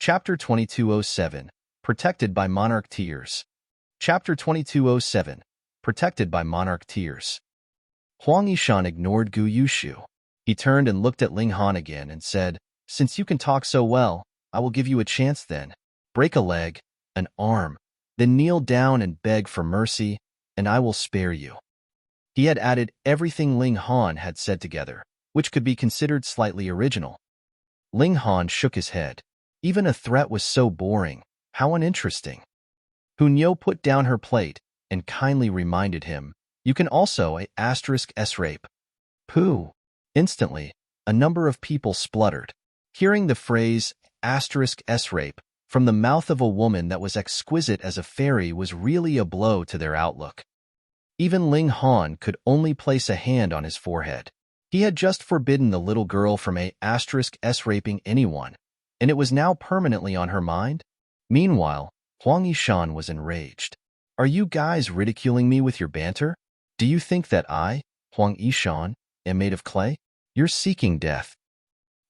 Chapter 2207, Protected by Monarch Tears. Chapter 2207, Protected by Monarch Tears. Huang Yishan ignored Gu Yushu. He turned and looked at Ling Han again and said, "Since you can talk so well, I will give you a chance then. Break a leg, an arm, then kneel down and beg for mercy, and I will spare you." He had added everything Ling Han had said together, which could be considered slightly original. Ling Han shook his head. Even a threat was so boring. How uninteresting. Hunyou put down her plate and kindly reminded him, "You can also *s-rape." Pooh. Instantly, a number of people spluttered. Hearing the phrase *s-rape from the mouth of a woman that was exquisite as a fairy was really a blow to their outlook. Even Ling Han could only place a hand on his forehead. He had just forbidden the little girl from *s-raping anyone, and it was now permanently on her mind? Meanwhile, Huang Yishan was enraged. "Are you guys ridiculing me with your banter? Do you think that I, Huang Yishan, am made of clay? You're seeking death,"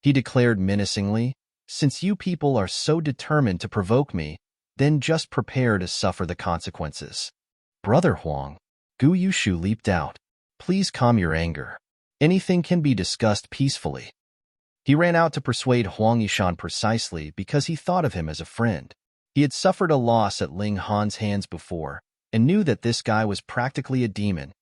he declared menacingly. "Since you people are so determined to provoke me, then just prepare to suffer the consequences." "Brother Huang," Gu Yushu leaped out. "Please calm your anger. Anything can be discussed peacefully." He ran out to persuade Huang Yishan precisely because he thought of him as a friend. He had suffered a loss at Ling Han's hands before and knew that this guy was practically a demon.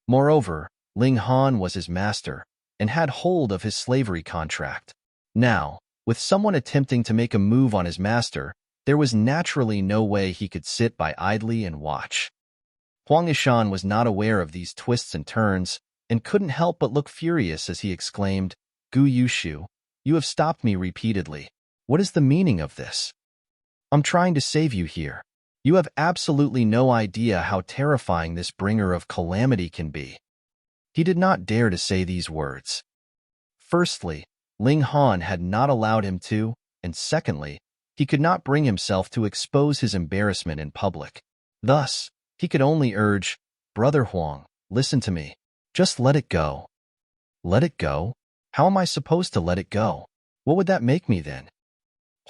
Moreover, Ling Han was his master and had hold of his slavery contract. Now, with someone attempting to make a move on his master, there was naturally no way he could sit by idly and watch. Huang Yishan was not aware of these twists and turns and couldn't help but look furious as he exclaimed, "Gu Yushu, you have stopped me repeatedly. What is the meaning of this? I'm trying to save you here. You have absolutely no idea how terrifying this bringer of calamity can be." He did not dare to say these words. Firstly, Ling Han had not allowed him to, and secondly, he could not bring himself to expose his embarrassment in public. Thus, he could only urge, "Brother Huang, listen to me. Just let it go." "Let it go? How am I supposed to let it go? What would that make me then?"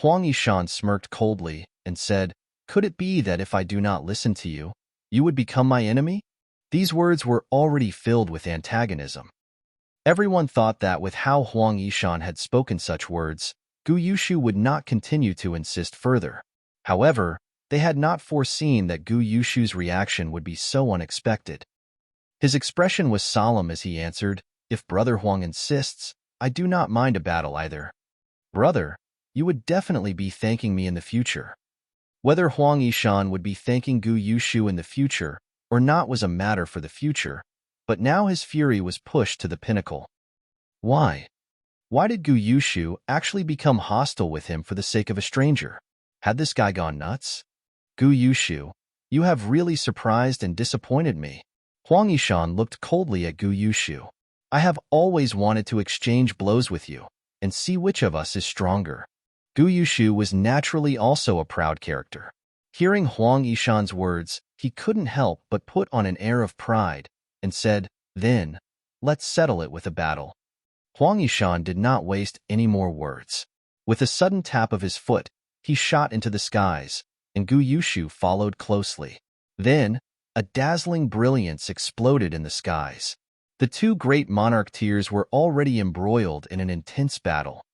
Huang Yishan smirked coldly and said, "Could it be that if I do not listen to you, you would become my enemy?" These words were already filled with antagonism. Everyone thought that with how Huang Yishan had spoken such words, Gu Yushu would not continue to insist further. However, they had not foreseen that Gu Yushu's reaction would be so unexpected. His expression was solemn as he answered, "If Brother Huang insists, I do not mind a battle either. Brother, you would definitely be thanking me in the future." Whether Huang Yishan would be thanking Gu Yushu in the future or not was a matter for the future, but now his fury was pushed to the pinnacle. Why? Why did Gu Yushu actually become hostile with him for the sake of a stranger? Had this guy gone nuts? "Gu Yushu, you have really surprised and disappointed me." Huang Yishan looked coldly at Gu Yushu. "I have always wanted to exchange blows with you and see which of us is stronger." Gu Yushu was naturally also a proud character. Hearing Huang Yishan's words, he couldn't help but put on an air of pride and said, "Then, let's settle it with a battle." Huang Yishan did not waste any more words. With a sudden tap of his foot, he shot into the skies, and Gu Yushu followed closely. Then, a dazzling brilliance exploded in the skies. The two great monarch tears were already embroiled in an intense battle.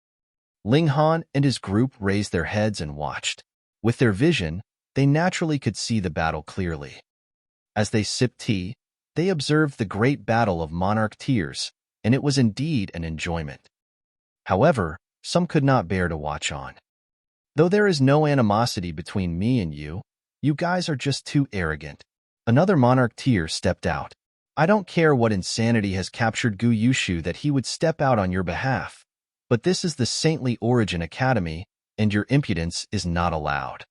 Ling Han and his group raised their heads and watched. With their vision, they naturally could see the battle clearly. As they sipped tea, they observed the great battle of monarch tears, and it was indeed an enjoyment. However, some could not bear to watch on. "Though there is no animosity between me and you guys are just too arrogant." Another monarch tear stepped out. "I don't care what insanity has captured Gu Yushu that he would step out on your behalf, but this is the Saintly Origin Academy, and your impudence is not allowed."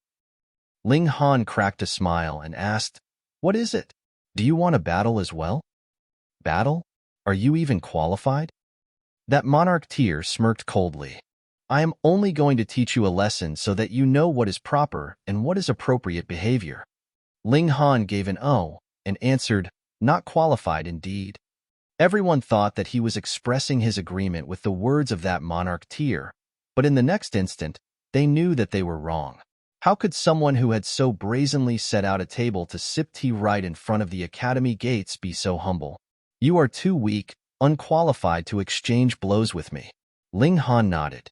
Ling Han cracked a smile and asked, "What is it? Do you want a battle as well?" "Battle? Are you even qualified?" That monarch tear smirked coldly. "I am only going to teach you a lesson so that you know what is proper and what is appropriate behavior." Ling Han gave an "oh" and answered, "Not qualified indeed." Everyone thought that he was expressing his agreement with the words of that monarch tear, but in the next instant, They knew that they were wrong. How could someone who had so brazenly set out a table to sip tea right in front of the academy gates be so humble? You are too weak, unqualified to exchange blows with me. Ling Han nodded.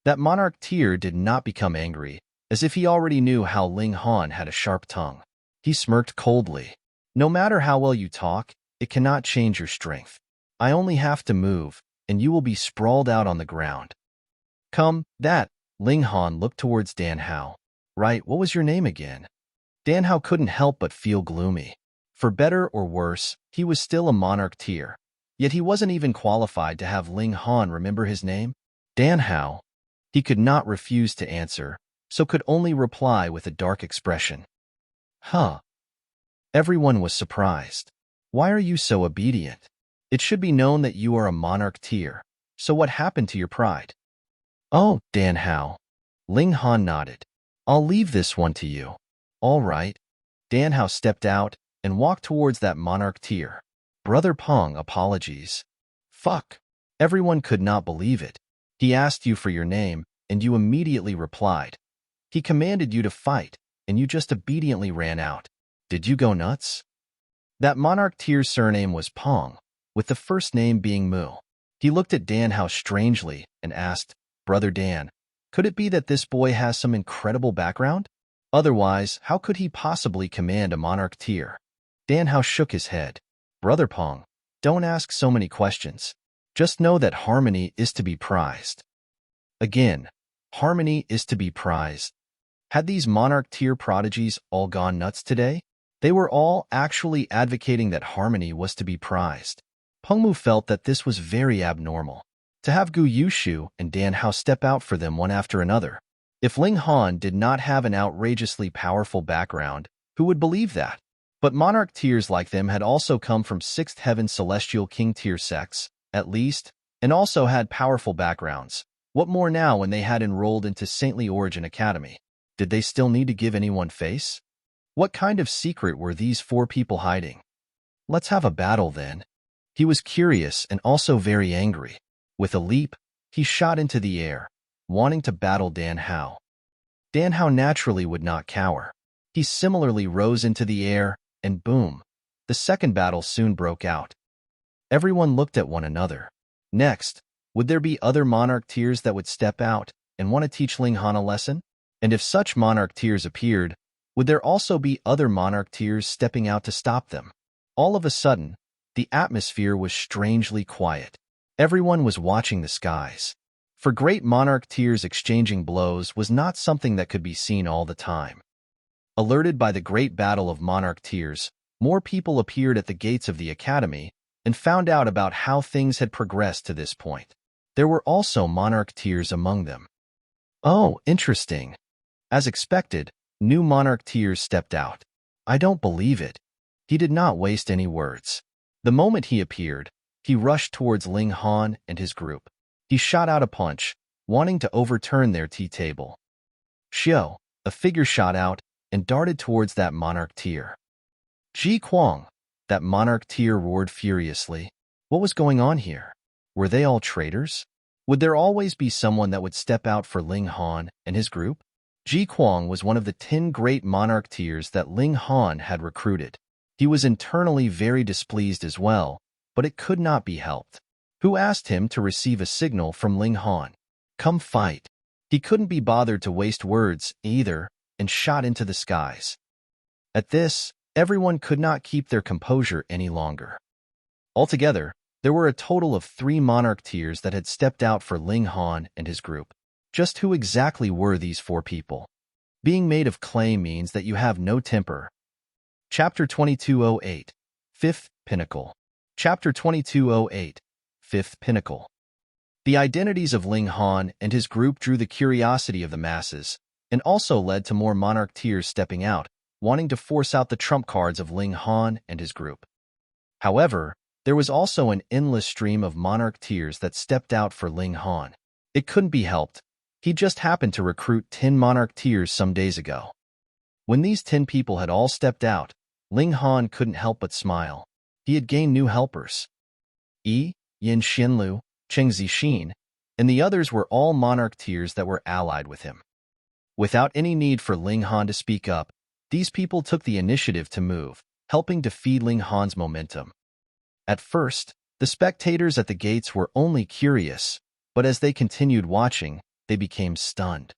That monarch tier did not become angry, as if he already knew how Ling Han had a sharp tongue. He smirked coldly. No matter how well you talk, it cannot change your strength. I only have to move, and you will be sprawled out on the ground. Come, that. Ling Han looked towards Dan Hao. Right, what was your name again? Dan Hao couldn't help but feel gloomy. For better or worse, he was still a monarch tier. Yet he wasn't even qualified to have Ling Han remember his name. Dan Hao. He could not refuse to answer, so could only reply with a dark expression. Huh. Everyone was surprised. Why are you so obedient? It should be known that you are a monarch tier. So what happened to your pride? Oh, Dan Hao. Ling Han nodded. I'll leave this one to you. All right. Dan Hao stepped out and walked towards that monarch tier. Brother Peng, apologies. Fuck. Everyone could not believe it. He asked you for your name, and you immediately replied. He commanded you to fight, and you just obediently ran out. Did you go nuts? That monarch tier's surname was Peng, with the first name being Mu. He looked at Dan Hao strangely and asked, Brother Dan, could it be that this boy has some incredible background? Otherwise, how could he possibly command a monarch tier? Dan Hao shook his head. Brother Peng, don't ask so many questions. Just know that harmony is to be prized. Again, harmony is to be prized. Had these monarch tier prodigies all gone nuts today? They were all actually advocating that harmony was to be prized. Pengmu felt that this was very abnormal. To have Gu Yushu and Dan Hao step out for them one after another. If Ling Han did not have an outrageously powerful background, who would believe that? But monarch tiers like them had also come from 6th Heaven Celestial King tier sects, at least, and also had powerful backgrounds. What more now when they had enrolled into Saintly Origin Academy? Did they still need to give anyone face? What kind of secret were these 4 people hiding? Let's have a battle then. He was curious and also very angry. With a leap, he shot into the air, wanting to battle Dan Hao. Dan Hao naturally would not cower. He similarly rose into the air, and boom, the second battle soon broke out. Everyone looked at one another. Next, would there be other monarch tiers that would step out and want to teach Ling Han a lesson? And if such monarch tiers appeared, would there also be other monarch tiers stepping out to stop them? All of a sudden, the atmosphere was strangely quiet. Everyone was watching the skies. For great monarch tiers, exchanging blows was not something that could be seen all the time. Alerted by the great battle of monarch tiers, more people appeared at the gates of the academy and found out about how things had progressed to this point. There were also monarch tiers among them. Oh, interesting. As expected, new monarch tiers stepped out. I don't believe it. He did not waste any words. The moment he appeared, he rushed towards Ling Han and his group. He shot out a punch, wanting to overturn their tea table. Xiao, a figure shot out and darted towards that monarch tier. Ji Huang, that monarch tier roared furiously. What was going on here? Were they all traitors? Would there always be someone that would step out for Ling Han and his group? Ji Huang was one of the 10 great monarch tiers that Ling Han had recruited. He was internally very displeased as well, but it could not be helped. Who asked him to receive a signal from Ling Han? Come fight. He couldn't be bothered to waste words either and shot into the skies. At this, everyone could not keep their composure any longer. Altogether, there were a total of 3 monarch tiers that had stepped out for Ling Han and his group. Just who exactly were these 4 people? Being made of clay means that you have no temper. Chapter 2208, 5th Pinnacle. Chapter 2208, 5th Pinnacle. The identities of Ling Han and his group drew the curiosity of the masses, and also led to more monarch tiers stepping out, wanting to force out the trump cards of Ling Han and his group. However, there was also an endless stream of monarch tiers that stepped out for Ling Han. It couldn't be helped. He just happened to recruit 10 monarch tiers some days ago. When these 10 people had all stepped out, Ling Han couldn't help but smile. He had gained new helpers. Yin Xinlu, Cheng Zixin, and the others were all monarch tiers that were allied with him. Without any need for Ling Han to speak up, these people took the initiative to move, helping to feed Ling Han's momentum. At first, the spectators at the gates were only curious, but as they continued watching, they became stunned.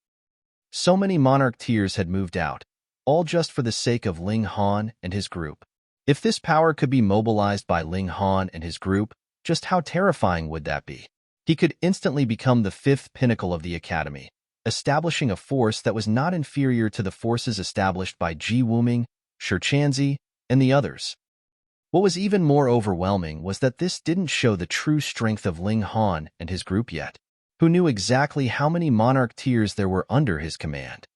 So many monarch tiers had moved out, all just for the sake of Ling Han and his group. If this power could be mobilized by Ling Han and his group, just how terrifying would that be? He could instantly become the fifth pinnacle of the Academy, establishing a force that was not inferior to the forces established by Ji Wuming, Shi Chanzi, and the others. What was even more overwhelming was that this didn't show the true strength of Ling Han and his group yet, who knew exactly how many monarch tiers there were under his command.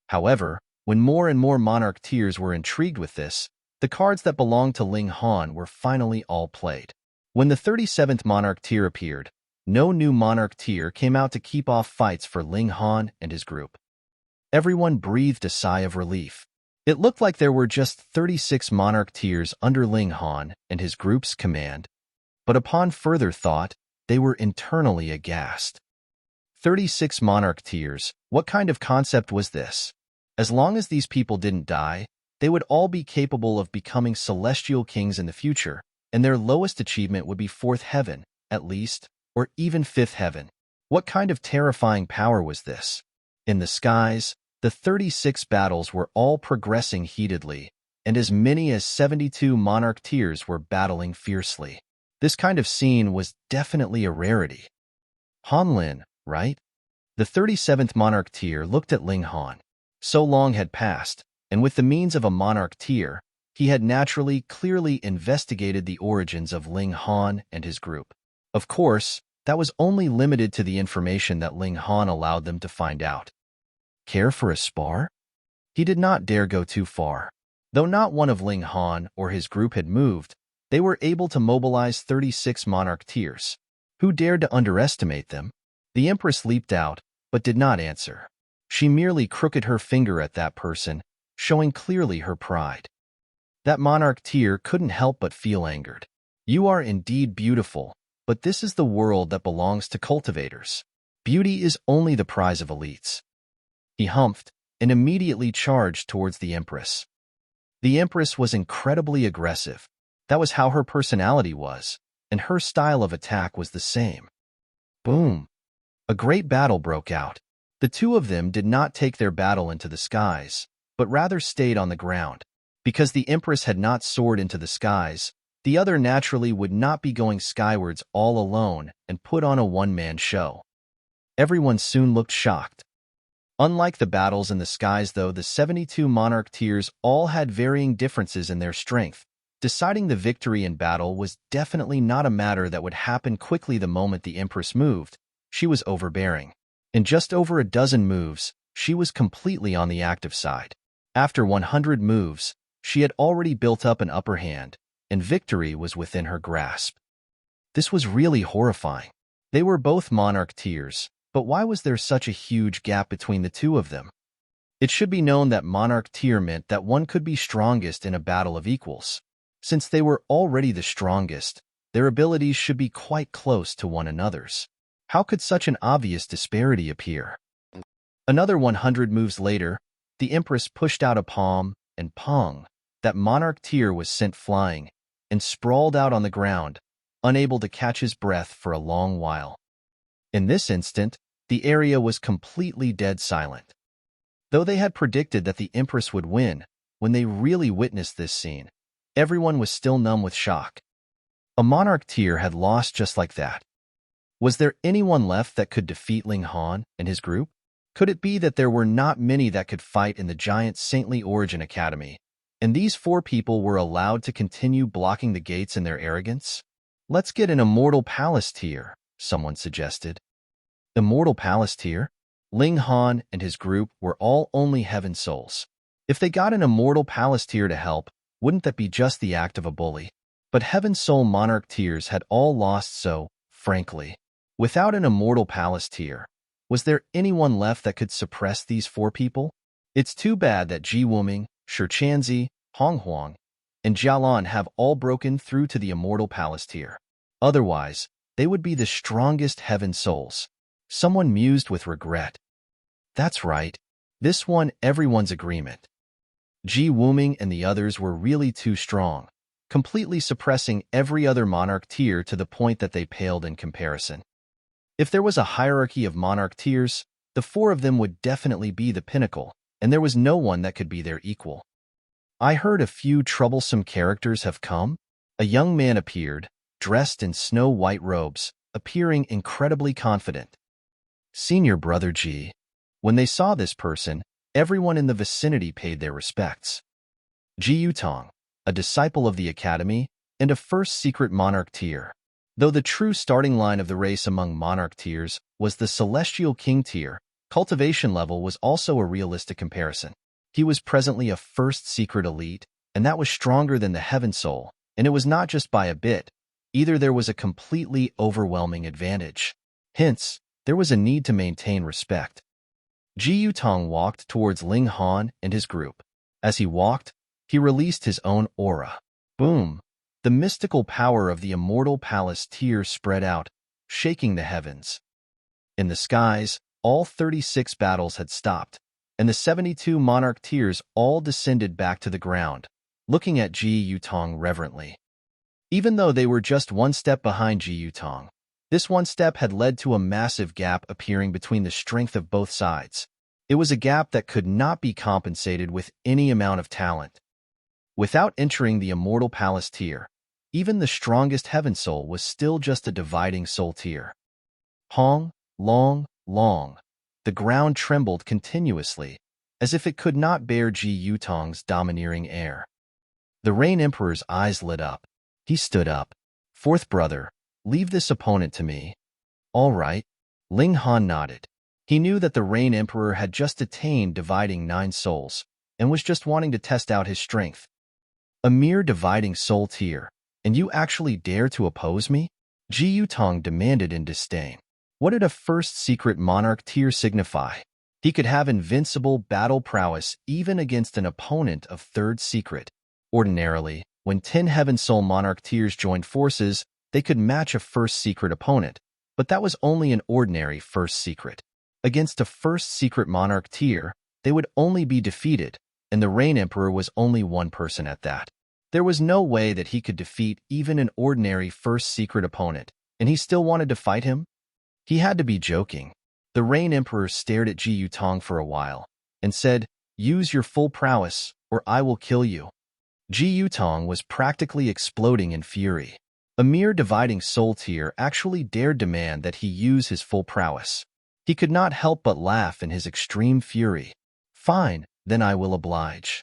However, when more and more monarch tiers were intrigued with this, the cards that belonged to Ling Han were finally all played. When the 37th monarch tier appeared, no new monarch tier came out to keep off fights for Ling Han and his group. Everyone breathed a sigh of relief. It looked like there were just 36 monarch tiers under Ling Han and his group's command, but upon further thought, they were internally aghast. 36 monarch tiers, what kind of concept was this? As long as these people didn't die, they would all be capable of becoming celestial kings in the future, and their lowest achievement would be 4th heaven, at least, or even 5th heaven. What kind of terrifying power was this? In the skies, the 36 battles were all progressing heatedly, and as many as 72 monarch tiers were battling fiercely. This kind of scene was definitely a rarity. Han Lin, right? The 37th monarch tier looked at Ling Han. So long had passed, and with the means of a monarch tier, he had naturally clearly investigated the origins of Ling Han and his group. Of course, that was only limited to the information that Ling Han allowed them to find out. Care for a spar? He did not dare go too far. Though not one of Ling Han or his group had moved, they were able to mobilize 36 monarch tiers. Who dared to underestimate them? The Empress leaped out, but did not answer. She merely crooked her finger at that person, showing clearly her pride. That monarch tier couldn't help but feel angered. You are indeed beautiful, but this is the world that belongs to cultivators. Beauty is only the prize of elites. He humphed and immediately charged towards the Empress. The Empress was incredibly aggressive. That was how her personality was, and her style of attack was the same. Boom! A great battle broke out. The two of them did not take their battle into the skies, but rather stayed on the ground. Because the Empress had not soared into the skies, the other naturally would not be going skywards all alone and put on a one-man show. Everyone soon looked shocked. Unlike the battles in the skies, though, the 72 monarch tiers all had varying differences in their strength. Deciding the victory in battle was definitely not a matter that would happen quickly the moment the Empress moved. She was overbearing. In just over a dozen moves, she was completely on the active side. After 100 moves, she had already built up an upper hand, and victory was within her grasp. This was really horrifying. They were both monarch tiers, but why was there such a huge gap between the two of them? It should be known that monarch tier meant that one could be strongest in a battle of equals. Since they were already the strongest, their abilities should be quite close to one another's. How could such an obvious disparity appear? Another 100 moves later, the Empress pushed out a palm, and pong, that monarch tier was sent flying, and sprawled out on the ground, unable to catch his breath for a long while. In this instant, the area was completely dead silent. Though they had predicted that the Empress would win, when they really witnessed this scene, everyone was still numb with shock. A monarch tier had lost just like that. Was there anyone left that could defeat Ling Han and his group? Could it be that there were not many that could fight in the giant Saintly Origin Academy, and these 4 people were allowed to continue blocking the gates in their arrogance? Let's get an Immortal Palace tier, someone suggested. Immortal Palace tier? Ling Han and his group were all only heaven souls. If they got an Immortal Palace tier to help, wouldn't that be just the act of a bully? But Heaven Soul Monarch tiers had all lost, so, frankly, without an Immortal Palace tier, was there anyone left that could suppress these 4 people? It's too bad that Ji Wuming, Shi Chanzi, Huang, and Jialan have all broken through to the Immortal Palace tier. Otherwise, they would be the strongest Heaven Souls. Someone mused with regret. That's right. This won everyone's agreement. Ji Wuming and the others were really too strong, completely suppressing every other monarch tier to the point that they paled in comparison. If there was a hierarchy of monarch tiers, the four of them would definitely be the pinnacle, and there was no one that could be their equal. I heard a few troublesome characters have come. A young man appeared, dressed in snow-white robes, appearing incredibly confident. Senior Brother Ji. When they saw this person, everyone in the vicinity paid their respects. Ji Yutong, a disciple of the Academy, and a first secret monarch tier. Though the true starting line of the race among monarch tiers was the Celestial King tier, cultivation level was also a realistic comparison. He was presently a first secret elite, and that was stronger than the Heaven Soul, and it was not just by a bit. Either there was a completely overwhelming advantage. Hence, there was a need to maintain respect. Ji Yutong walked towards Ling Han and his group. As he walked, he released his own aura. Boom! The mystical power of the Immortal Palace tier spread out, shaking the heavens. In the skies, all 36 battles had stopped, and the 72 monarch tiers all descended back to the ground, looking at Ji Yutong reverently. Even though they were just one step behind Ji Yutong, this one step had led to a massive gap appearing between the strength of both sides. It was a gap that could not be compensated with any amount of talent. Without entering the Immortal Palace tier, even the strongest Heaven Soul was still just a dividing soul tier. Huang, long. The ground trembled continuously, as if it could not bear Ji Yutong's domineering air. The Rain Emperor's eyes lit up. He stood up. Fourth brother, leave this opponent to me. All right. Ling Han nodded. He knew that the Rain Emperor had just attained dividing 9 souls, and was just wanting to test out his strength. A mere dividing soul tier, and you actually dare to oppose me? Ji Yutong demanded in disdain. What did a first secret monarch tier signify? He could have invincible battle prowess even against an opponent of third secret. Ordinarily, when 10 Heaven Soul monarch tiers joined forces, they could match a first secret opponent, but that was only an ordinary first secret. Against a first secret monarch tier, they would only be defeated, and the Rain Emperor was only one person at that. There was no way that he could defeat even an ordinary first secret opponent, and he still wanted to fight him? He had to be joking. The Rain Emperor stared at Ji Yutong for a while, and said, "Use your full prowess, or I will kill you." Ji Yutong was practically exploding in fury. A mere dividing soul tier actually dared demand that he use his full prowess. He could not help but laugh in his extreme fury. Fine, then I will oblige.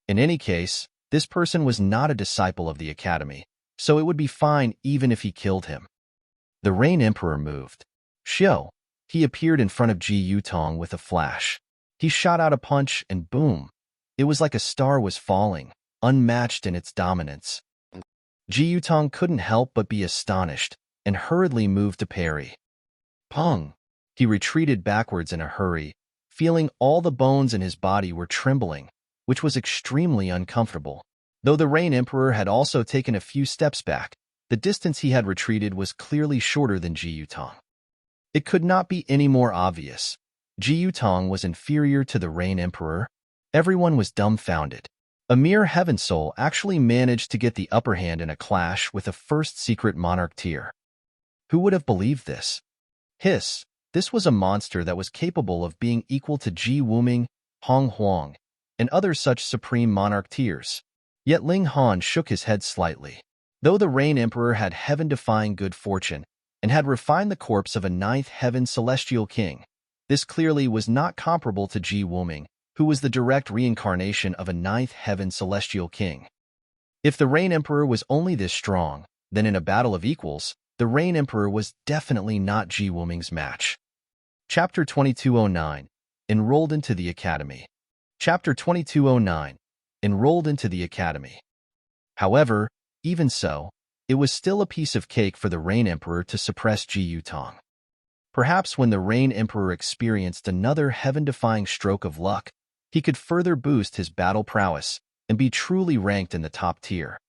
In any case, this person was not a disciple of the Academy, so it would be fine even if he killed him. The Rain Emperor moved. Shio. He appeared in front of Ji Yutong with a flash. He shot out a punch and boom. It was like a star was falling, unmatched in its dominance. Ji Yutong couldn't help but be astonished, and hurriedly moved to parry. Pong! He retreated backwards in a hurry, feeling all the bones in his body were trembling, which was extremely uncomfortable. Though the Rain Emperor had also taken a few steps back, the distance he had retreated was clearly shorter than Ji Yutong. It could not be any more obvious. Ji Yutong was inferior to the Rain Emperor. Everyone was dumbfounded. A mere Heaven Soul actually managed to get the upper hand in a clash with a first secret monarch tier. Who would have believed this? Hiss, this was a monster that was capable of being equal to Ji Wuming, Huang, and other such supreme monarch tiers. Yet Ling Han shook his head slightly. Though the Rain Emperor had heaven-defying good fortune and had refined the corpse of a 9th Heaven Celestial King, this clearly was not comparable to Ji Wuming, who was the direct reincarnation of a 9th Heaven Celestial King. If the Rain Emperor was only this strong, then in a battle of equals, the Rain Emperor was definitely not Ji Wuming's match. Chapter 2209. Enrolled into the Academy. Chapter 2209. Enrolled into the Academy. However, even so, it was still a piece of cake for the Rain Emperor to suppress Ji Yutong. Perhaps when the Rain Emperor experienced another heaven-defying stroke of luck, he could further boost his battle prowess and be truly ranked in the top tier.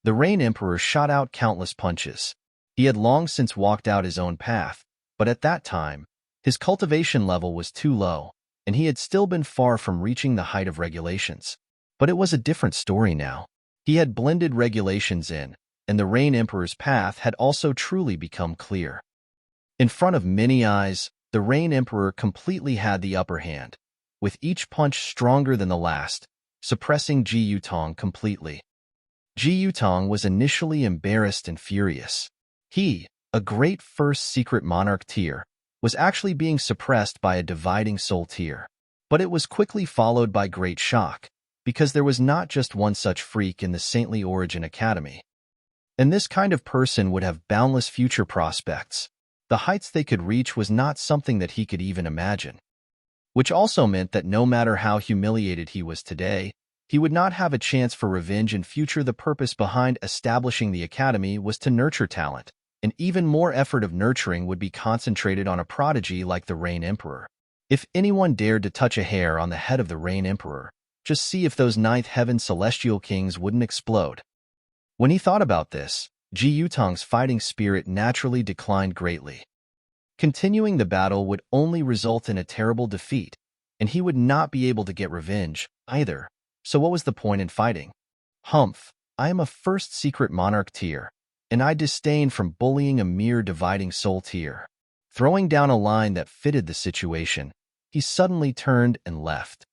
The Rain Emperor shot out countless punches. He had long since walked out his own path, But at that time, his cultivation level was too low, and he had still been far from reaching the height of regulations. But it was a different story now. He had blended regulations in, and the Rain Emperor's path had also truly become clear. In front of many eyes, the Rain Emperor completely had the upper hand, with each punch stronger than the last, suppressing Ji Yutong completely. Ji Yutong was initially embarrassed and furious. He, a great first secret monarch tier, was actually being suppressed by a dividing soul tier. But it was quickly followed by great shock, because there was not just one such freak in the Saintly Origin Academy. And this kind of person would have boundless future prospects. The heights they could reach was not something that he could even imagine. Which also meant that no matter how humiliated he was today, he would not have a chance for revenge in future. The purpose behind establishing the academy was to nurture talent, and even more effort of nurturing would be concentrated on a prodigy like the Rain Emperor. If anyone dared to touch a hair on the head of the Rain Emperor, just see if those ninth heaven celestial kings wouldn't explode. When he thought about this, Ji Yutong's fighting spirit naturally declined greatly. Continuing the battle would only result in a terrible defeat, and he would not be able to get revenge, either. So what was the point in fighting? Humph, I am a first secret monarch tier, and I disdain from bullying a mere dividing soul tier. Throwing down a line that fitted the situation, he suddenly turned and left.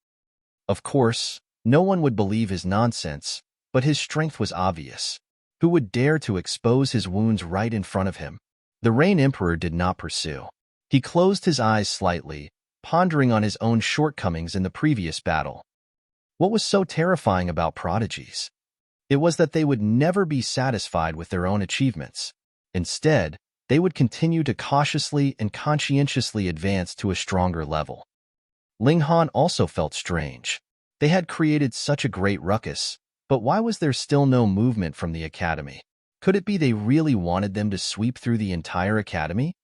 Of course, no one would believe his nonsense, but his strength was obvious. Who would dare to expose his wounds right in front of him? The Rain Emperor did not pursue. He closed his eyes slightly, pondering on his own shortcomings in the previous battle. What was so terrifying about prodigies? It was that they would never be satisfied with their own achievements. Instead, they would continue to cautiously and conscientiously advance to a stronger level. Ling Han also felt strange. They had created such a great ruckus, but why was there still no movement from the academy? Could it be they really wanted them to sweep through the entire academy?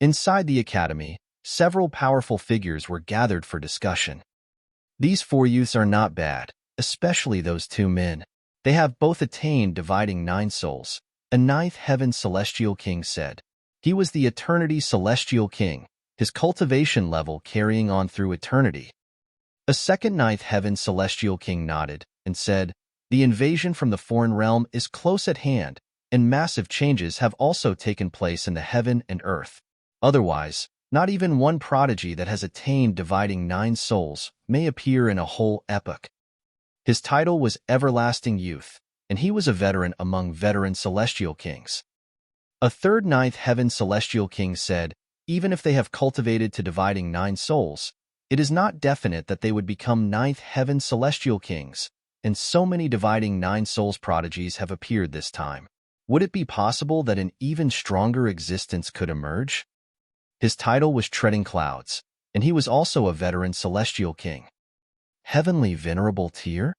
Inside the academy, several powerful figures were gathered for discussion. These four youths are not bad, especially those two men. They have both attained dividing 9 souls, a 9th heaven celestial king said. He was the eternity celestial king, his cultivation level carrying on through eternity. A second 9th heaven celestial king nodded and said, the invasion from the foreign realm is close at hand, and massive changes have also taken place in the heaven and earth. Otherwise, not even one prodigy that has attained dividing 9 souls may appear in a whole epoch. His title was Everlasting Youth, and he was a veteran among veteran celestial kings. A third 9th heaven celestial king said, even if they have cultivated to dividing 9 souls, it is not definite that they would become 9th heaven celestial kings, and so many dividing 9 souls prodigies have appeared this time. Would it be possible that an even stronger existence could emerge? His title was Treading Clouds, and he was also a veteran celestial king. Heavenly Venerable Tier?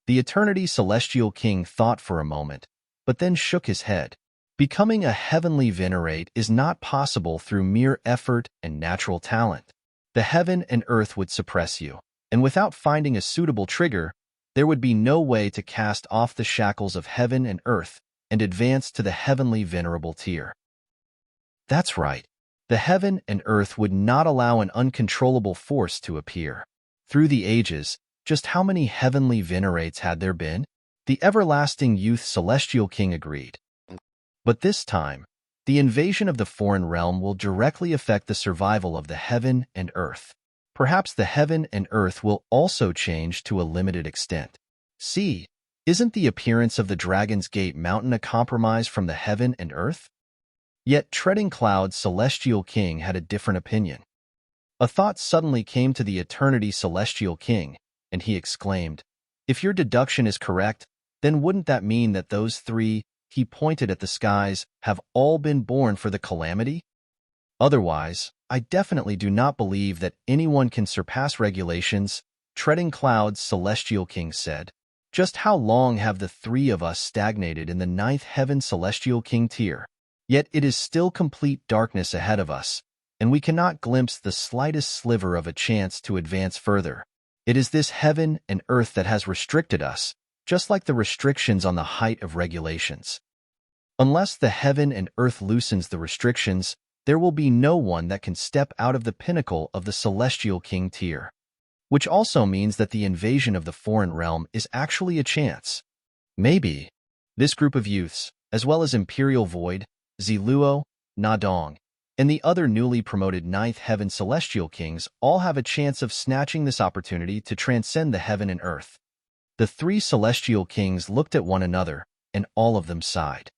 The Eternity Celestial King thought for a moment, but then shook his head. Becoming a Heavenly Venerate is not possible through mere effort and natural talent. The heaven and earth would suppress you, and without finding a suitable trigger, there would be no way to cast off the shackles of heaven and earth and advance to the Heavenly Venerable Tier. That's right. The heaven and earth would not allow an uncontrollable force to appear. Through the ages, just how many heavenly venerates had there been? The everlasting youth celestial king agreed. But this time, the invasion of the foreign realm will directly affect the survival of the heaven and earth. Perhaps the heaven and earth will also change to a limited extent. See, isn't the appearance of the Dragon's Gate mountain a compromise from the heaven and earth? Yet Treading Clouds' celestial king had a different opinion. A thought suddenly came to the Eternity Celestial King, and he exclaimed, if your deduction is correct, then wouldn't that mean that those 3, he pointed at the skies, have all been born for the calamity? Otherwise, I definitely do not believe that anyone can surpass regulations, Treading Clouds' Celestial King said. Just how long have the 3 of us stagnated in the 9th heaven Celestial King tier? Yet it is still complete darkness ahead of us, and we cannot glimpse the slightest sliver of a chance to advance further. It is this heaven and earth that has restricted us, just like the restrictions on the height of regulations. Unless the heaven and earth loosens the restrictions, there will be no one that can step out of the pinnacle of the Celestial King tier. Which also means that the invasion of the foreign realm is actually a chance. Maybe. This group of youths, as well as Imperial Void, Ziluo, Nadong, and the other newly promoted Ninth Heaven Celestial Kings all have a chance of snatching this opportunity to transcend the heaven and earth. The three Celestial Kings looked at one another, and all of them sighed.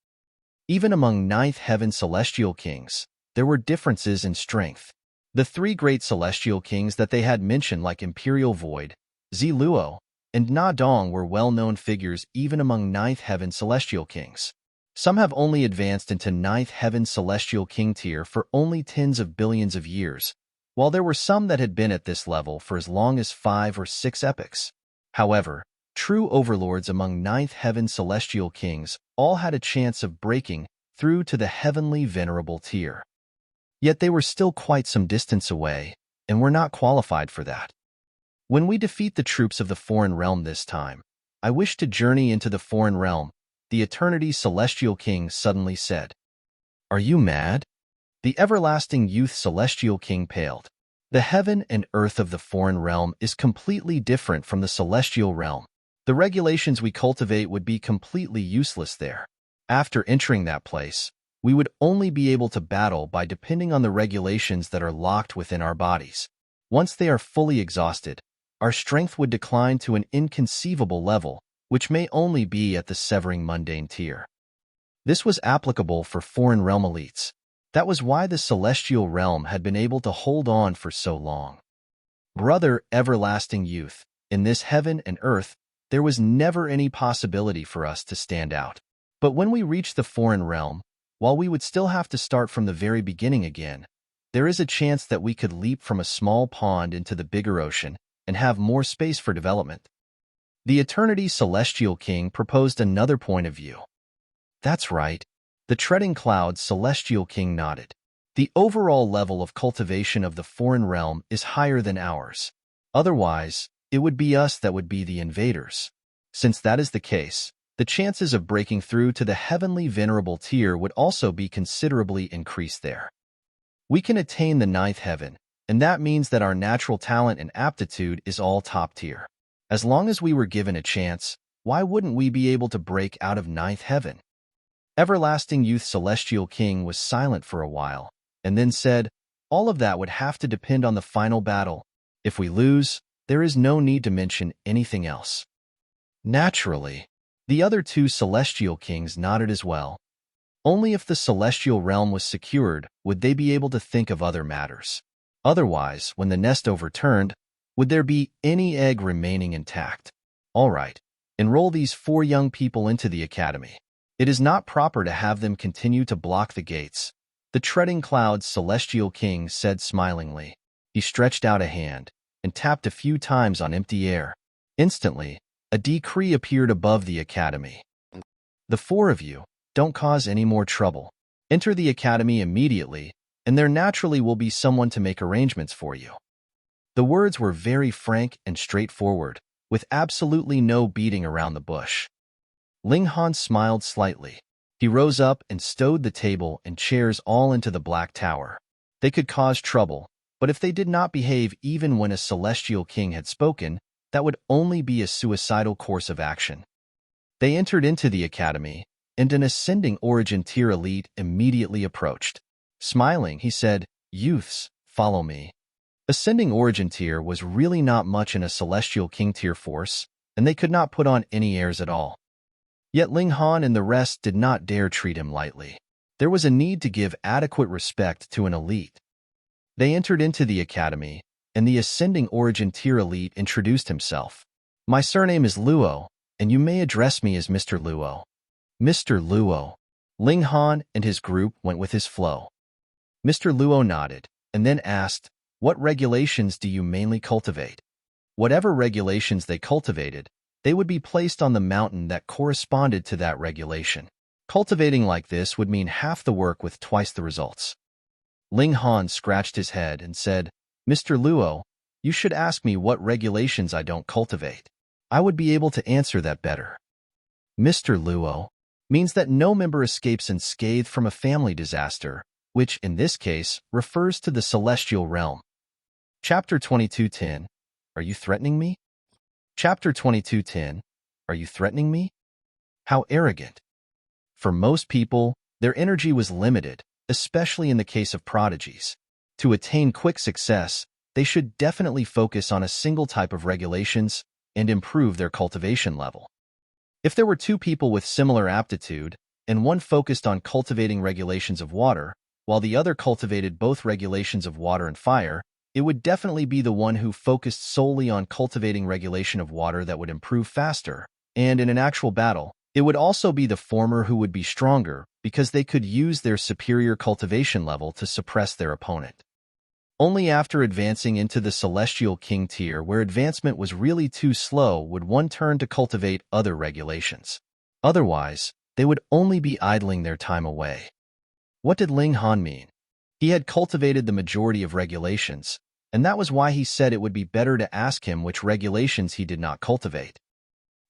Even among Ninth Heaven Celestial Kings, there were differences in strength. The three great Celestial Kings that they had mentioned, like Imperial Void, Ziluo, and Nadong, were well-known figures even among Ninth Heaven Celestial Kings. Some have only advanced into Ninth Heaven Celestial King tier for only tens of billions of years, while there were some that had been at this level for as long as 5 or 6 epochs. However, true overlords among Ninth Heaven Celestial Kings all had a chance of breaking through to the Heavenly Venerable tier. Yet they were still quite some distance away, and were not qualified for that. When we defeat the troops of the foreign realm this time, I wish to journey into the foreign realm, the Eternity Celestial King suddenly said. Are you mad? The everlasting youth Celestial King paled. The heaven and earth of the foreign realm is completely different from the celestial realm. The regulations we cultivate would be completely useless there. After entering that place, we would only be able to battle by depending on the regulations that are locked within our bodies. Once they are fully exhausted, our strength would decline to an inconceivable level, which may only be at the severing mundane tier. This was applicable for foreign realm elites. That was why the celestial realm had been able to hold on for so long. Brother everlasting youth, in this heaven and earth, there was never any possibility for us to stand out. But when we reach the foreign realm, while we would still have to start from the very beginning again, there is a chance that we could leap from a small pond into the bigger ocean and have more space for development. The Eternity Celestial King proposed another point of view. That's right. The Treading Clouds Celestial King nodded. The overall level of cultivation of the foreign realm is higher than ours. Otherwise, it would be us that would be the invaders. Since that is the case, the chances of breaking through to the Heavenly Venerable tier would also be considerably increased there. We can attain the ninth heaven, and that means that our natural talent and aptitude is all top tier. As long as we were given a chance, why wouldn't we be able to break out of ninth heaven? Everlasting Youth Celestial King was silent for a while, and then said, all of that would have to depend on the final battle. If we lose, there is no need to mention anything else. Naturally, the other two Celestial Kings nodded as well. Only if the Celestial Realm was secured would they be able to think of other matters. Otherwise, when the nest overturned, would there be any egg remaining intact? All right, enroll these 4 young people into the academy. It is not proper to have them continue to block the gates, the Treading Clouds Celestial King said smilingly. He stretched out a hand and tapped a few times on empty air. Instantly, a decree appeared above the academy. The 4 of you, don't cause any more trouble. Enter the academy immediately, and there naturally will be someone to make arrangements for you. The words were very frank and straightforward, with absolutely no beating around the bush. Ling Han smiled slightly. He rose up and stowed the table and chairs all into the Black Tower. They could cause trouble, but if they did not behave even when a Celestial King had spoken, that would only be a suicidal course of action. They entered into the academy, and an ascending origin tier elite immediately approached. Smiling, he said, "Youths, follow me." Ascending origin tier was really not much in a Celestial King tier force, and they could not put on any airs at all. Yet Ling Han and the rest did not dare treat him lightly. There was a need to give adequate respect to an elite. They entered into the academy, and the ascending origin tier elite introduced himself. My surname is Luo, and you may address me as Mr. Luo. Mr. Luo. Ling Han and his group went with his flow. Mr. Luo nodded, and then asked, what regulations do you mainly cultivate? Whatever regulations they cultivated, they would be placed on the mountain that corresponded to that regulation. Cultivating like this would mean half the work with twice the results. Ling Han scratched his head and said, Mr. Luo, you should ask me what regulations I don't cultivate. I would be able to answer that better. Mr. Luo means that no member escapes unscathed from a family disaster, which in this case refers to the celestial realm. Chapter 22:10. Are you threatening me? Chapter 22:10. Are you threatening me? How arrogant. For most people, their energy was limited, especially in the case of prodigies. To attain quick success, they should definitely focus on a single type of regulations and improve their cultivation level. If there were two people with similar aptitude, and one focused on cultivating regulations of water, while the other cultivated both regulations of water and fire, it would definitely be the one who focused solely on cultivating regulation of water that would improve faster, and in an actual battle, it would also be the former who would be stronger because they could use their superior cultivation level to suppress their opponent. Only after advancing into the Celestial King tier where advancement was really too slow would one turn to cultivate other regulations. Otherwise, they would only be idling their time away. What did Ling Han mean? He had cultivated the majority of regulations, and that was why he said it would be better to ask him which regulations he did not cultivate.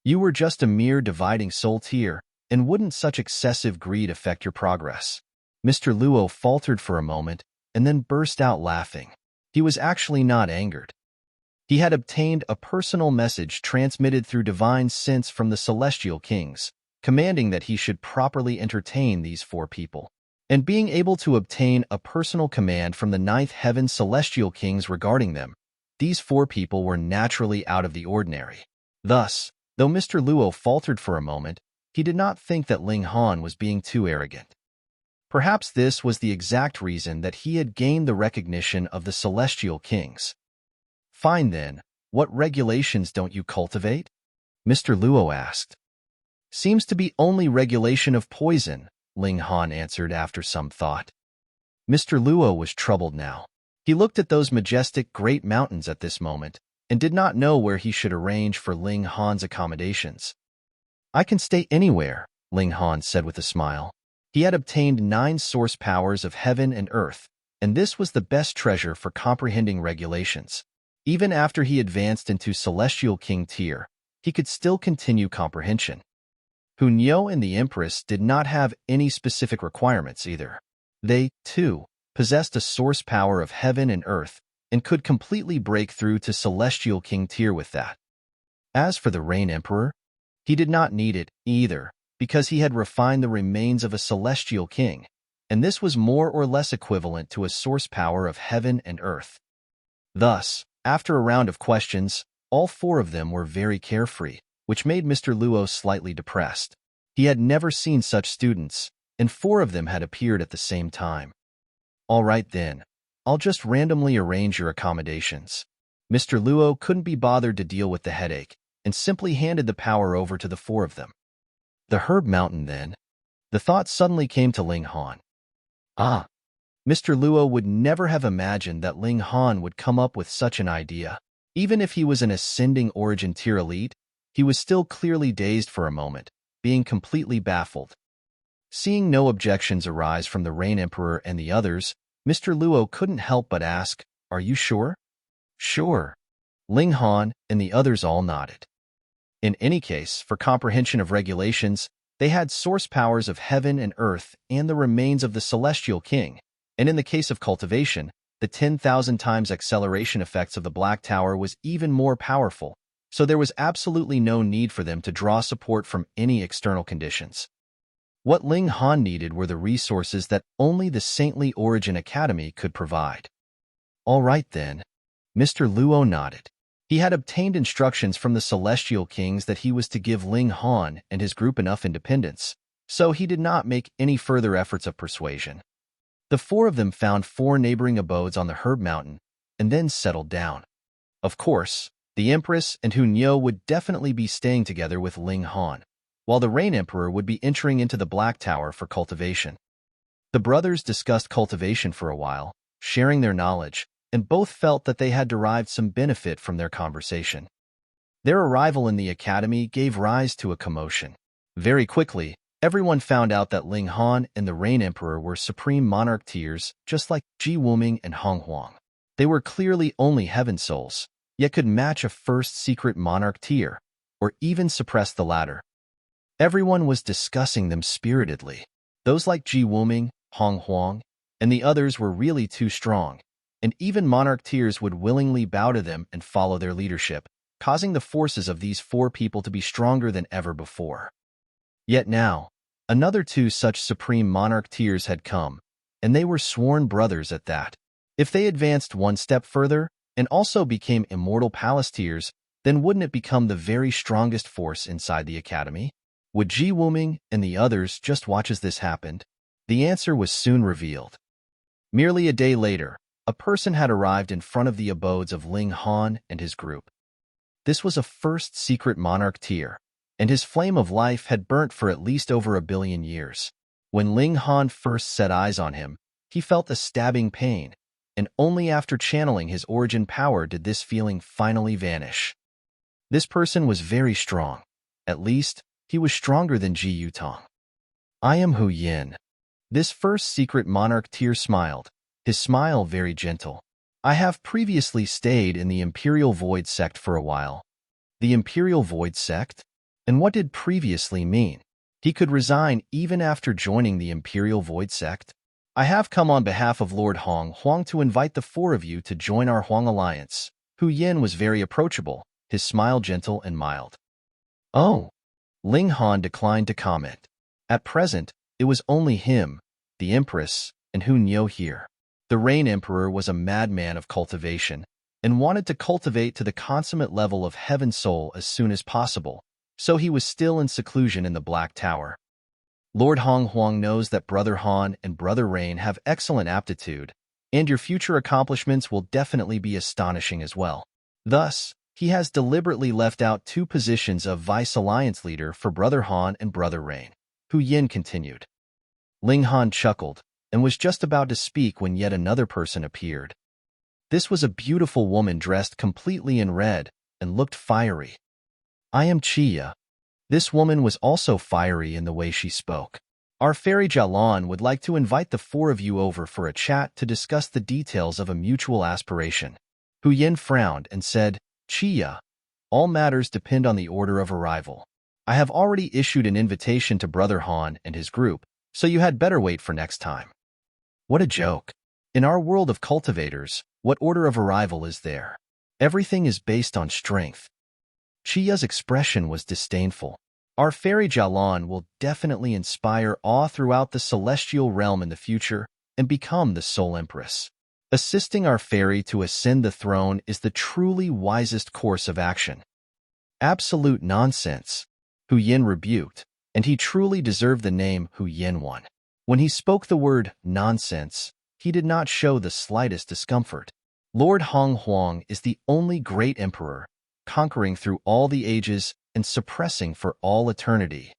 You were just a mere dividing soul tier, and wouldn't such excessive greed affect your progress? Mr. Luo faltered for a moment, and then burst out laughing. He was actually not angered. He had obtained a personal message transmitted through divine sense from the Celestial Kings, commanding that he should properly entertain these four people. And being able to obtain a personal command from the ninth heaven Celestial Kings regarding them, these four people were naturally out of the ordinary. Thus, though Mr. Luo faltered for a moment, he did not think that Ling Han was being too arrogant. Perhaps this was the exact reason that he had gained the recognition of the Celestial Kings. Fine then, what regulations don't you cultivate? Mr. Luo asked. Seems to be only regulation of poison, Ling Han answered after some thought. Mr. Luo was troubled now. He looked at those majestic great mountains at this moment and did not know where he should arrange for Ling Han's accommodations. I can stay anywhere, Ling Han said with a smile. He had obtained 9 source powers of heaven and earth, and this was the best treasure for comprehending regulations. Even after he advanced into Celestial King tier, he could still continue comprehension. Huang and the Empress did not have any specific requirements either. They, too, possessed a source power of heaven and earth and could completely break through to Celestial King tier with that. As for the Rain Emperor, he did not need it either, because he had refined the remains of a Celestial King, and this was more or less equivalent to a source power of heaven and earth. Thus, after a round of questions, all 4 of them were very carefree, which made Mr. Luo slightly depressed. He had never seen such students, and 4 of them had appeared at the same time. All right then, I'll just randomly arrange your accommodations. Mr. Luo couldn't be bothered to deal with the headache, and simply handed the power over to the 4 of them. The Herb Mountain then? The thought suddenly came to Ling Han. Ah! Mr. Luo would never have imagined that Ling Han would come up with such an idea. Even if he was an ascending origin tier elite, he was still clearly dazed for a moment, being completely baffled. Seeing no objections arise from the Rain Emperor and the others, Mr. Luo couldn't help but ask, "Are you sure?" "Sure." Ling Han and the others all nodded. In any case, for comprehension of regulations, they had source powers of heaven and earth and the remains of the Celestial King, and in the case of cultivation, the 10,000 times acceleration effects of the Black Tower was even more powerful, so there was absolutely no need for them to draw support from any external conditions. What Ling Han needed were the resources that only the Saintly Origin Academy could provide. All right then. Mr. Luo nodded. He had obtained instructions from the Celestial Kings that he was to give Ling Han and his group enough independence, so he did not make any further efforts of persuasion. The 4 of them found 4 neighboring abodes on the Herb Mountain and then settled down. Of course, the Empress and Huang would definitely be staying together with Ling Han, while the Rain Emperor would be entering into the Black Tower for cultivation. The brothers discussed cultivation for a while, sharing their knowledge, and both felt that they had derived some benefit from their conversation. Their arrival in the academy gave rise to a commotion. Very quickly, everyone found out that Ling Han and the Rain Emperor were supreme monarch tiers, just like Ji Wuming and Huang. They were clearly only heaven souls, yet could match a first secret monarch tier, or even suppress the latter. Everyone was discussing them spiritedly. Those like Ji Wuming, Huang, and the others were really too strong, and even monarch tiers would willingly bow to them and follow their leadership, causing the forces of these 4 people to be stronger than ever before. Yet now, another 2 such supreme monarch tiers had come, and they were sworn brothers at that. If they advanced one step further and also became immortal palace tiers, then wouldn't it become the very strongest force inside the academy? Would Ji Wuming and the others just watch as this happened? The answer was soon revealed. Merely a day later, a person had arrived in front of the abodes of Ling Han and his group. This was a first secret monarch tier, and his flame of life had burnt for at least over 1 billion years. When Ling Han first set eyes on him, he felt a stabbing pain, and only after channeling his origin power did this feeling finally vanish. This person was very strong. At least, he was stronger than Ji Yutong. I am Hu Yin. This first secret monarch tier smiled, his smile very gentle. I have previously stayed in the Imperial Void Sect for a while. The Imperial Void Sect? And what did previously mean? He could resign even after joining the Imperial Void Sect? I have come on behalf of Lord Huang to invite the 4 of you to join our Huang Alliance. Hu Yin was very approachable, his smile gentle and mild. Oh. Ling Han declined to comment. At present, it was only him, the Empress, and Hu Niu here. The Rain Emperor was a madman of cultivation, and wanted to cultivate to the consummate level of Heaven Soul as soon as possible, so he was still in seclusion in the Black Tower. Lord Huang knows that Brother Han and Brother Rain have excellent aptitude, and your future accomplishments will definitely be astonishing as well. Thus, he has deliberately left out 2 positions of Vice Alliance Leader for Brother Han and Brother Rain. Hu Yin continued. Ling Han chuckled, and was just about to speak when yet another person appeared. This was a beautiful woman dressed completely in red, and looked fiery. I am Chia. This woman was also fiery in the way she spoke. Our fairy Jialan would like to invite the 4 of you over for a chat to discuss the details of a mutual aspiration. Hu Yin frowned and said, Chia, all matters depend on the order of arrival. I have already issued an invitation to Brother Han and his group, so you had better wait for next time. What a joke. In our world of cultivators, what order of arrival is there? Everything is based on strength. Chia's expression was disdainful. Our fairy Jialan will definitely inspire awe throughout the celestial realm in the future and become the sole empress. Assisting our fairy to ascend the throne is the truly wisest course of action. Absolute nonsense, Hu Yin rebuked, and he truly deserved the name Hu Yin one. When he spoke the word nonsense, he did not show the slightest discomfort. Lord Huang is the only great emperor, conquering through all the ages and suppressing for all eternity.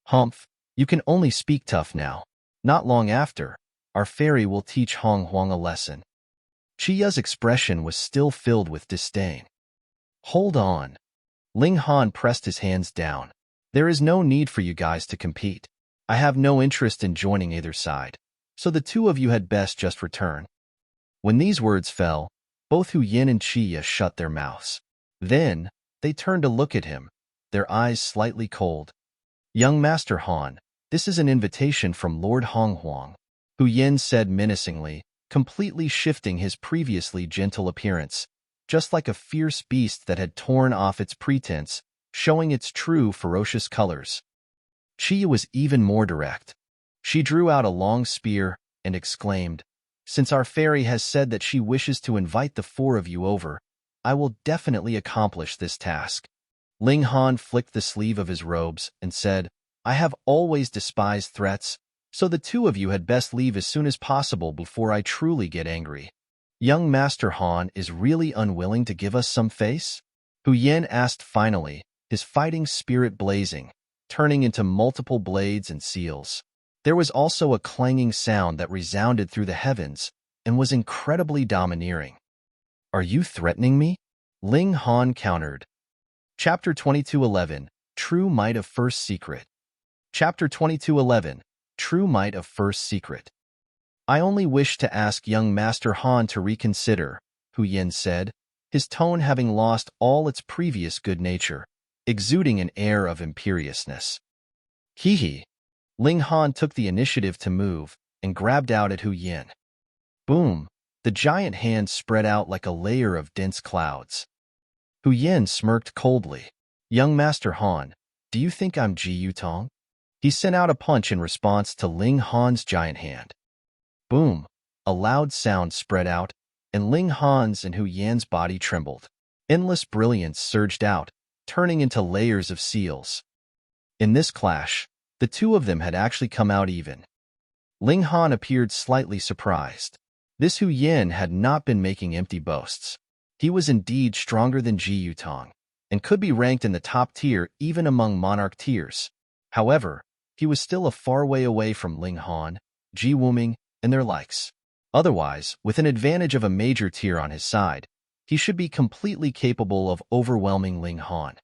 Humph, you can only speak tough now. Not long after, our fairy will teach Huang a lesson. Chia's expression was still filled with disdain. Hold on. Ling Han pressed his hands down. There is no need for you guys to compete. I have no interest in joining either side, so the 2 of you had best just return. When these words fell, both Hu Yin and Chia shut their mouths. Then, they turned to look at him, their eyes slightly cold. Young Master Han, this is an invitation from Lord Huang, Hu Yin said menacingly, completely shifting his previously gentle appearance, just like a fierce beast that had torn off its pretense, showing its true ferocious colors. Chia was even more direct. She drew out a long spear and exclaimed, Since our fairy has said that she wishes to invite the 4 of you over, I will definitely accomplish this task. Ling Han flicked the sleeve of his robes and said, I have always despised threats, so the 2 of you had best leave as soon as possible before I truly get angry. Young Master Han is really unwilling to give us some face? Hu Yin asked finally, his fighting spirit blazing, turning into multiple blades and seals. There was also a clanging sound that resounded through the heavens and was incredibly domineering. Are you threatening me? Ling Han countered. Chapter 2211, True Might of First Secret. Chapter 2211, True Might of First Secret. I only wish to ask young Master Han to reconsider, Hu Yin said, his tone having lost all its previous good nature, exuding an air of imperiousness. Hee. Ling Han took the initiative to move and grabbed out at Hu Yin. Boom! The giant hand spread out like a layer of dense clouds. Hu Yin smirked coldly. Young Master Han, do you think I'm Ji Yutong? He sent out a punch in response to Ling Han's giant hand. Boom! A loud sound spread out, and Ling Han's and Hu Yan's body trembled. Endless brilliance surged out, turning into layers of seals. In this clash, the two of them had actually come out even. Ling Han appeared slightly surprised. This Hu Yin had not been making empty boasts. He was indeed stronger than Ji Yutong, and could be ranked in the top tier even among monarch tiers. However, he was still a far way away from Ling Han, Ji Wuming, and their likes. Otherwise, with an advantage of a major tier on his side, he should be completely capable of overwhelming Ling Han.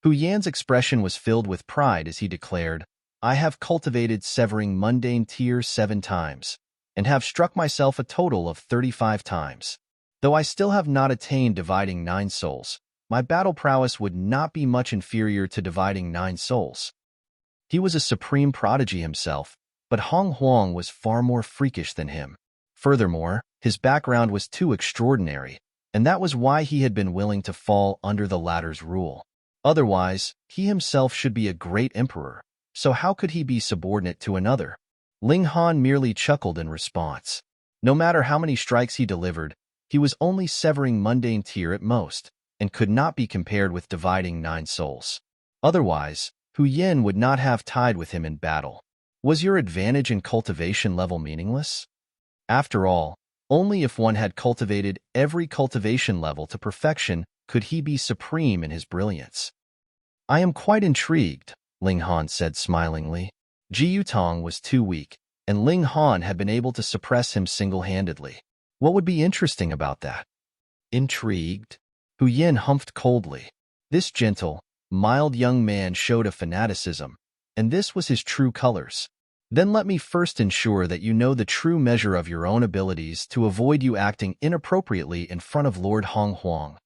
Hu Yan's expression was filled with pride as he declared, I have cultivated severing mundane tier 7 times, and have struck myself a total of 35 times. Though I still have not attained dividing 9 souls, my battle prowess would not be much inferior to dividing 9 souls. He was a supreme prodigy himself, but Huang was far more freakish than him. Furthermore, his background was too extraordinary, and that was why he had been willing to fall under the latter's rule. Otherwise, he himself should be a great emperor, so how could he be subordinate to another? Ling Han merely chuckled in response. No matter how many strikes he delivered, he was only severing mundane tier at most, and could not be compared with dividing 9 souls. Otherwise, Hu Yin would not have tied with him in battle. Was your advantage in cultivation level meaningless? After all, only if one had cultivated every cultivation level to perfection could he be supreme in his brilliance. I am quite intrigued, Ling Han said smilingly. Ji Yutong was too weak, and Ling Han had been able to suppress him single-handedly. What would be interesting about that? Intrigued? Hu Yin humphed coldly. This gentle, mild young man showed a fanaticism, and this was his true colors. Then let me first ensure that you know the true measure of your own abilities to avoid you acting inappropriately in front of Lord Huang.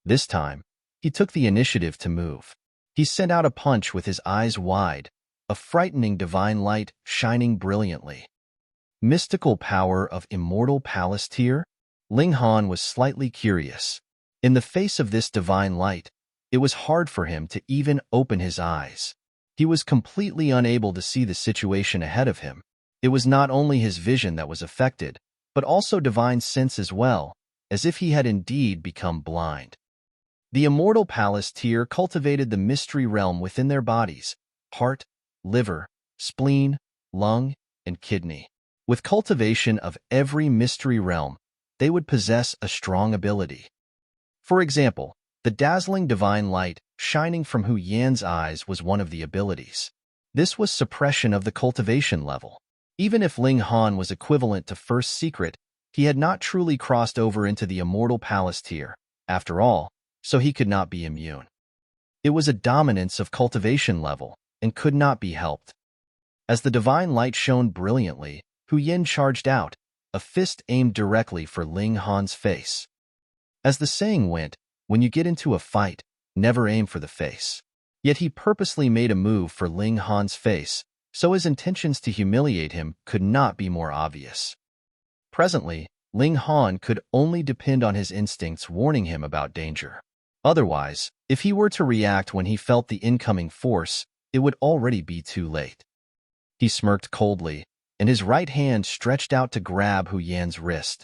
This time, he took the initiative to move. He sent out a punch with his eyes wide, a frightening divine light shining brilliantly. Mystical power of Immortal Palace tier? Ling Han was slightly curious. In the face of this divine light, it was hard for him to even open his eyes. He was completely unable to see the situation ahead of him. It was not only his vision that was affected, but also divine sense as well, as if he had indeed become blind. The Immortal Palace tier cultivated the mystery realm within their bodies: heart, liver, spleen, lung, and kidney. With cultivation of every mystery realm, they would possess a strong ability. For example, the dazzling divine light shining from Hu Yan's eyes was one of the abilities. This was suppression of the cultivation level. Even if Ling Han was equivalent to First Secret, he had not truly crossed over into the Immortal Palace tier, after all, so he could not be immune. It was a dominance of cultivation level, and could not be helped. As the divine light shone brilliantly, Hu Yin charged out, a fist aimed directly for Ling Han's face. As the saying went, when you get into a fight, never aim for the face. Yet he purposely made a move for Ling Han's face, so his intentions to humiliate him could not be more obvious. Presently, Ling Han could only depend on his instincts warning him about danger. Otherwise, if he were to react when he felt the incoming force, it would already be too late. He smirked coldly, and his right hand stretched out to grab Hu Yan's wrist.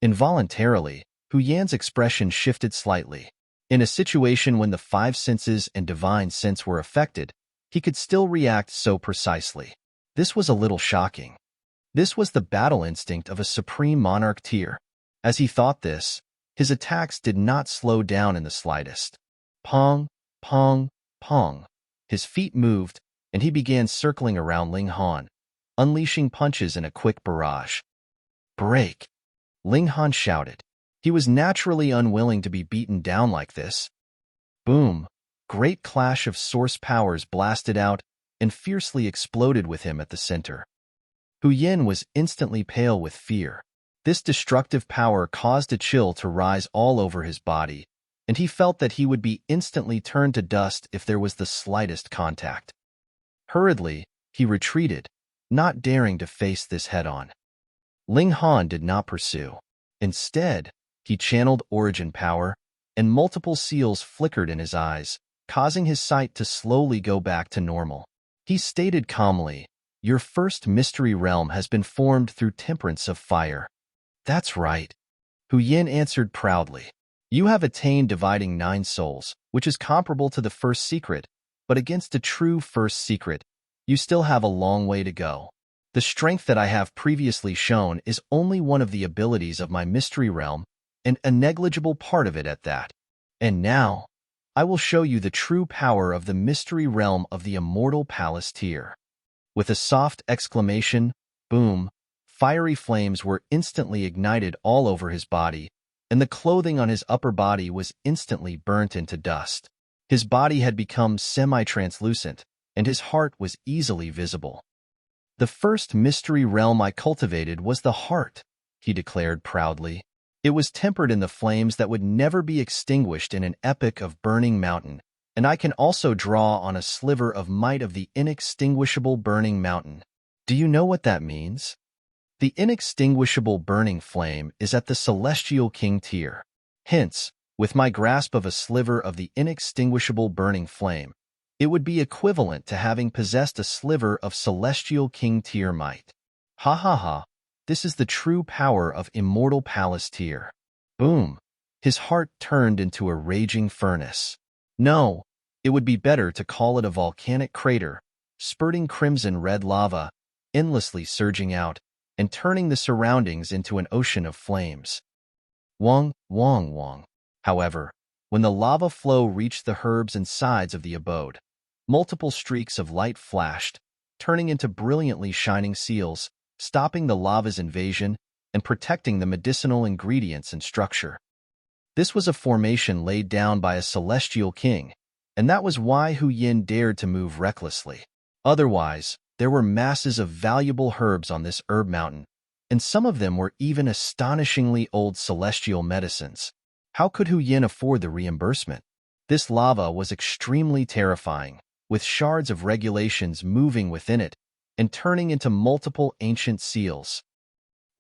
Involuntarily, Hu Yan's expression shifted slightly. In a situation when the 5 senses and divine sense were affected, he could still react so precisely. This was a little shocking. This was the battle instinct of a supreme monarch tier. As he thought this, his attacks did not slow down in the slightest. Pong, pong, pong. His feet moved, and he began circling around Ling Han, unleashing punches in a quick barrage. Break! Ling Han shouted. He was naturally unwilling to be beaten down like this. Boom! Great clash of source powers blasted out and fiercely exploded with him at the center. Hu Yin was instantly pale with fear. This destructive power caused a chill to rise all over his body, and he felt that he would be instantly turned to dust if there was the slightest contact. Hurriedly, he retreated, not daring to face this head-on. Ling Han did not pursue. Instead, he channeled origin power, and multiple seals flickered in his eyes, causing his sight to slowly go back to normal. He stated calmly, "Your first mystery realm has been formed through temperance of fire." "That's right," Hu Yin answered proudly. "You have attained dividing 9 souls, which is comparable to the first secret, but against a true first secret, you still have a long way to go. The strength that I have previously shown is only one of the abilities of my mystery realm, and a negligible part of it at that. And now, I will show you the true power of the mystery realm of the Immortal Palace tier." With a soft exclamation, boom, fiery flames were instantly ignited all over his body, and the clothing on his upper body was instantly burnt into dust. His body had become semi-translucent, and his heart was easily visible. "The first mystery realm I cultivated was the heart," he declared proudly. "It was tempered in the flames that would never be extinguished in an epic of burning mountain, and I can also draw on a sliver of might of the inextinguishable burning mountain." Do you know what that means? The inextinguishable burning flame is at the Celestial King tier. Hence, with my grasp of a sliver of the inextinguishable burning flame, it would be equivalent to having possessed a sliver of Celestial King tier might. Ha ha ha, this is the true power of Immortal Palace tier. Boom! His heart turned into a raging furnace. No, it would be better to call it a volcanic crater, spurting crimson red lava, endlessly surging out, and turning the surroundings into an ocean of flames. Wang, Wang, Wang. However, when the lava flow reached the herbs and sides of the abode, multiple streaks of light flashed, turning into brilliantly shining seals, stopping the lava's invasion and protecting the medicinal ingredients and structure. This was a formation laid down by a celestial king, and that was why Hu Yin dared to move recklessly. Otherwise, there were masses of valuable herbs on this herb mountain, and some of them were even astonishingly old celestial medicines. How could Hu Yin afford the reimbursement? This lava was extremely terrifying, with shards of regulations moving within it and turning into multiple ancient seals.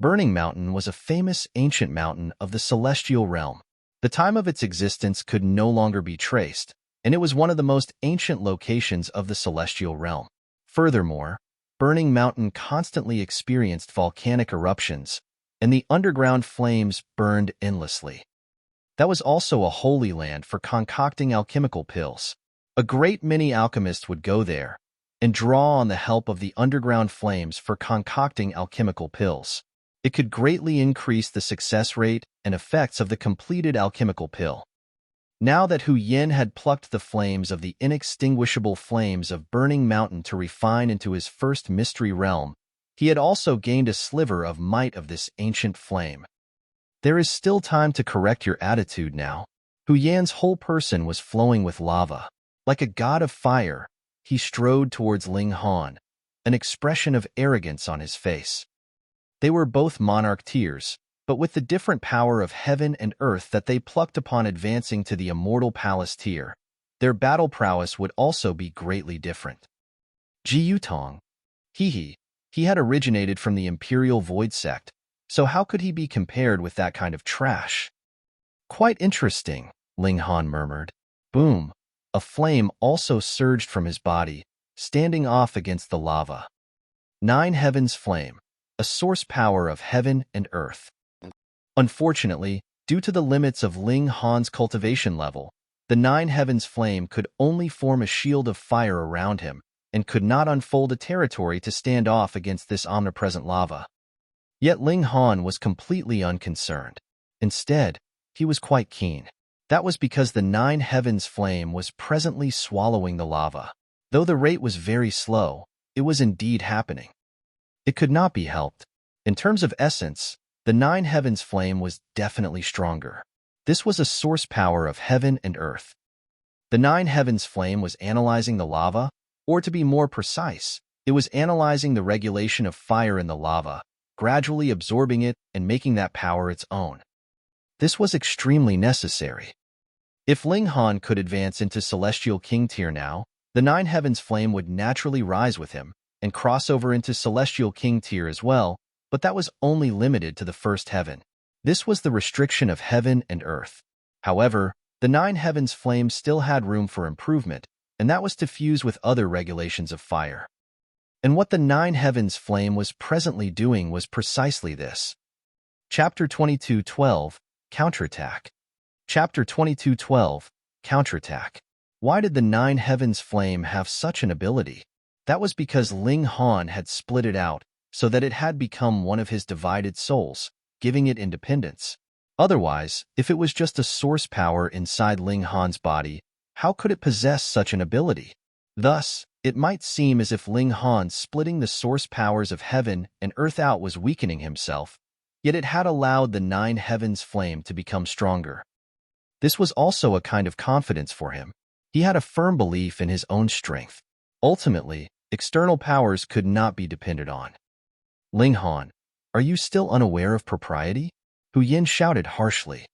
Burning Mountain was a famous ancient mountain of the celestial realm. The time of its existence could no longer be traced, and it was one of the most ancient locations of the celestial realm. Furthermore, Burning Mountain constantly experienced volcanic eruptions, and the underground flames burned endlessly. That was also a holy land for concocting alchemical pills. A great many alchemists would go there and draw on the help of the underground flames for concocting alchemical pills. It could greatly increase the success rate and effects of the completed alchemical pill. Now that Hu Yin had plucked the flames of the inextinguishable flames of Burning Mountain to refine into his first mystery realm, he had also gained a sliver of might of this ancient flame. There is still time to correct your attitude now. Hu Yan's whole person was flowing with lava. Like a god of fire, he strode towards Ling Han, an expression of arrogance on his face. They were both monarch tiers, but with the different power of heaven and earth that they plucked upon advancing to the Immortal Palace tier, their battle prowess would also be greatly different. Ji Yutong. He had originated from the Imperial Void Sect, so how could he be compared with that kind of trash? Quite interesting, Ling Han murmured. Boom! A flame also surged from his body, standing off against the lava. 9 Heavens Flame, a source power of heaven and earth. Unfortunately, due to the limits of Ling Han's cultivation level, the 9 Heavens Flame could only form a shield of fire around him and could not unfold a territory to stand off against this omnipresent lava. Yet Ling Han was completely unconcerned. Instead, he was quite keen. That was because the 9 Heavens Flame was presently swallowing the lava. Though the rate was very slow, it was indeed happening. It could not be helped. In terms of essence, the 9 Heavens Flame was definitely stronger. This was a source power of heaven and earth. The 9 Heavens Flame was analyzing the lava, or to be more precise, it was analyzing the regulation of fire in the lava, gradually absorbing it and making that power its own. This was extremely necessary. If Ling Han could advance into Celestial King tier now, the 9 Heavens Flame would naturally rise with him and cross over into Celestial King tier as well, but that was only limited to the first heaven. This was the restriction of heaven and earth. However, the 9 heavens flame still had room for improvement, and that was to fuse with other regulations of fire. And what the 9 heavens flame was presently doing was precisely this. Chapter 22:12, Counterattack. Chapter 22:12, Counterattack. Why did the 9 heavens flame have such an ability? That was because Ling Han had split it out so that it had become one of his divided souls, giving it independence. Otherwise, if it was just a source power inside Ling Han's body, how could it possess such an ability? Thus, it might seem as if Ling Han splitting the source powers of heaven and earth out was weakening himself, yet it had allowed the 9 heavens flame to become stronger. This was also a kind of confidence for him. He had a firm belief in his own strength. Ultimately, external powers could not be depended on. Ling Han, are you still unaware of propriety? Hu Yin shouted harshly.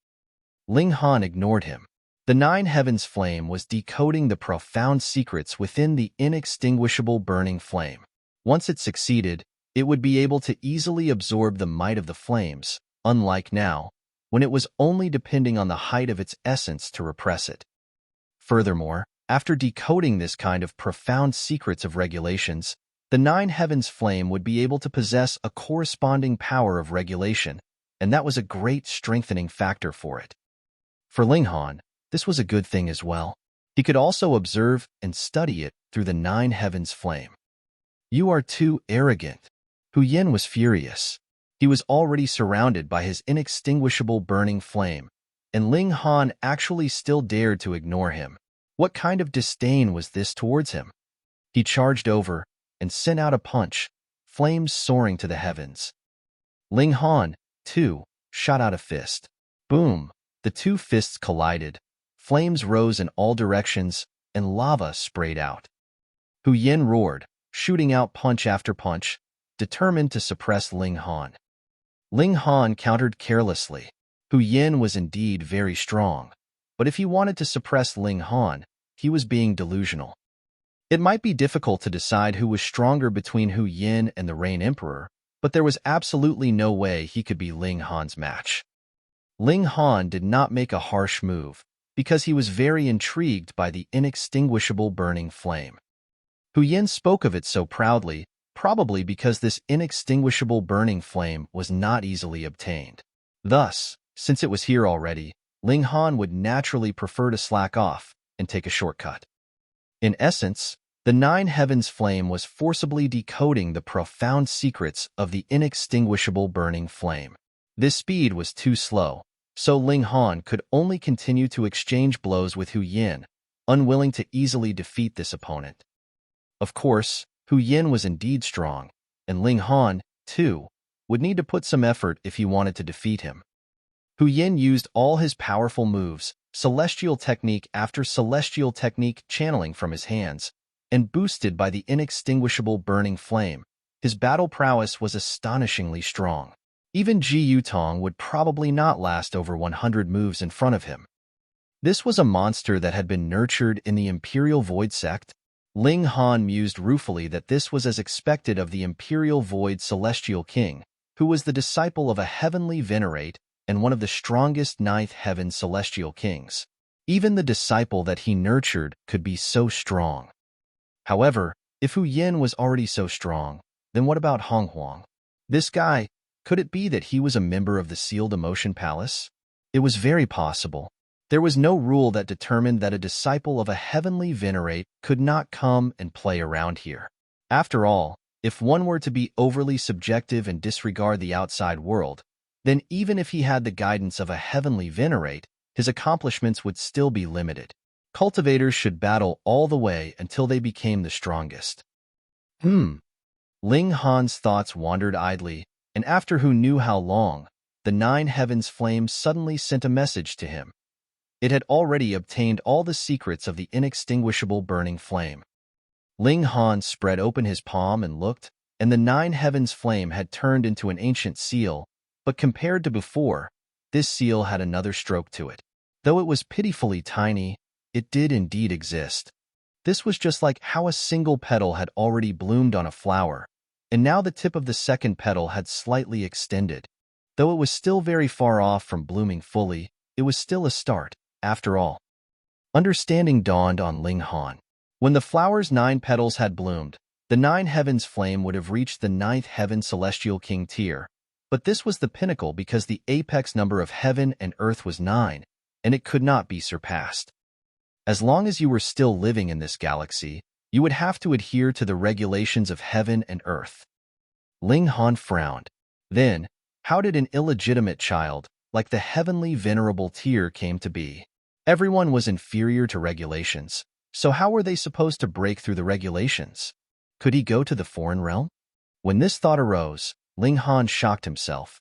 Ling Han ignored him. The 9 heavens flame was decoding the profound secrets within the inextinguishable burning flame. Once it succeeded, it would be able to easily absorb the might of the flames, unlike now, when it was only depending on the height of its essence to repress it. Furthermore, after decoding this kind of profound secrets of regulations, the 9 heavens flame would be able to possess a corresponding power of regulation, and that was a great strengthening factor for it. For Ling Han, this was a good thing as well. He could also observe and study it through the 9 heavens flame. You are too arrogant. Hu Yin was furious. He was already surrounded by his inextinguishable burning flame, and Ling Han actually still dared to ignore him. What kind of disdain was this towards him? He charged over and sent out a punch, flames soaring to the heavens. Ling Han, too, shot out a fist. Boom! The 2 fists collided. Flames rose in all directions, and lava sprayed out. Hu Yin roared, shooting out punch after punch, determined to suppress Ling Han. Ling Han countered carelessly. Hu Yin was indeed very strong, but if he wanted to suppress Ling Han, he was being delusional. It might be difficult to decide who was stronger between Hu Yin and the Rain Emperor, but there was absolutely no way he could be Ling Han's match. Ling Han did not make a harsh move, because he was very intrigued by the inextinguishable burning flame. Hu Yin spoke of it so proudly, probably because this inextinguishable burning flame was not easily obtained. Thus, since it was here already, Ling Han would naturally prefer to slack off and take a shortcut. In essence, the 9 heavens flame was forcibly decoding the profound secrets of the inextinguishable burning flame. This speed was too slow, so Ling Han could only continue to exchange blows with Hu Yin, unwilling to easily defeat this opponent. Of course, Hu Yin was indeed strong, and Ling Han, too, would need to put some effort if he wanted to defeat him. Hu Yin used all his powerful moves, celestial technique after celestial technique channeling from his hands, and boosted by the inextinguishable burning flame, his battle prowess was astonishingly strong. Even Ji Yutong would probably not last over 100 moves in front of him. This was a monster that had been nurtured in the Imperial Void sect. Ling Han mused ruefully that this was as expected of the Imperial Void Celestial King, who was the disciple of a heavenly Venerate and one of the strongest 9th Heaven Celestial Kings. Even the disciple that he nurtured could be so strong. However, if Hu Yin was already so strong, then what about Huang? This guy, could it be that he was a member of the Sealed Emotion Palace? It was very possible. There was no rule that determined that a disciple of a heavenly Venerate could not come and play around here. After all, if one were to be overly subjective and disregard the outside world, then even if he had the guidance of a heavenly Venerate, his accomplishments would still be limited. Cultivators should battle all the way until they became the strongest. Ling Han's thoughts wandered idly, and after who knew how long, the 9 heavens flame suddenly sent a message to him. It had already obtained all the secrets of the inextinguishable burning flame. Ling Han spread open his palm and looked, and the 9 heavens flame had turned into an ancient seal, but compared to before, this seal had another stroke to it. Though it was pitifully tiny, it did indeed exist. This was just like how a single petal had already bloomed on a flower. and now the tip of the second petal had slightly extended. Though it was still very far off from blooming fully, it was still a start, after all. Understanding dawned on Ling Han. When the flower's 9 petals had bloomed, the 9 heavens flame would have reached the 9th heaven celestial king tier, but this was the pinnacle because the apex number of heaven and earth was 9, and it could not be surpassed. As long as you were still living in this galaxy, you would have to adhere to the regulations of heaven and earth. Ling Han frowned. Then, how did an illegitimate child, like the heavenly venerable tier, came to be? Everyone was inferior to regulations, so how were they supposed to break through the regulations? Could he go to the foreign realm? When this thought arose, Ling Han shocked himself.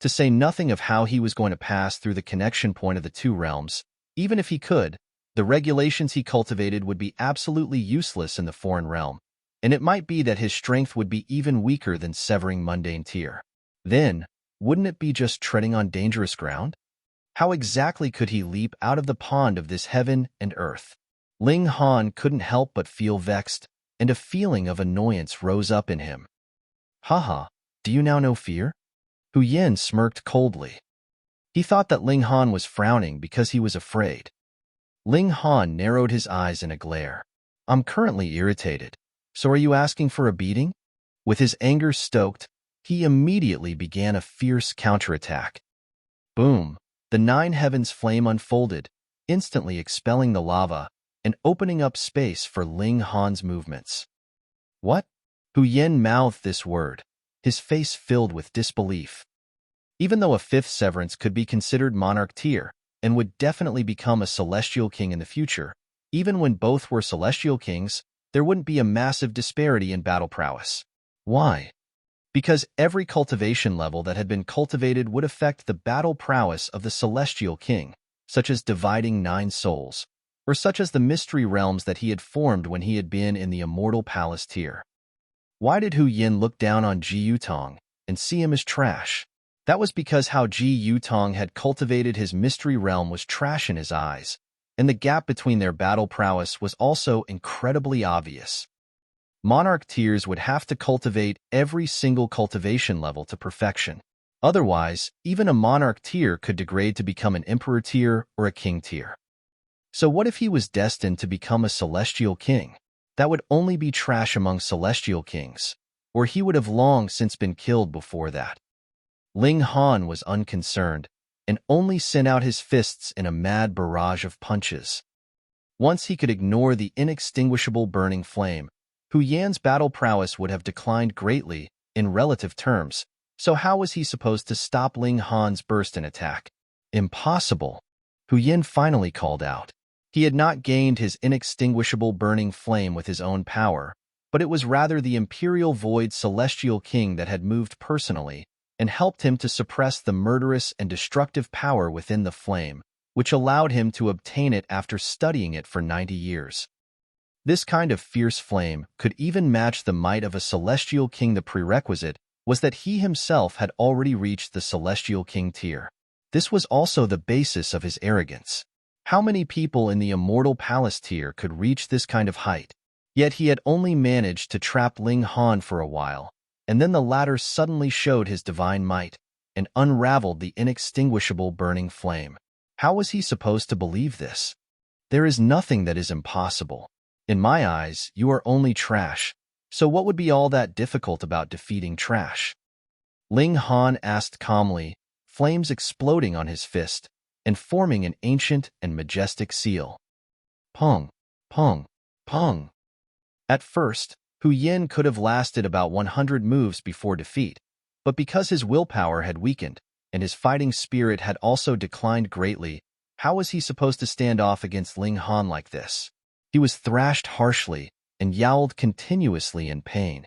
To say nothing of how he was going to pass through the connection point of the 2 realms, even if he could, the regulations he cultivated would be absolutely useless in the foreign realm, and it might be that his strength would be even weaker than severing mundane tier. Then, wouldn't it be just treading on dangerous ground? How exactly could he leap out of the pond of this heaven and earth? Ling Han couldn't help but feel vexed, and a feeling of annoyance rose up in him. Haha, do you now know fear? Hu Yin smirked coldly. He thought that Ling Han was frowning because he was afraid. Ling Han narrowed his eyes in a glare. I'm currently irritated, so are you asking for a beating? With his anger stoked, he immediately began a fierce counterattack. Boom! The 9 heavens flame unfolded, instantly expelling the lava and opening up space for Ling Han's movements. What? Hu Yin mouthed this word, his face filled with disbelief. Even though a 5th severance could be considered monarch tier and would definitely become a celestial king in the future, even when both were celestial kings, there wouldn't be a massive disparity in battle prowess. Why? Because every cultivation level that had been cultivated would affect the battle prowess of the celestial king, such as dividing 9 souls, or such as the mystery realms that he had formed when he had been in the Immortal Palace tier. Why did Hu Yin look down on Ji Yutong and see him as trash? That was because how Ji Yutong had cultivated his mystery realm was trash in his eyes, and the gap between their battle prowess was also incredibly obvious. Monarch tiers would have to cultivate every single cultivation level to perfection. Otherwise, even a monarch tier could degrade to become an emperor tier or a king tier. So what if he was destined to become a celestial king? That would only be trash among celestial kings, or he would have long since been killed before that. Ling Han was unconcerned and only sent out his fists in a mad barrage of punches. Once he could ignore the inextinguishable burning flame, Hu Yan's battle prowess would have declined greatly in relative terms, so how was he supposed to stop Ling Han's burst in attack? Impossible, Hu Yan finally called out. He had not gained his inextinguishable burning flame with his own power, but it was rather the Imperial Void Celestial King that had moved personally and helped him to suppress the murderous and destructive power within the flame, which allowed him to obtain it after studying it for 90 years. This kind of fierce flame could even match the might of a celestial king. The prerequisite was that he himself had already reached the celestial king tier. This was also the basis of his arrogance. How many people in the Immortal Palace tier could reach this kind of height? Yet he had only managed to trap Ling Han for a while, and then the latter suddenly showed his divine might and unraveled the inextinguishable burning flame. How was he supposed to believe this? There is nothing that is impossible. In my eyes, you are only trash, so what would be all that difficult about defeating trash? Ling Han asked calmly, flames exploding on his fist and forming an ancient and majestic seal. Pong, pong, pong. At first, Hu Yin could have lasted about 100 moves before defeat, but because his willpower had weakened and his fighting spirit had also declined greatly, how was he supposed to stand off against Ling Han like this? He was thrashed harshly and yowled continuously in pain.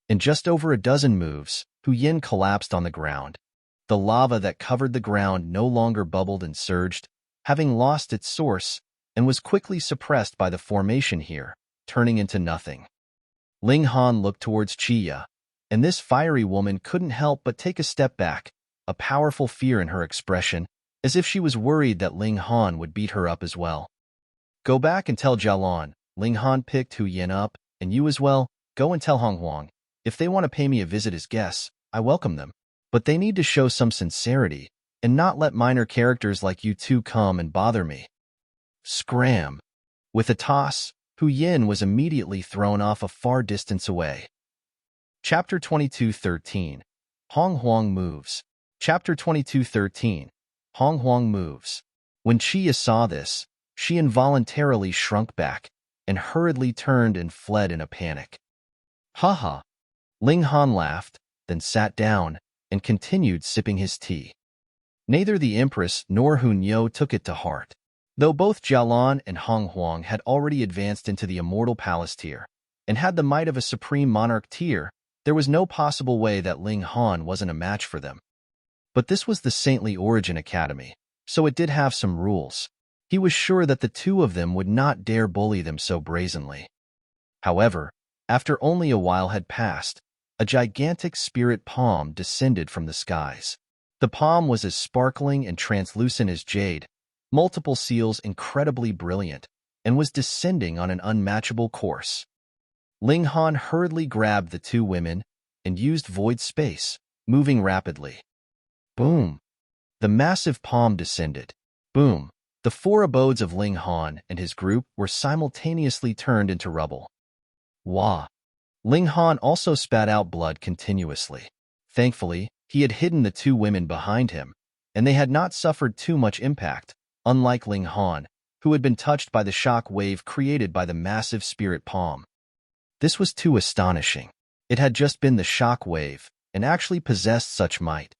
In just over a dozen moves, Hu Yin collapsed on the ground. The lava that covered the ground no longer bubbled and surged, having lost its source, and was quickly suppressed by the formation here, turning into nothing. Ling Han looked towards Chiya, and this fiery woman couldn't help but take a step back, a powerful fear in her expression, as if she was worried that Ling Han would beat her up as well. Go back and tell Jialan, Ling Han picked Hu Yin up, and you as well, go and tell Huang. If they want to pay me a visit as guests, I welcome them. But they need to show some sincerity and not let minor characters like you two come and bother me. Scram. With a toss, Hu Yin was immediately thrown off a far distance away. Chapter 22:13. Huang moves. Chapter 22:13. Huang moves. When Chia saw this, she involuntarily shrunk back and hurriedly turned and fled in a panic. Haha. Ling Han laughed, then sat down and continued sipping his tea. Neither the Empress nor Hunyo took it to heart. Though both Jialan and Huang had already advanced into the Immortal Palace tier and had the might of a Supreme Monarch tier, there was no possible way that Ling Han wasn't a match for them. But this was the Saintly Origin Academy, so it did have some rules. He was sure that the two of them would not dare bully them so brazenly. However, after only a while had passed, a gigantic spirit palm descended from the skies. The palm was as sparkling and translucent as jade, multiple seals incredibly brilliant, and was descending on an unmatchable course. Ling Han hurriedly grabbed the two women and used void space, moving rapidly. Boom! The massive palm descended. Boom! The four abodes of Ling Han and his group were simultaneously turned into rubble. Wah! Ling Han also spat out blood continuously. Thankfully, he had hidden the two women behind him, and they had not suffered too much impact, unlike Ling Han, who had been touched by the shock wave created by the massive spirit palm. This was too astonishing. It had just been the shock wave, and actually possessed such might.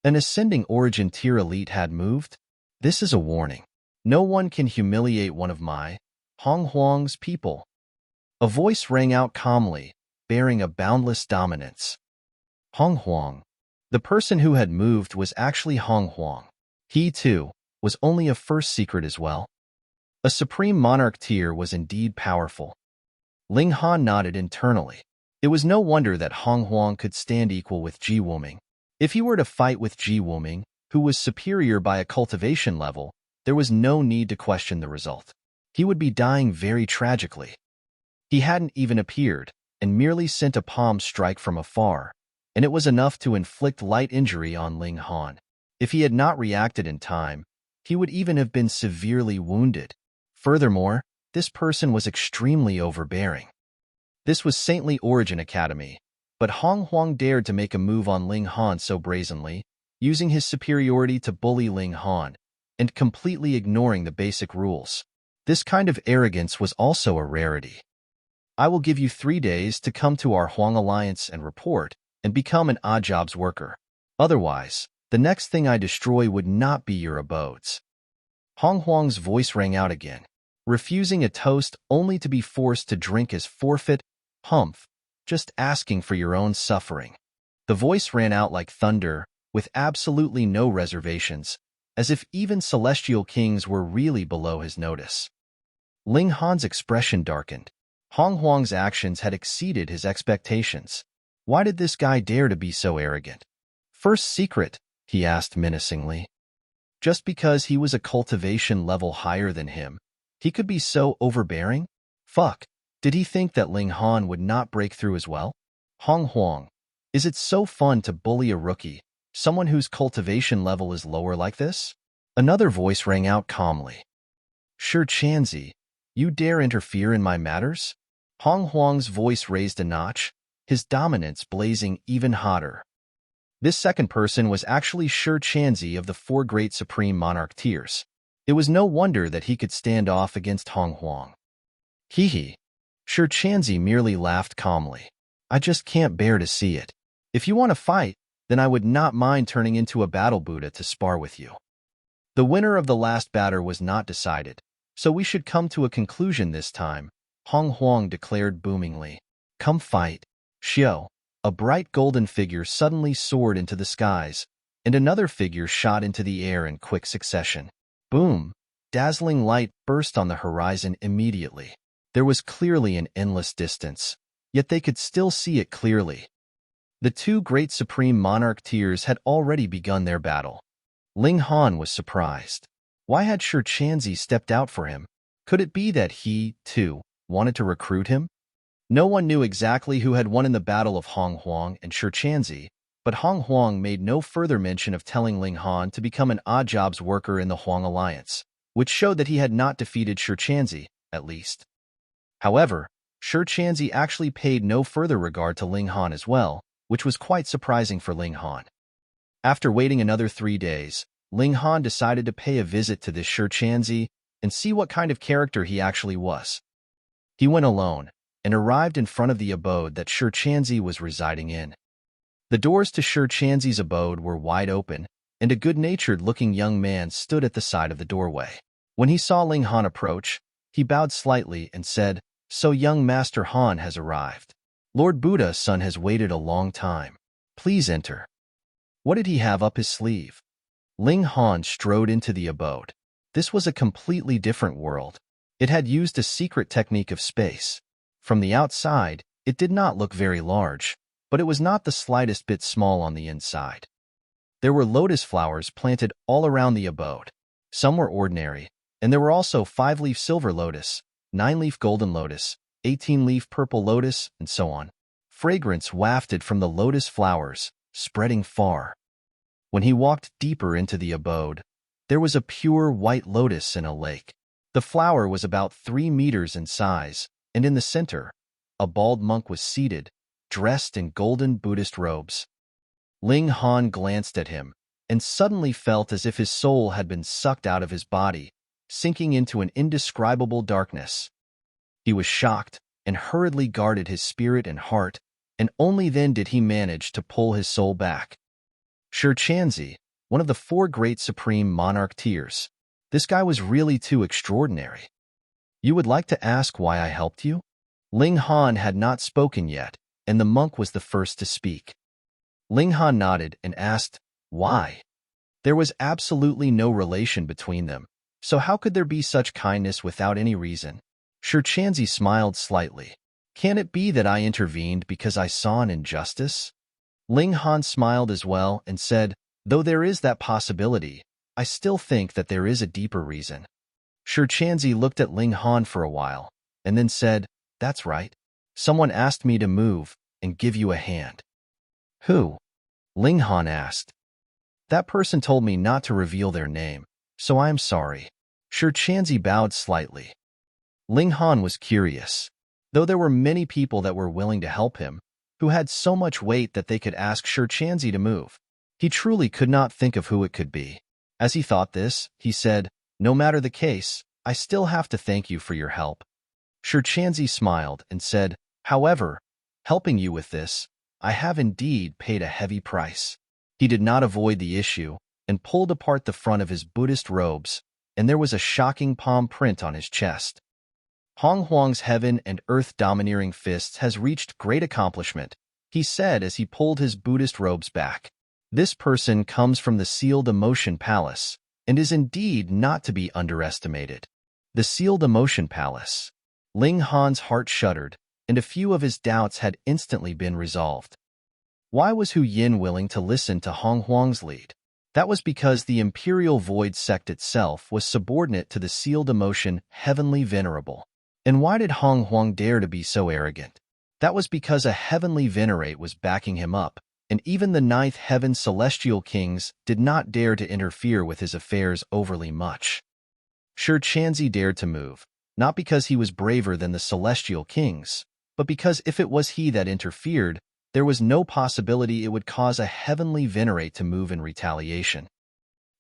An ascending origin tier elite had moved? This is a warning. No one can humiliate one of my, Huang's people. A voice rang out calmly, bearing a boundless dominance. Huang. The person who had moved was actually Huang. He, too, was only a first secret as well. A Supreme Monarch tier was indeed powerful. Ling Han nodded internally. It was no wonder that Huang could stand equal with Ji Wuming. If he were to fight with Ji Wuming, who was superior by a cultivation level, there was no need to question the result. He would be dying very tragically. He hadn't even appeared, and merely sent a palm strike from afar, and it was enough to inflict light injury on Ling Han. If he had not reacted in time, he would even have been severely wounded. Furthermore, this person was extremely overbearing. This was Saintly Origin Academy, but Huang dared to make a move on Ling Han so brazenly, using his superiority to bully Ling Han, and completely ignoring the basic rules. This kind of arrogance was also a rarity. I will give you 3 days to come to our Huang Alliance and report, and become an odd jobs worker. Otherwise, the next thing I destroy would not be your abodes. Huang's voice rang out again, refusing a toast only to be forced to drink as forfeit. Humph, just asking for your own suffering. The voice ran out like thunder, with absolutely no reservations, as if even celestial kings were really below his notice. Ling Han's expression darkened. Huang's actions had exceeded his expectations. Why did this guy dare to be so arrogant? First secret, he asked menacingly. Just because he was a cultivation level higher than him, he could be so overbearing? Fuck, did he think that Ling Han would not break through as well? Huang, is it so fun to bully a rookie, someone whose cultivation level is lower like this? Another voice rang out calmly. Sure, Chanzi, you dare interfere in my matters? Huang's voice raised a notch, his dominance blazing even hotter. This second person was actually Sure Chanzi of the 4 great Supreme Monarch tiers. It was no wonder that he could stand off against Huang. Hee. Sure Chanzi merely laughed calmly. I just can't bear to see it. If you want to fight, then I would not mind turning into a battle Buddha to spar with you. The winner of the last battle was not decided, so we should come to a conclusion this time, Huang declared boomingly. Come fight. Xiao. A bright golden figure suddenly soared into the skies, and another figure shot into the air in quick succession. Boom! Dazzling light burst on the horizon immediately. There was clearly an endless distance, yet they could still see it clearly. The 2 great Supreme Monarch tiers had already begun their battle. Ling Han was surprised. Why had Sure Chanzi stepped out for him? Could it be that he, too, wanted to recruit him? No one knew exactly who had won in the battle of Huang and Shichanzi, but Huang made no further mention of telling Ling Han to become an odd jobs worker in the Huang alliance, which showed that he had not defeated Shichanzi, at least. However, Shichanzi actually paid no further regard to Ling Han as well, which was quite surprising for Ling Han. After waiting another 3 days, Ling Han decided to pay a visit to this Shichanzi and see what kind of character he actually was. He went alone and arrived in front of the abode that Shichanzi was residing in. The doors to Shichanzi's abode were wide open, and a good-natured-looking young man stood at the side of the doorway. When he saw Ling Han approach, he bowed slightly and said, "So young Master Han has arrived. Lord Buddha's son has waited a long time. Please enter." What did he have up his sleeve? Ling Han strode into the abode. This was a completely different world. It had used a secret technique of space. From the outside, it did not look very large, but it was not the slightest bit small on the inside. There were lotus flowers planted all around the abode. Some were ordinary, and there were also 5-leaf silver lotus, 9-leaf golden lotus, 18-leaf purple lotus, and so on. Fragrance wafted from the lotus flowers, spreading far. When he walked deeper into the abode, there was a pure white lotus in a lake. The flower was about 3 meters in size, and in the center, a bald monk was seated, dressed in golden Buddhist robes. Ling Han glanced at him, and suddenly felt as if his soul had been sucked out of his body, sinking into an indescribable darkness. He was shocked and hurriedly guarded his spirit and heart, and only then did he manage to pull his soul back. Shichanzi, one of the 4 great supreme monarch tiers. This guy was really too extraordinary. You would like to ask why I helped you? Ling Han had not spoken yet, and the monk was the first to speak. Ling Han nodded and asked, "Why?" There was absolutely no relation between them, so how could there be such kindness without any reason? Shichanzi smiled slightly. "Can it be that I intervened because I saw an injustice?" Ling Han smiled as well and said, "Though there is that possibility, I still think that there is a deeper reason." Shichanzi looked at Ling Han for a while, and then said, "That's right. Someone asked me to move and give you a hand." "Who?" Ling Han asked. "That person told me not to reveal their name, so I am sorry." Shichanzi bowed slightly. Ling Han was curious. Though there were many people that were willing to help him, who had so much weight that they could ask Shichanzi to move, he truly could not think of who it could be. As he thought this, he said, "No matter the case, I still have to thank you for your help." Shichanzi smiled and said, "However, helping you with this, I have indeed paid a heavy price." He did not avoid the issue and pulled apart the front of his Buddhist robes, and there was a shocking palm print on his chest. Huang's heaven and earth domineering fists has reached great accomplishment, he said as he pulled his Buddhist robes back. This person comes from the sealed emotion palace, and is indeed not to be underestimated. The sealed emotion palace. Ling Han's heart shuddered, and a few of his doubts had instantly been resolved. Why was Hu Yin willing to listen to Huang's lead? That was because the Imperial Void sect itself was subordinate to the sealed emotion Heavenly Venerable. And why did Huang dare to be so arrogant? That was because a Heavenly Venerate was backing him up, and even the 9th Heaven Celestial Kings did not dare to interfere with his affairs overly much. Shichanzi dared to move, not because he was braver than the Celestial Kings, but because if it was he that interfered, there was no possibility it would cause a Heavenly Venerate to move in retaliation.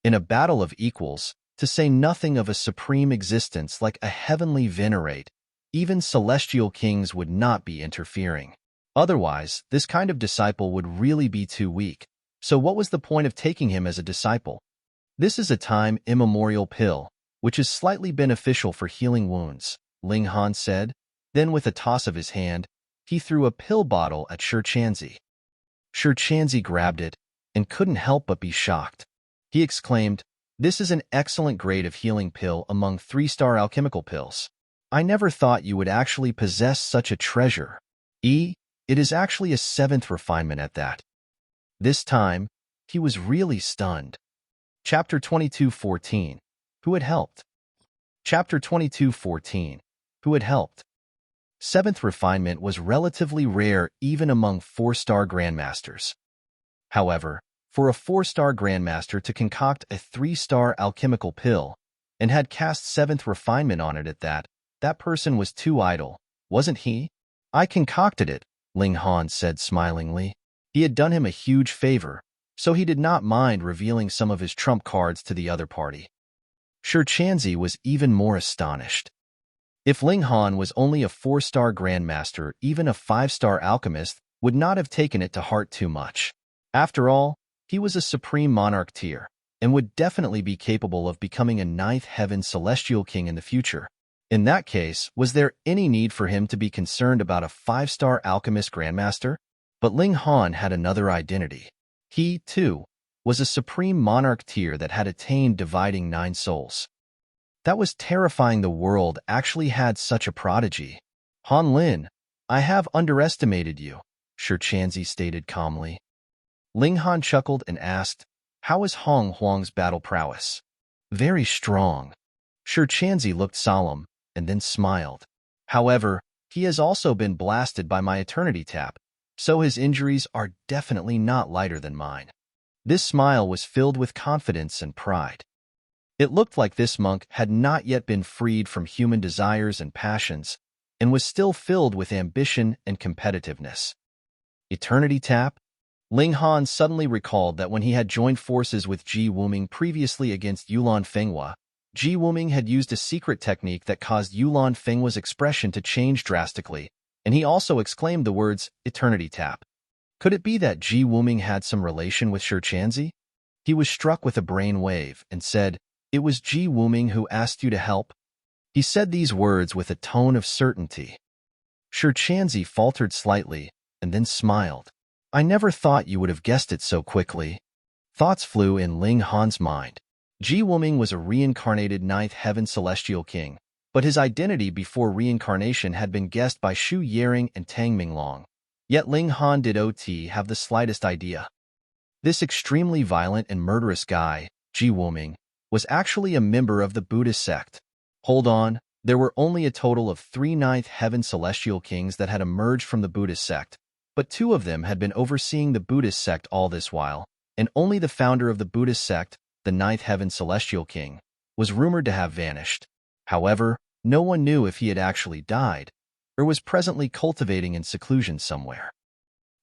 In a battle of equals, to say nothing of a supreme existence like a Heavenly Venerate, even Celestial Kings would not be interfering. Otherwise, this kind of disciple would really be too weak. So what was the point of taking him as a disciple? This is a time immemorial pill, which is slightly beneficial for healing wounds, Ling Han said. Then with a toss of his hand, he threw a pill bottle at Shichanzi. Shichanzi grabbed it and couldn't help but be shocked. He exclaimed, "This is an excellent grade of healing pill among 3-star alchemical pills. I never thought you would actually possess such a treasure. It is actually a 7th refinement at that." This time, he was really stunned. Chapter 22:14. Who had helped? Chapter 22:14. Who had helped? Seventh refinement was relatively rare even among 4-star grandmasters. However, for a 4-star grandmaster to concoct a 3-star alchemical pill and had cast 7th refinement on it at that person was too idle, wasn't he? I concocted it, Ling Han said smilingly. He had done him a huge favor, so he did not mind revealing some of his trump cards to the other party. Shichanzi was even more astonished. If Ling Han was only a 4-star grandmaster, even a 5-star alchemist would not have taken it to heart too much. After all, he was a supreme monarch tier, and would definitely be capable of becoming a 9th heaven celestial king in the future. In that case, was there any need for him to be concerned about a 5-star alchemist grandmaster? But Ling Han had another identity. He, too, was a supreme monarch tier that had attained dividing 9 souls. That was terrifying. The world actually had such a prodigy. Han Lin, I have underestimated you, Shichanzi stated calmly. Ling Han chuckled and asked, how is Huang's battle prowess? Very strong. Shichanzi looked solemn and then smiled. However, he has also been blasted by my eternity tap, so his injuries are definitely not lighter than mine. This smile was filled with confidence and pride. It looked like this monk had not yet been freed from human desires and passions, and was still filled with ambition and competitiveness. Eternity tap? Ling Han suddenly recalled that when he had joined forces with Ji Wuming previously against Yulan Fenghua, Ji Wuming had used a secret technique that caused Yulan Fenghua's expression to change drastically, and he also exclaimed the words, Eternity Tap. Could it be that Ji Wuming had some relation with Shichanzi? He was struck with a brain wave and said, it was Ji Wuming who asked you to help? He said these words with a tone of certainty. Shichanzi faltered slightly and then smiled. I never thought you would have guessed it so quickly. Thoughts flew in Ling Han's mind. Ji Wuming was a reincarnated 9th heaven celestial king, but his identity before reincarnation had been guessed by Xu Yaring and Tang Minglong. Yet Ling Han did not have the slightest idea. This extremely violent and murderous guy, Ji Wuming, was actually a member of the Buddhist sect. Hold on, there were only a total of 3 9th heaven celestial kings that had emerged from the Buddhist sect, but 2 of them had been overseeing the Buddhist sect all this while, and only the founder of the Buddhist sect, the 9th heaven celestial king, was rumored to have vanished. However, no one knew if he had actually died, or was presently cultivating in seclusion somewhere.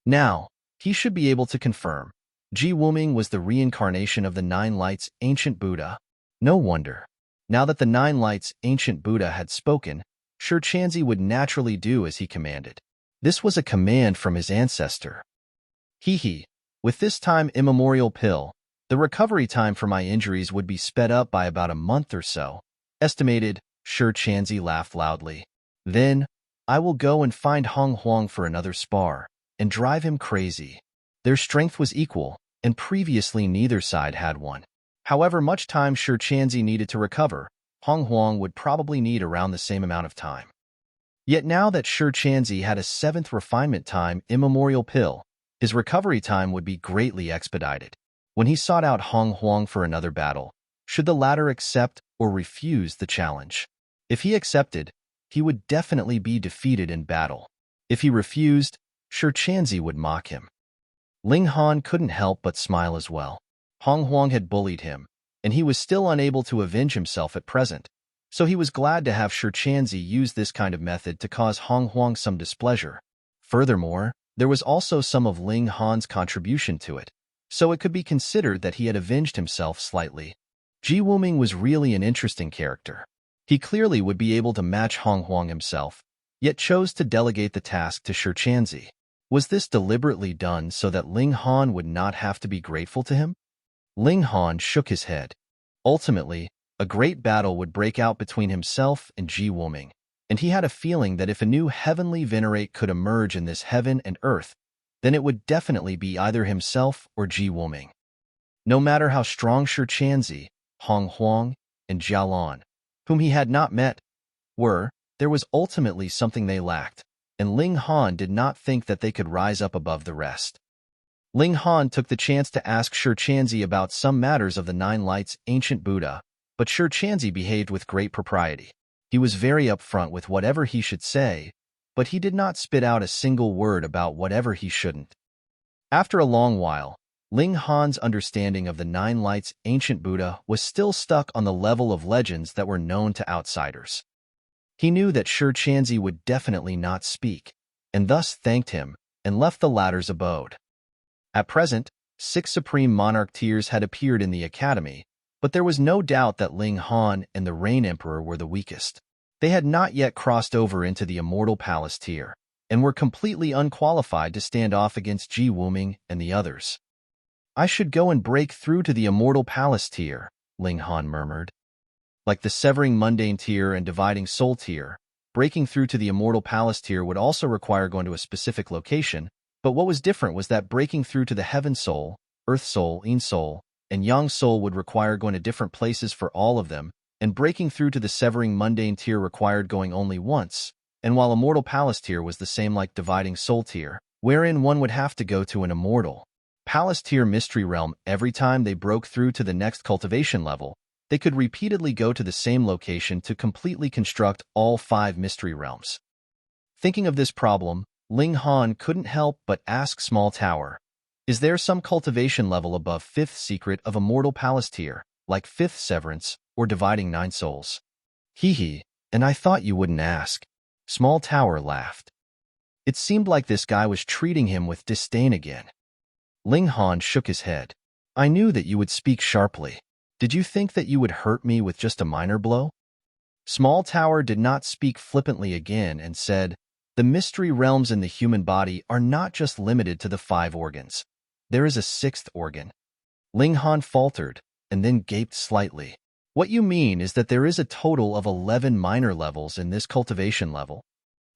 Now, he should be able to confirm. Ji Wuming was the reincarnation of the 9 Lights ancient Buddha. No wonder. Now that the 9 Lights ancient Buddha had spoken, Shichanzi would naturally do as he commanded. This was a command from his ancestor. With this time immemorial pill, the recovery time for my injuries would be sped up by about a month or so. Estimated, Shichanzi laughed loudly. Then, I will go and find Huang for another spar, and drive him crazy. Their strength was equal, and previously neither side had one. However much time Shichanzi needed to recover, Huang would probably need around the same amount of time. Yet now that Shichanzi had a 7th refinement time immemorial pill, his recovery time would be greatly expedited. When he sought out Huang for another battle, should the latter accept or refuse the challenge? If he accepted, he would definitely be defeated in battle. If he refused, Shichanzi would mock him. Ling Han couldn't help but smile as well. Huang had bullied him, and he was still unable to avenge himself at present, so he was glad to have Shichanzi use this kind of method to cause Huang some displeasure. Furthermore, there was also some of Ling Han's contribution to it, so it could be considered that he had avenged himself slightly. Ji Wuming was really an interesting character. He clearly would be able to match Huang himself, yet chose to delegate the task to Shichanzi. Was this deliberately done so that Ling Han would not have to be grateful to him? Ling Han shook his head. Ultimately, a great battle would break out between himself and Ji Wuming, and he had a feeling that if a new heavenly Venerate could emerge in this heaven and earth, then it would definitely be either himself or Ji Wuming. No matter how strong Shichanzi, Huang, and Jialan, whom he had not met, were, there was ultimately something they lacked, and Ling Han did not think that they could rise up above the rest. Ling Han took the chance to ask Shichanzi about some matters of the 9 Lights ancient Buddha, but Shichanzi behaved with great propriety. He was very upfront with whatever he should say, but he did not spit out a single word about whatever he shouldn't. After a long while, Ling Han's understanding of the Nine Lights' ancient Buddha was still stuck on the level of legends that were known to outsiders. He knew that Shi Chanzi would definitely not speak, and thus thanked him and left the latter's abode. At present, 6 supreme monarch tiers had appeared in the academy, but there was no doubt that Ling Han and the Rain Emperor were the weakest. They had not yet crossed over into the Immortal Palace tier, and were completely unqualified to stand off against Ji Wuming and the others. "I should go and break through to the Immortal Palace tier," Ling Han murmured. Like the Severing Mundane tier and Dividing Soul tier, breaking through to the Immortal Palace tier would also require going to a specific location, but what was different was that breaking through to the Heaven Soul, Earth Soul, Yin Soul, and Yang Soul would require going to different places for all of them, and breaking through to the Severing Mundane tier required going only once, and while Immortal Palace tier was the same like Dividing Soul tier, wherein one would have to go to an Immortal Palace tier mystery realm every time they broke through to the next cultivation level, they could repeatedly go to the same location to completely construct all 5 mystery realms. Thinking of this problem, Ling Han couldn't help but ask Small Tower, "Is there some cultivation level above 5th secret of Immortal Palace tier, like 5th Severance or Dividing 9 Souls?" "Hee, and I thought you wouldn't ask." Small Tower laughed. It seemed like this guy was treating him with disdain again. Ling Han shook his head. "I knew that you would speak sharply. Did you think that you would hurt me with just a minor blow?" Small Tower did not speak flippantly again and said, "The mystery realms in the human body are not just limited to the 5 organs. There is a 6th organ." Ling Han faltered, and then gaped slightly. "What you mean is that there is a total of 11 minor levels in this cultivation level?"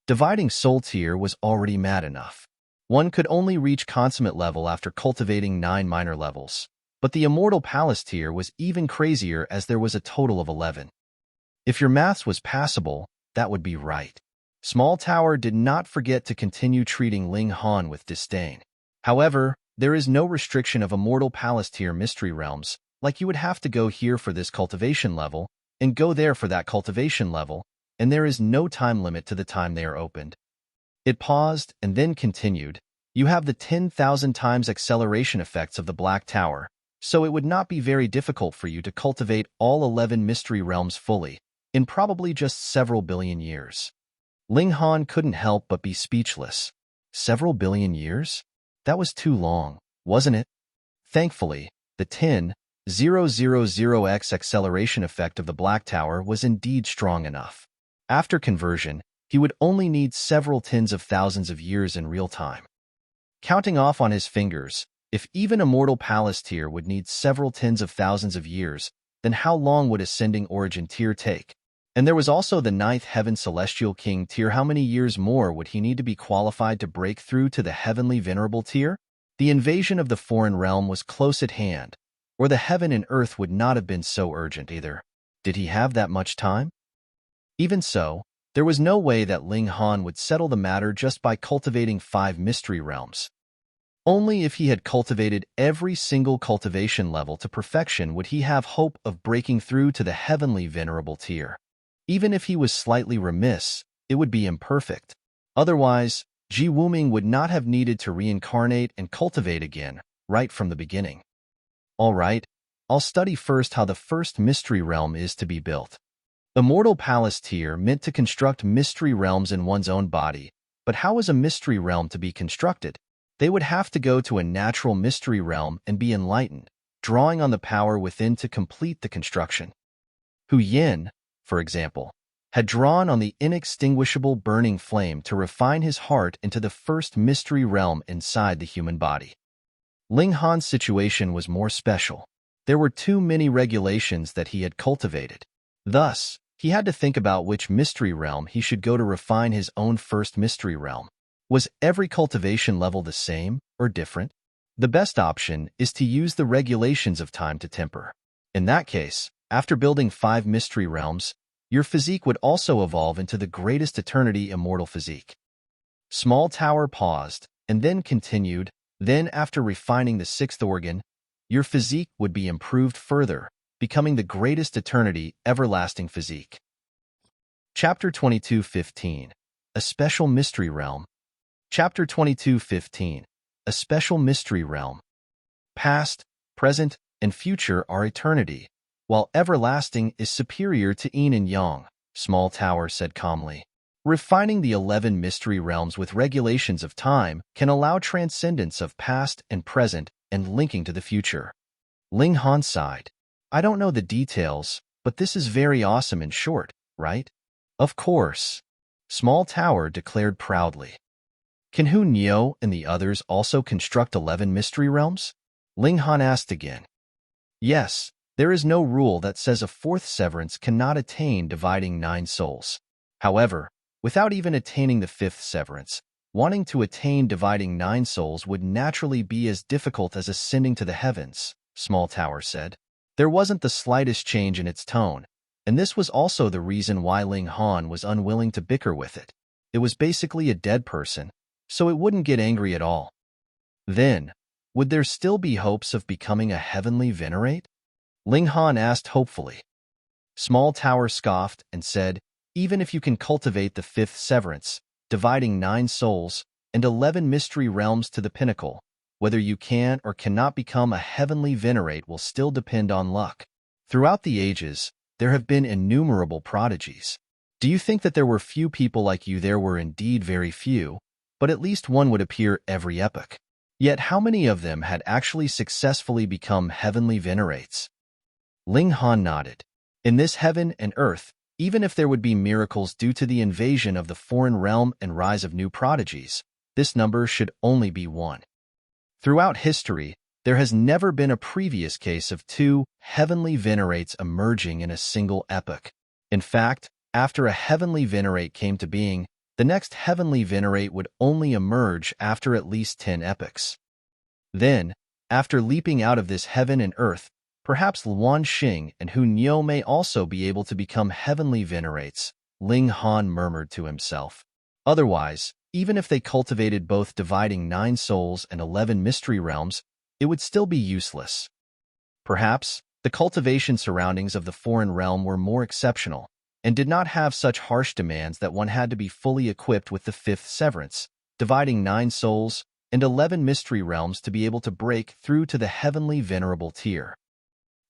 Dividing Soul tier was already mad enough. One could only reach consummate level after cultivating 9 minor levels. But the Immortal Palace tier was even crazier as there was a total of 11. If your maths was passable, that would be right. Small Tower did not forget to continue treating Ling Han with disdain. "However, there is no restriction of Immortal Palace tier mystery realms, like you would have to go here for this cultivation level, and go there for that cultivation level, and there is no time limit to the time they are opened." It paused and then continued, "You have the 10,000 times acceleration effects of the Black Tower, so it would not be very difficult for you to cultivate all 11 mystery realms fully, in probably just several billion years." Ling Han couldn't help but be speechless. Several billion years? That was too long, wasn't it? Thankfully, the 10,000x acceleration effect of the Black Tower was indeed strong enough. After conversion, he would only need several tens of thousands of years in real time. Counting off on his fingers, if even Immortal Palace tier would need several tens of thousands of years, then how long would Ascending Origin tier take? And there was also the 9th Heaven Celestial King tier. How many years more would he need to be qualified to break through to the Heavenly Venerable tier? The invasion of the foreign realm was close at hand, or the heaven and earth would not have been so urgent either. Did he have that much time? Even so, there was no way that Ling Han would settle the matter just by cultivating 5 mystery realms. Only if he had cultivated every single cultivation level to perfection would he have hope of breaking through to the Heavenly Venerable tier. Even if he was slightly remiss, it would be imperfect. Otherwise, Ji Wuming would not have needed to reincarnate and cultivate again, right from the beginning. All right, I'll study first how the first mystery realm is to be built. Immortal Palace tier meant to construct mystery realms in one's own body, but how is a mystery realm to be constructed? They would have to go to a natural mystery realm and be enlightened, drawing on the power within to complete the construction. Hu Yin, for example, had drawn on the inextinguishable burning flame to refine his heart into the first mystery realm inside the human body. Ling Han's situation was more special. There were too many regulations that he had cultivated. Thus, he had to think about which mystery realm he should go to refine his own first mystery realm. Was every cultivation level the same or different? The best option is to use the regulations of time to temper. In that case, after building 5 mystery realms, your physique would also evolve into the greatest eternity immortal physique. Small Tower paused, and then continued, then after refining the 6th organ, your physique would be improved further, becoming the greatest eternity everlasting physique. Chapter 22:15. A special mystery realm. Chapter 22:15. A special mystery realm. Past, present, and future are eternity, while everlasting is superior to yin and yang, Small Tower said calmly. Refining the 11 mystery realms with regulations of time can allow transcendence of past and present and linking to the future. Ling Han sighed. I don't know the details, but this is very awesome in short, right? Of course, Small Tower declared proudly. Can Hu Neo and the others also construct 11 mystery realms? Ling Han asked again. Yes, there is no rule that says a fourth severance cannot attain dividing 9 souls. However, without even attaining the fifth severance, wanting to attain dividing 9 souls would naturally be as difficult as ascending to the heavens, Small Tower said. There wasn't the slightest change in its tone, and this was also the reason why Ling Han was unwilling to bicker with it. It was basically a dead person, so it wouldn't get angry at all. Then, would there still be hopes of becoming a heavenly Venerate? Ling Han asked hopefully. Small Tower scoffed and said, even if you can cultivate the fifth severance, dividing 9 souls and 11 mystery realms to the pinnacle, whether you can or cannot become a heavenly Venerate will still depend on luck. Throughout the ages, there have been innumerable prodigies. Do you think that there were few people like you? There were indeed very few, but at least one would appear every epoch. Yet how many of them had actually successfully become heavenly Venerates? Ling Han nodded. In this heaven and earth, even if there would be miracles due to the invasion of the foreign realm and rise of new prodigies, this number should only be 1. Throughout history, there has never been a previous case of 2 heavenly Venerates emerging in a single epoch. In fact, after a heavenly Venerate came to being, the next heavenly Venerate would only emerge after at least 10 epochs. Then, after leaping out of this heaven and earth, perhaps Luan Xing and Hu Neo may also be able to become heavenly Venerates, Ling Han murmured to himself. Otherwise, even if they cultivated both dividing 9 souls and 11 mystery realms, it would still be useless. Perhaps, the cultivation surroundings of the foreign realm were more exceptional, and did not have such harsh demands that one had to be fully equipped with the fifth severance, dividing 9 souls and 11 mystery realms to be able to break through to the heavenly venerable tier.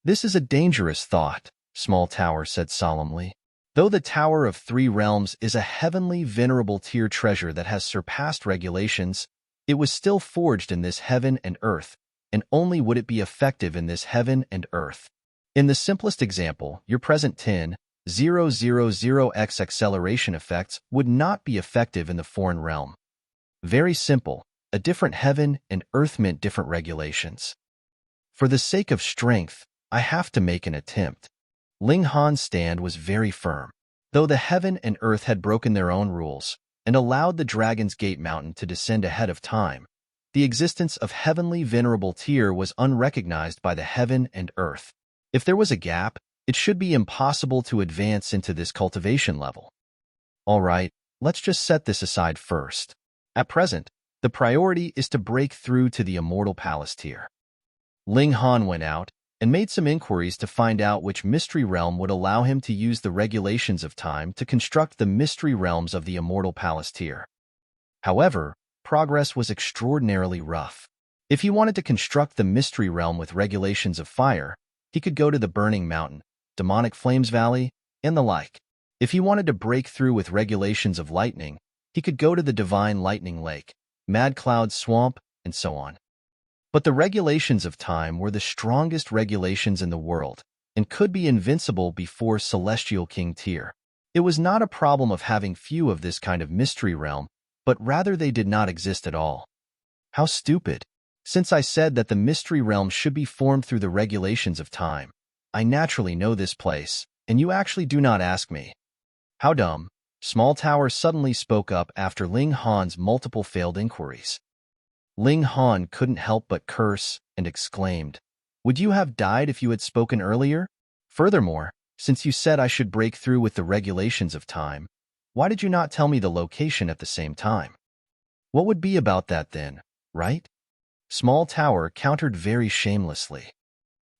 This is a dangerous thought, Small Tower said solemnly. Though the Tower of 3 Realms is a heavenly venerable tier treasure that has surpassed regulations, it was still forged in this heaven and earth, and only would it be effective in this heaven and earth. In the simplest example, your present 10,000x acceleration effects would not be effective in the foreign realm. Very simple, a different heaven and earth meant different regulations. For the sake of strength, I have to make an attempt. Ling Han's stand was very firm. Though the heaven and earth had broken their own rules and allowed the Dragon's Gate Mountain to descend ahead of time, the existence of heavenly venerable tier was unrecognized by the heaven and earth. If there was a gap, it should be impossible to advance into this cultivation level. All right, let's just set this aside first. At present, the priority is to break through to the Immortal Palace tier. Ling Han went out and made some inquiries to find out which mystery realm would allow him to use the regulations of time to construct the mystery realms of the Immortal Palace tier. However, progress was extraordinarily rough. If he wanted to construct the mystery realm with regulations of fire, he could go to the Burning Mountain, Demonic Flames Valley, and the like. If he wanted to break through with regulations of lightning, he could go to the Divine Lightning Lake, Mad Cloud Swamp, and so on. But the regulations of time were the strongest regulations in the world, and could be invincible before Celestial King tier. It was not a problem of having few of this kind of mystery realm, but rather they did not exist at all. How stupid! Since I said that the mystery realm should be formed through the regulations of time, I naturally know this place, and you actually do not ask me. How dumb. Small Tower suddenly spoke up after Ling Han's multiple failed inquiries. Ling Han couldn't help but curse and exclaimed, "Would you have died if you had spoken earlier? Furthermore, since you said I should break through with the regulations of time, why did you not tell me the location at the same time? What would be about that then, right?" Small Tower countered very shamelessly.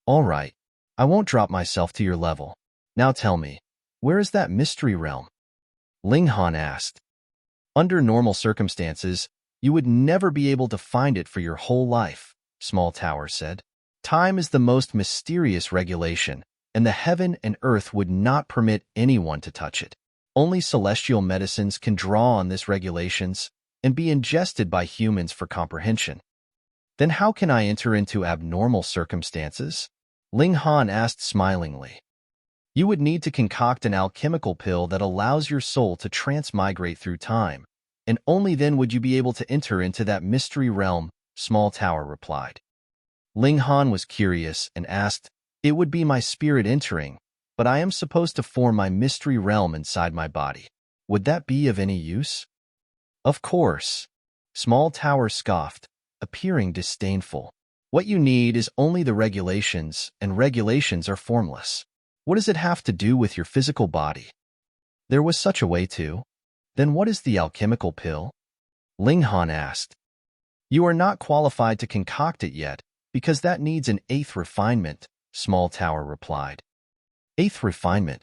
"All right, I won't drop myself to your level. Now tell me, where is that mystery realm?" Ling Han asked. Under normal circumstances, you would never be able to find it for your whole life, Small Tower said. Time is the most mysterious regulation, and the heaven and earth would not permit anyone to touch it. Only celestial medicines can draw on this regulations and be ingested by humans for comprehension. Then how can I enter into abnormal circumstances? Ling Han asked smilingly. You would need to concoct an alchemical pill that allows your soul to transmigrate through time, and only then would you be able to enter into that mystery realm, Small Tower replied. Ling Han was curious and asked, It would be my spirit entering, but I am supposed to form my mystery realm inside my body. Would that be of any use? Of course, Small Tower scoffed, appearing disdainful. What you need is only the regulations, and regulations are formless. What does it have to do with your physical body? There was such a way to. Then what is the alchemical pill? Ling Han asked. You are not qualified to concoct it yet, because that needs an 8th refinement, Small Tower replied. 8th refinement.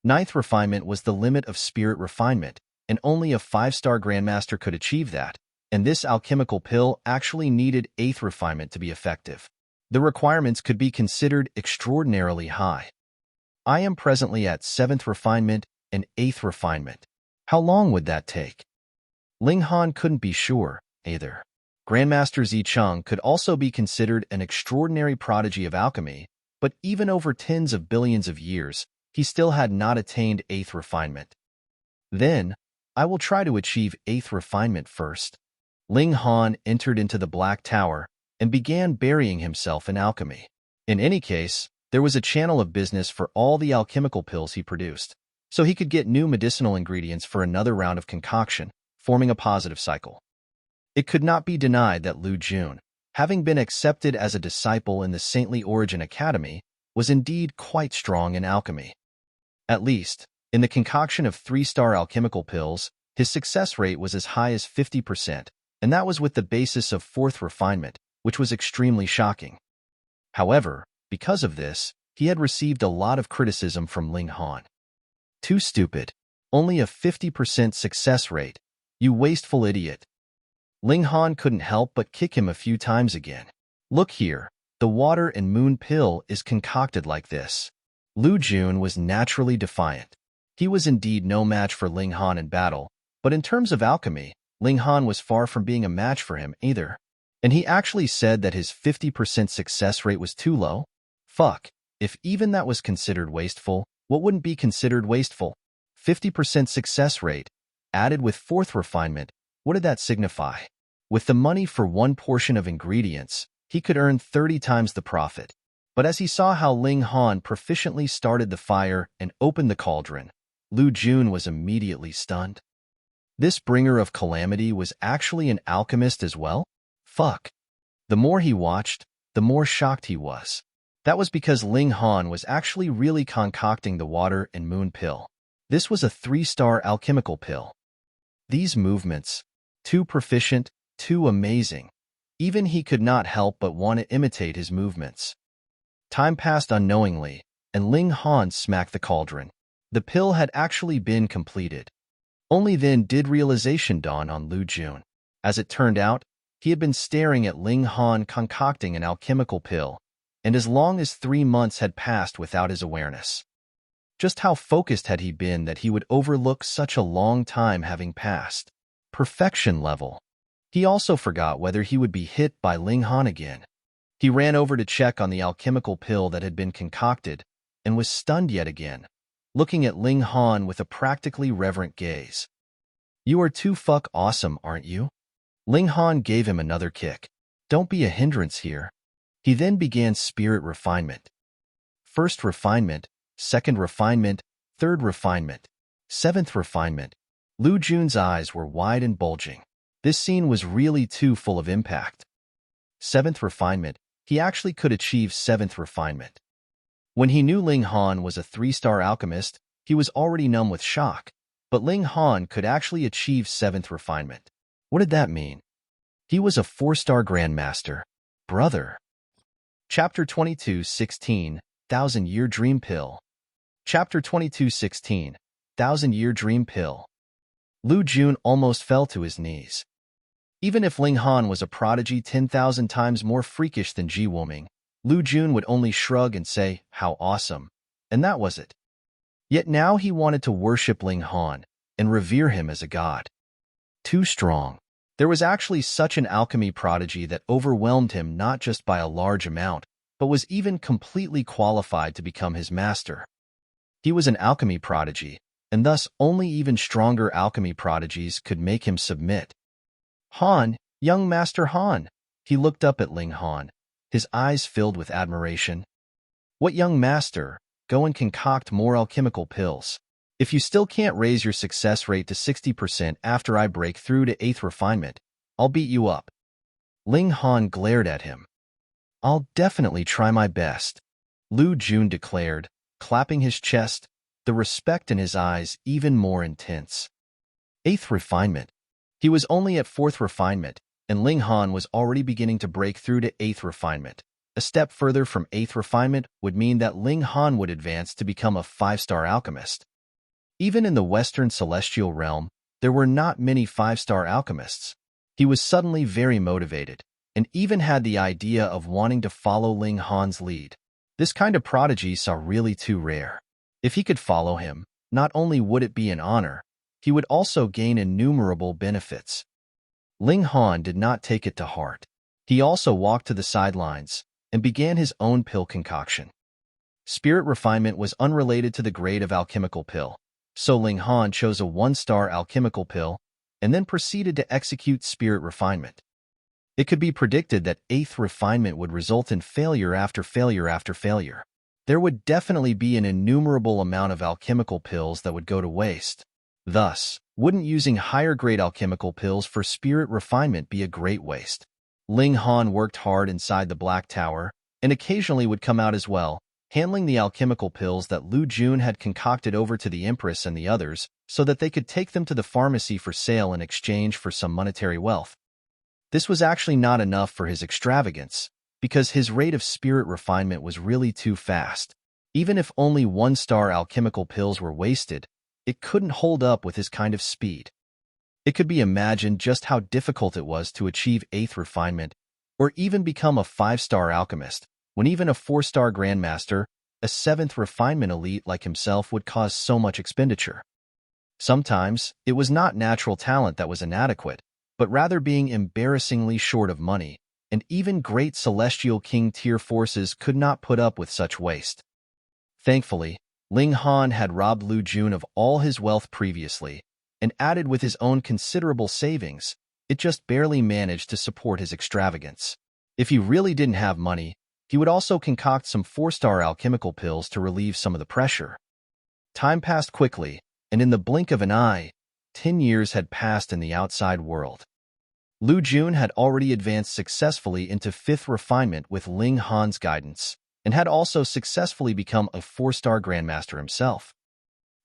9th refinement was the limit of spirit refinement, and only a 5-star Grandmaster could achieve that, and this alchemical pill actually needed 8th refinement to be effective. The requirements could be considered extraordinarily high. I am presently at 7th refinement and 8th refinement. How long would that take? Ling Han couldn't be sure, either. Grandmaster Zicheng could also be considered an extraordinary prodigy of alchemy, but even over tens of billions of years, he still had not attained 8th refinement. Then, I will try to achieve 8th refinement first. Ling Han entered into the Black Tower and began burying himself in alchemy. In any case, there was a channel of business for all the alchemical pills he produced, so he could get new medicinal ingredients for another round of concoction, forming a positive cycle. It could not be denied that Lu Jun, having been accepted as a disciple in the Saintly Origin Academy, was indeed quite strong in alchemy. At least, in the concoction of 3-star alchemical pills, his success rate was as high as 50%, and that was with the basis of 4th refinement, which was extremely shocking. However, because of this, he had received a lot of criticism from Ling Han. Too stupid. Only a 50% success rate. You wasteful idiot. Ling Han couldn't help but kick him a few times again. Look here, the water and moon pill is concocted like this. Lu Jun was naturally defiant. He was indeed no match for Ling Han in battle, but in terms of alchemy, Ling Han was far from being a match for him either. And he actually said that his 50% success rate was too low? Fuck, if even that was considered wasteful, what wouldn't be considered wasteful? 50% success rate, added with 4th refinement, what did that signify? With the money for one portion of ingredients, he could earn 30 times the profit. But as he saw how Ling Han proficiently started the fire and opened the cauldron, Lu Jun was immediately stunned. This bringer of calamity was actually an alchemist as well? Fuck. The more he watched, the more shocked he was. That was because Ling Han was actually really concocting the water and moon pill. This was a 3-star alchemical pill. These movements, too proficient, too amazing. Even he could not help but want to imitate his movements. Time passed unknowingly, and Ling Han smacked the cauldron. The pill had actually been completed. Only then did realization dawn on Lu Jun. As it turned out, he had been staring at Ling Han concocting an alchemical pill, and as long as 3 months had passed without his awareness. Just how focused had he been that he would overlook such a long time having passed? Perfection level. He also forgot whether he would be hit by Ling Han again. He ran over to check on the alchemical pill that had been concocted, and was stunned yet again, looking at Ling Han with a practically reverent gaze. You are too fuck awesome, aren't you? Ling Han gave him another kick. Don't be a hindrance here. He then began spirit refinement. 1st refinement, 2nd refinement, 3rd refinement, 7th refinement. Lu Jun's eyes were wide and bulging. This scene was really too full of impact. 7th refinement, he actually could achieve 7th refinement. When he knew Ling Han was a 3-star alchemist, he was already numb with shock, but Ling Han could actually achieve 7th refinement. What did that mean? He was a 4-star Grandmaster. Brother. Chapter 22:16, 1000-Year Dream Pill. Chapter 22:16, 1000-Year Dream Pill. Lu Jun almost fell to his knees. Even if Ling Han was a prodigy 10,000 times more freakish than Ji Wuming, Lu Jun would only shrug and say, "How awesome." And that was it. Yet now he wanted to worship Ling Han and revere him as a god. Too strong. There was actually such an alchemy prodigy that overwhelmed him not just by a large amount, but was even completely qualified to become his master. He was an alchemy prodigy, and thus only even stronger alchemy prodigies could make him submit. "Han, young Master Han." He looked up at Ling Han, his eyes filled with admiration. "What young master? Go and concoct more alchemical pills. If you still can't raise your success rate to 60% after I break through to 8th refinement, I'll beat you up." Ling Han glared at him. "I'll definitely try my best," Lu Jun declared, clapping his chest, the respect in his eyes even more intense. 8th refinement. He was only at 4th refinement, and Ling Han was already beginning to break through to 8th refinement. A step further from 8th refinement would mean that Ling Han would advance to become a 5-star alchemist. Even in the Western celestial realm, there were not many 5-star alchemists. He was suddenly very motivated, and even had the idea of wanting to follow Ling Han's lead. This kind of prodigy saw really too rare. If he could follow him, not only would it be an honor, he would also gain innumerable benefits. Ling Han did not take it to heart. He also walked to the sidelines and began his own pill concoction. Spirit refinement was unrelated to the grade of alchemical pill, so Ling Han chose a 1-star alchemical pill and then proceeded to execute spirit refinement. It could be predicted that 8th refinement would result in failure after failure after failure. There would definitely be an innumerable amount of alchemical pills that would go to waste. Thus, wouldn't using higher-grade alchemical pills for spirit refinement be a great waste? Ling Han worked hard inside the Black Tower, and occasionally would come out as well, handling the alchemical pills that Lu Jun had concocted over to the Empress and the others, so that they could take them to the pharmacy for sale in exchange for some monetary wealth. This was actually not enough for his extravagance, because his rate of spirit refinement was really too fast. Even if only 1-star alchemical pills were wasted, it couldn't hold up with his kind of speed. It could be imagined just how difficult it was to achieve 8th refinement, or even become a 5-star alchemist, when even a 4-star grandmaster, a 7th refinement elite like himself would cause so much expenditure. Sometimes, it was not natural talent that was inadequate, but rather being embarrassingly short of money, and even great Celestial King tier forces could not put up with such waste. Thankfully, Ling Han had robbed Lu Jun of all his wealth previously, and added with his own considerable savings, it just barely managed to support his extravagance. If he really didn't have money, he would also concoct some 4-star alchemical pills to relieve some of the pressure. Time passed quickly, and in the blink of an eye, 10 years had passed in the outside world. Lu Jun had already advanced successfully into 5th refinement with Ling Han's guidance, and had also successfully become a 4-star grandmaster himself.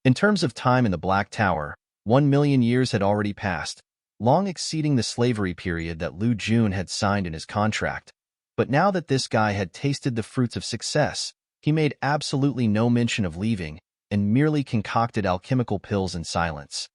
In terms of time in the Black Tower, 1 million years had already passed, long exceeding the slavery period that Lu Jun had signed in his contract. But now that this guy had tasted the fruits of success, he made absolutely no mention of leaving, and merely concocted alchemical pills in silence.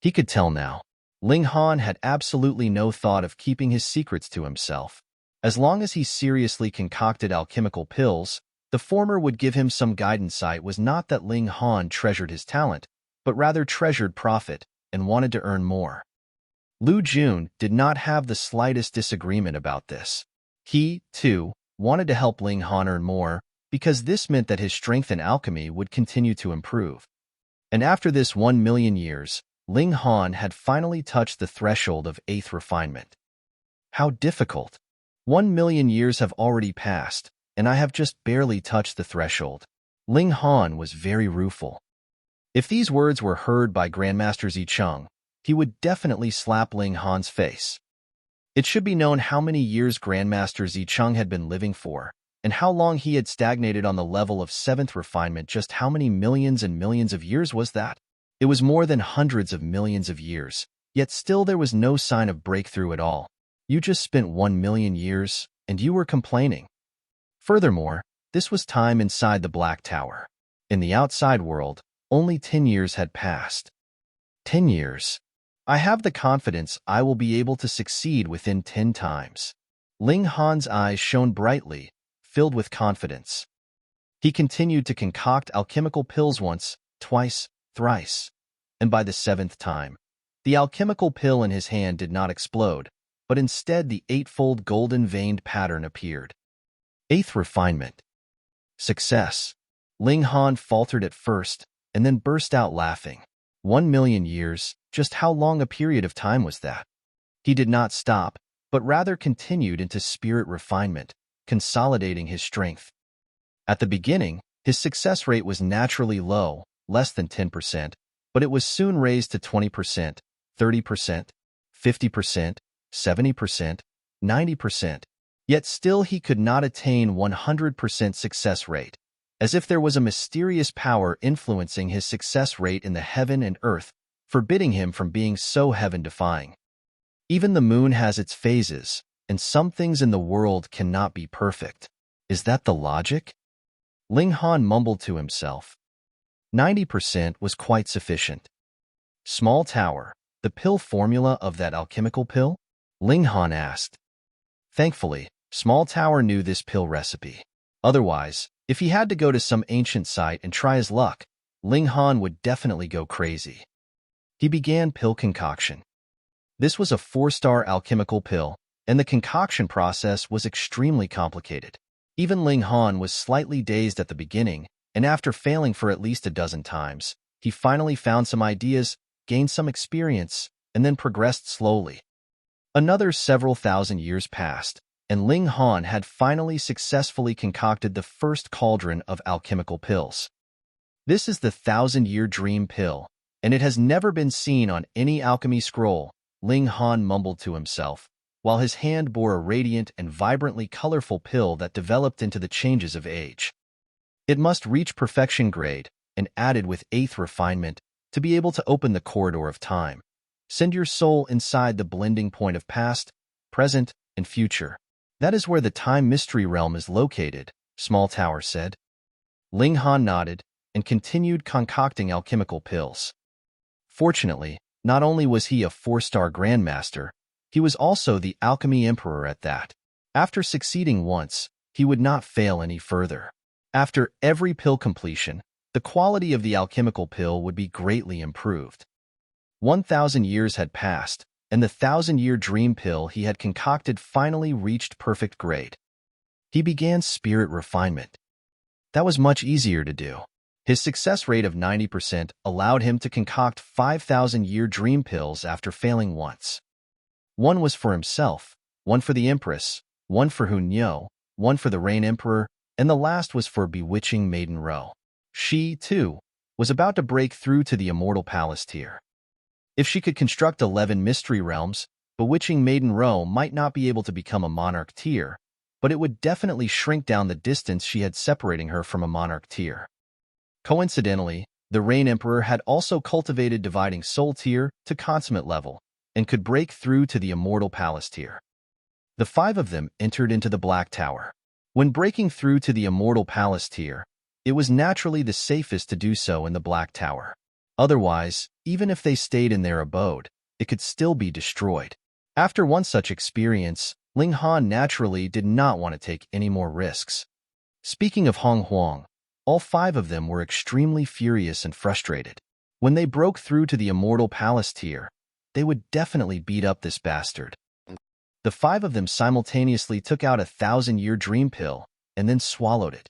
He could tell now. Ling Han had absolutely no thought of keeping his secrets to himself. As long as he seriously concocted alchemical pills, the former would give him some guidance. It was not that Ling Han treasured his talent, but rather treasured profit and wanted to earn more. Lu Jun did not have the slightest disagreement about this. He, too, wanted to help Ling Han earn more, because this meant that his strength in alchemy would continue to improve. And after this 1 million years, Ling Han had finally touched the threshold of 8th refinement. How difficult! 1 million years have already passed, and I have just barely touched the threshold. Ling Han was very rueful. If these words were heard by Grandmaster Zicheng, he would definitely slap Ling Han's face. It should be known how many years Grandmaster Zicheng had been living for, and how long he had stagnated on the level of 7th refinement. Just how many millions and millions of years was that? It was more than hundreds of millions of years, yet still there was no sign of breakthrough at all. You just spent 1 million years, and you were complaining. Furthermore, this was time inside the Black Tower. In the outside world, only 10 years had passed. 10 years. I have the confidence I will be able to succeed within 10 times. Ling Han's eyes shone brightly, filled with confidence. He continued to concoct alchemical pills once, twice, thrice, and by the 7th time, the alchemical pill in his hand did not explode, but instead the eightfold golden-veined pattern appeared. 8th refinement. Success. Ling Han faltered at first, and then burst out laughing. 1,000,000 years, just how long a period of time was that? He did not stop, but rather continued into spirit refinement, consolidating his strength. At the beginning, his success rate was naturally low, less than 10%, but it was soon raised to 20%, 30%, 50%, 70%, 90%. Yet still he could not attain 100% success rate, as if there was a mysterious power influencing his success rate in the heaven and earth, forbidding him from being so heaven-defying. Even the moon has its phases, and some things in the world cannot be perfect. Is that the logic? Ling Han mumbled to himself. 90% was quite sufficient. Small tower, the pill formula of that alchemical pill? Ling Han asked. Thankfully, Small Tower knew this pill recipe. Otherwise, if he had to go to some ancient site and try his luck, Ling Han would definitely go crazy. He began pill concoction. This was a 4-star alchemical pill, and the concoction process was extremely complicated. Even Ling Han was slightly dazed at the beginning, and after failing for at least a dozen times, he finally found some ideas, gained some experience, and then progressed slowly. Another several thousand years passed, and Ling Han had finally successfully concocted the first cauldron of alchemical pills. This is the 1,000-year dream pill, and it has never been seen on any alchemy scroll, Ling Han mumbled to himself, while his hand bore a radiant and vibrantly colorful pill that developed into the changes of age. It must reach perfection grade, and added with 8th refinement, to be able to open the corridor of time. Send your soul inside the blending point of past, present, and future. That is where the time mystery realm is located, Small Tower said. Ling Han nodded and continued concocting alchemical pills. Fortunately, not only was he a 4-star grandmaster, he was also the alchemy emperor at that. After succeeding once, he would not fail any further. After every pill completion, the quality of the alchemical pill would be greatly improved. 1,000 years had passed, and the 1,000-year dream pill he had concocted finally reached perfect grade. He began spirit refinement. That was much easier to do. His success rate of 90% allowed him to concoct 5,000-year dream pills after failing once. One was for himself, one for the Empress, one for Huang, one for the Rain Emperor, and the last was for bewitching Maiden Ro. She, too, was about to break through to the Immortal Palace tier. If she could construct 11 mystery realms, bewitching Maiden Ro might not be able to become a monarch tier, but it would definitely shrink down the distance she had separating her from a monarch tier. Coincidentally, the Rain Emperor had also cultivated dividing soul tier to consummate level, and could break through to the Immortal Palace tier. The 5 of them entered into the Black Tower. When breaking through to the Immortal Palace tier, it was naturally the safest to do so in the Black Tower. Otherwise, even if they stayed in their abode, it could still be destroyed. After one such experience, Ling Han naturally did not want to take any more risks. Speaking of Huang, all 5 of them were extremely furious and frustrated. When they broke through to the Immortal Palace tier, they would definitely beat up this bastard. The 5 of them simultaneously took out a 1,000-year dream pill and then swallowed it.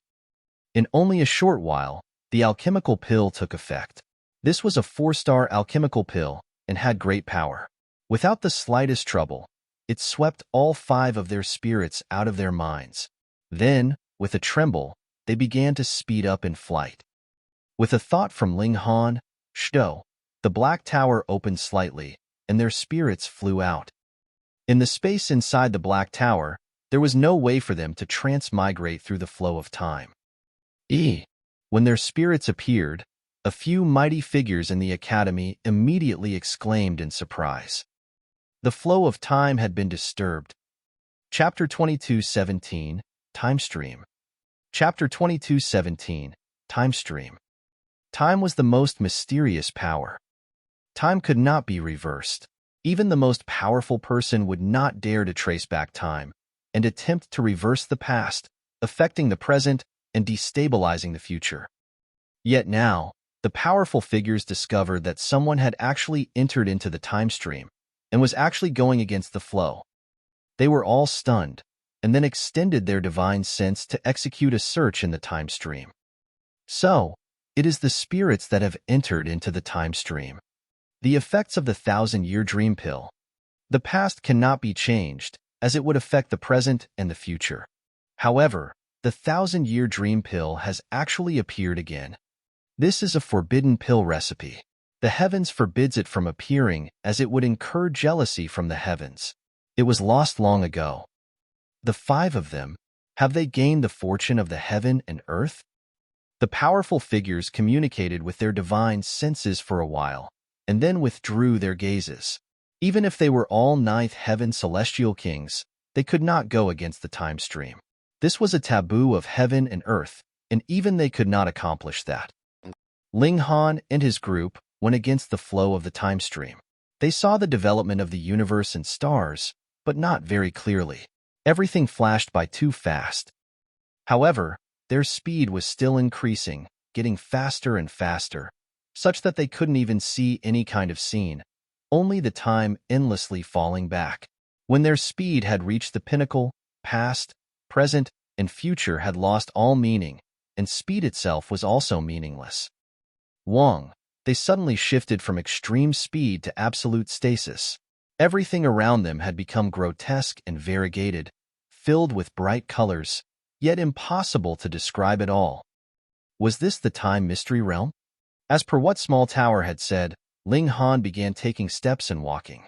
In only a short while, the alchemical pill took effect. This was a 4-star alchemical pill and had great power. Without the slightest trouble, it swept all 5 of their spirits out of their minds. Then, with a tremble, they began to speed up in flight. With a thought from Ling Han, Shdo, the Black Tower opened slightly, and their spirits flew out. In the space inside the Black Tower, there was no way for them to transmigrate through the flow of time. When their spirits appeared, a few mighty figures in the Academy immediately exclaimed in surprise. The flow of time had been disturbed. Chapter 22:17, Timestream. Chapter 22:17, Timestream. Time was the most mysterious power. Time could not be reversed. Even the most powerful person would not dare to trace back time and attempt to reverse the past, affecting the present and destabilizing the future. Yet now, the powerful figures discovered that someone had actually entered into the time stream and was actually going against the flow. They were all stunned, and then extended their divine sense to execute a search in the time stream. So, it is the spirits that have entered into the time stream. The effects of the 1,000-year dream pill. The past cannot be changed, as it would affect the present and the future. However, the 1,000-year dream pill has actually appeared again. This is a forbidden pill recipe. The heavens forbids it from appearing, as it would incur jealousy from the heavens. It was lost long ago. The 5 of them, have they gained the fortune of the heaven and earth? The powerful figures communicated with their divine senses for a while, and then withdrew their gazes. Even if they were all 9th heaven celestial kings, they could not go against the time stream. This was a taboo of heaven and earth, and even they could not accomplish that. Ling Han and his group went against the flow of the time stream. They saw the development of the universe and stars, but not very clearly. Everything flashed by too fast. However, their speed was still increasing, getting faster and faster, such that they couldn't even see any kind of scene, only the time endlessly falling back. When their speed had reached the pinnacle, past, present, and future had lost all meaning, and speed itself was also meaningless. Huang, they suddenly shifted from extreme speed to absolute stasis. Everything around them had become grotesque and variegated, filled with bright colors, yet impossible to describe at all. Was this the time mystery realm? As per what Small Tower had said, Ling Han began taking steps and walking.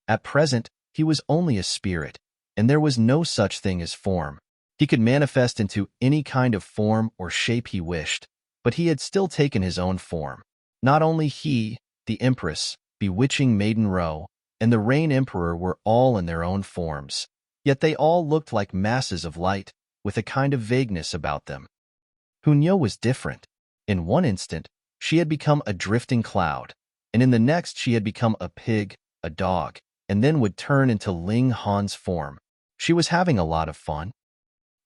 At present, he was only a spirit, and there was no such thing as form. He could manifest into any kind of form or shape he wished, but he had still taken his own form. Not only he, the Empress, bewitching Maiden Row, and the Rain Emperor were all in their own forms, yet they all looked like masses of light, with a kind of vagueness about them. Huang was different. In one instant, she had become a drifting cloud, and in the next she had become a pig, a dog, and then would turn into Ling Han's form. She was having a lot of fun.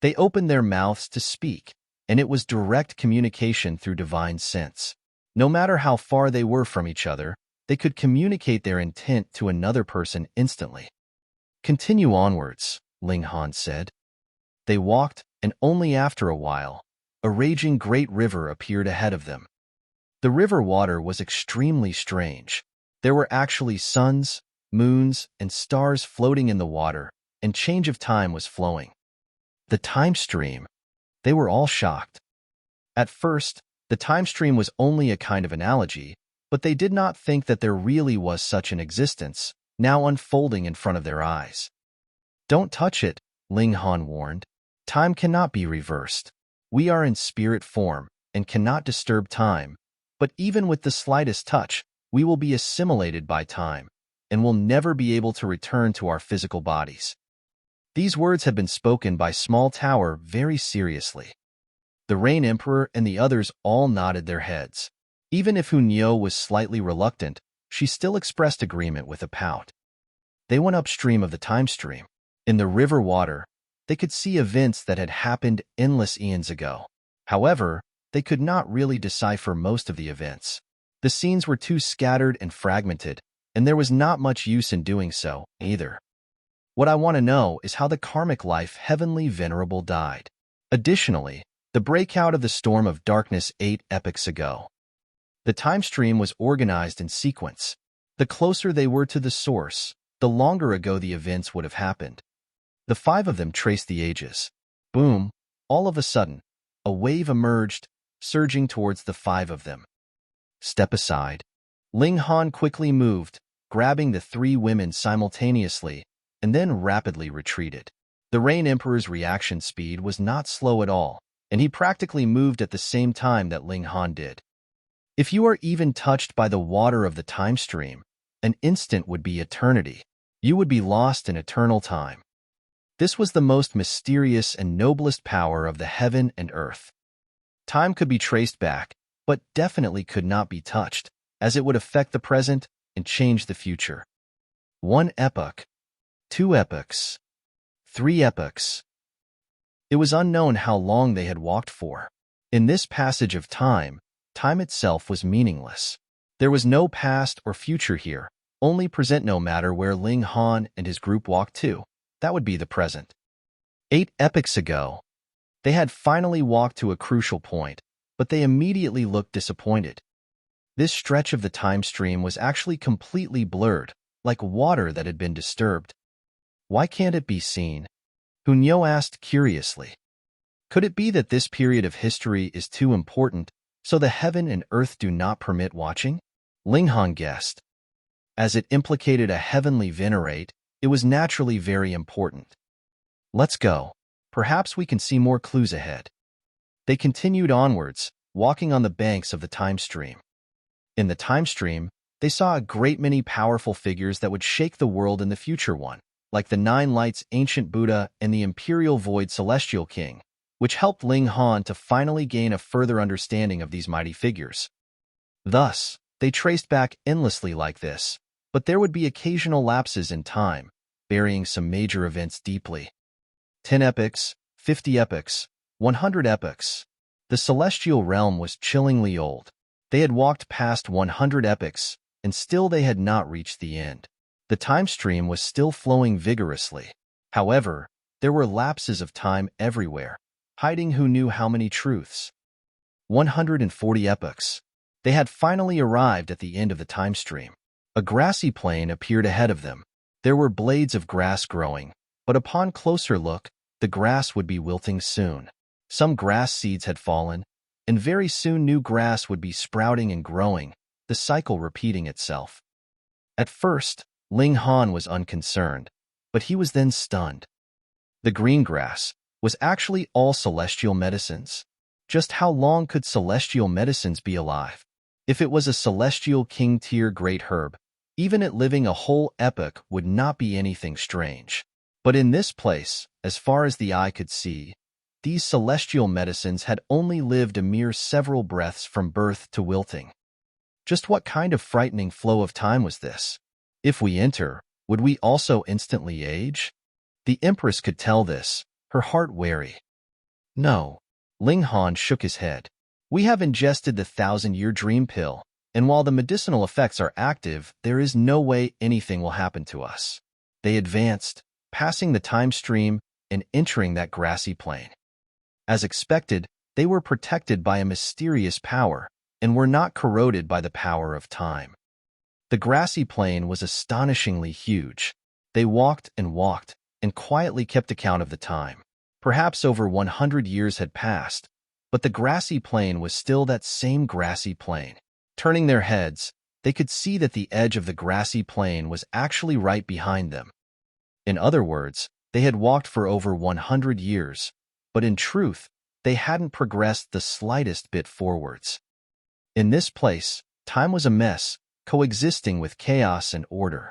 They opened their mouths to speak, and it was direct communication through divine sense. No matter how far they were from each other, they could communicate their intent to another person instantly. Continue onwards, Ling Han said. They walked, and only after a while, a raging great river appeared ahead of them. The river water was extremely strange. There were actually suns, moons, and stars floating in the water, and change of time was flowing. The time stream. They were all shocked. At first, the time stream was only a kind of analogy, but they did not think that there really was such an existence, now unfolding in front of their eyes. Don't touch it, Ling Han warned. Time cannot be reversed. We are in spirit form and cannot disturb time, but even with the slightest touch, we will be assimilated by time and will never be able to return to our physical bodies. These words had been spoken by Small Tower very seriously. The Rain Emperor and the others all nodded their heads. Even if Huang was slightly reluctant, she still expressed agreement with a pout. They went upstream of the time stream. In the river water, they could see events that had happened endless eons ago. However, they could not really decipher most of the events. The scenes were too scattered and fragmented, and there was not much use in doing so, either. What I want to know is how the karmic life Heavenly Venerable died. Additionally, the breakout of the storm of darkness 8 epochs ago. The time stream was organized in sequence. The closer they were to the source, the longer ago the events would have happened. The 5 of them traced the ages. Boom, all of a sudden, a wave emerged, surging towards the 5 of them. Step aside. Ling Han quickly moved, grabbing the 3 women simultaneously, and then rapidly retreated. The Rain Emperor's reaction speed was not slow at all, and he practically moved at the same time that Ling Han did. If you are even touched by the water of the time stream, an instant would be eternity. You would be lost in eternal time. This was the most mysterious and noblest power of the heaven and earth. Time could be traced back, but definitely could not be touched. as it would affect the present and change the future. 1 epoch, 2 epochs, 3 epochs. It was unknown how long they had walked for. In this passage of time, time itself was meaningless. There was no past or future here, only present. No matter where Ling Han and his group walked to, that would be the present. 8 epochs ago, they had finally walked to a crucial point, but they immediately looked disappointed. This stretch of the time stream was actually completely blurred, like water that had been disturbed. Why can't it be seen? Huang asked curiously. Could it be that this period of history is too important, so the heaven and earth do not permit watching? Ling Han guessed. As it implicated a heavenly Venerate, it was naturally very important. Let's go. Perhaps we can see more clues ahead. They continued onwards, walking on the banks of the time stream. In the time stream, they saw a great many powerful figures that would shake the world in the future one, like the 9 Lights Ancient Buddha and the Imperial Void Celestial King, which helped Ling Han to finally gain a further understanding of these mighty figures. Thus, they traced back endlessly like this, but there would be occasional lapses in time, burying some major events deeply. 10 epochs, 50 epochs, 100 epochs. The celestial realm was chillingly old. They had walked past 100 epochs, and still they had not reached the end. The time stream was still flowing vigorously. However, there were lapses of time everywhere, hiding who knew how many truths. 140 epochs. They had finally arrived at the end of the time stream. A grassy plain appeared ahead of them. There were blades of grass growing, but upon closer look, the grass would be wilting soon. Some grass seeds had fallen, and very soon new grass would be sprouting and growing, the cycle repeating itself. At first, Ling Han was unconcerned, but he was then stunned. The green grass was actually all celestial medicines. Just how long could celestial medicines be alive? If it was a celestial king-tier great herb, even it living a whole epoch would not be anything strange. But in this place, as far as the eye could see, these celestial medicines had only lived a mere several breaths from birth to wilting. Just what kind of frightening flow of time was this? If we enter, would we also instantly age? The Empress could tell this, her heart wary. No. Ling Han shook his head. We have ingested the 1,000-year dream pill, and while the medicinal effects are active, there is no way anything will happen to us. They advanced, passing the time stream and entering that grassy plain. As expected, they were protected by a mysterious power and were not corroded by the power of time. The grassy plain was astonishingly huge. They walked and quietly kept account of the time. Perhaps over 100 years had passed, but the grassy plain was still that same grassy plain. Turning their heads, they could see that the edge of the grassy plain was actually right behind them. In other words, they had walked for over 100 years, but in truth, they hadn't progressed the slightest bit forwards. In this place, time was a mess, coexisting with chaos and order.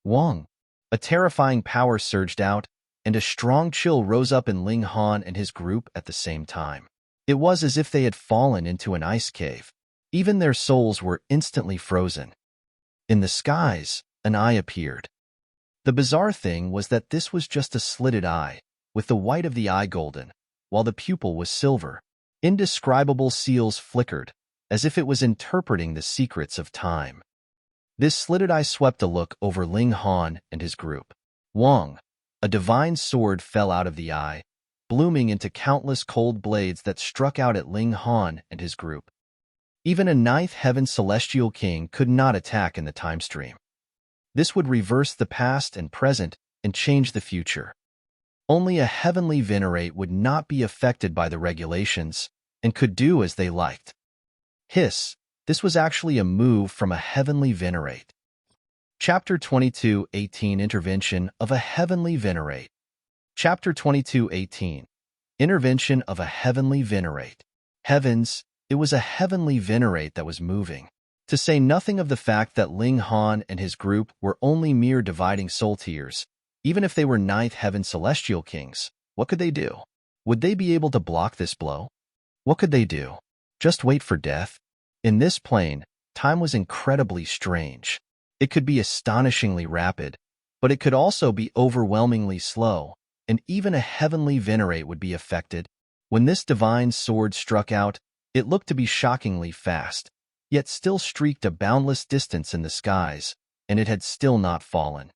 Huang. A terrifying power surged out, and a strong chill rose up in Ling Han and his group at the same time. It was as if they had fallen into an ice cave. Even their souls were instantly frozen. In the skies, an eye appeared. The bizarre thing was that this was just a slitted eye, with the white of the eye golden, while the pupil was silver. Indescribable seals flickered, as if it was interpreting the secrets of time. This slitted eye swept a look over Ling Han and his group. Huang. A divine sword fell out of the eye, blooming into countless cold blades that struck out at Ling Han and his group. Even a 9th heaven celestial king could not attack in the time stream. This would reverse the past and present and change the future. Only a heavenly Venerate would not be affected by the regulations and could do as they liked. Hiss, this was actually a move from a heavenly Venerate. Chapter 22:18 Intervention of a Heavenly Venerate. Chapter 22:18 Intervention of a Heavenly Venerate. Heavens, it was a heavenly Venerate that was moving. To say nothing of the fact that Ling Han and his group were only mere dividing soul tiers. Even if they were 9th heaven celestial kings, what could they do? Would they be able to block this blow? What could they do? Just wait for death? In this plane, time was incredibly strange. It could be astonishingly rapid, but it could also be overwhelmingly slow, and even a heavenly Venerate would be affected. When this divine sword struck out, it looked to be shockingly fast, yet still streaked a boundless distance in the skies, and it had still not fallen.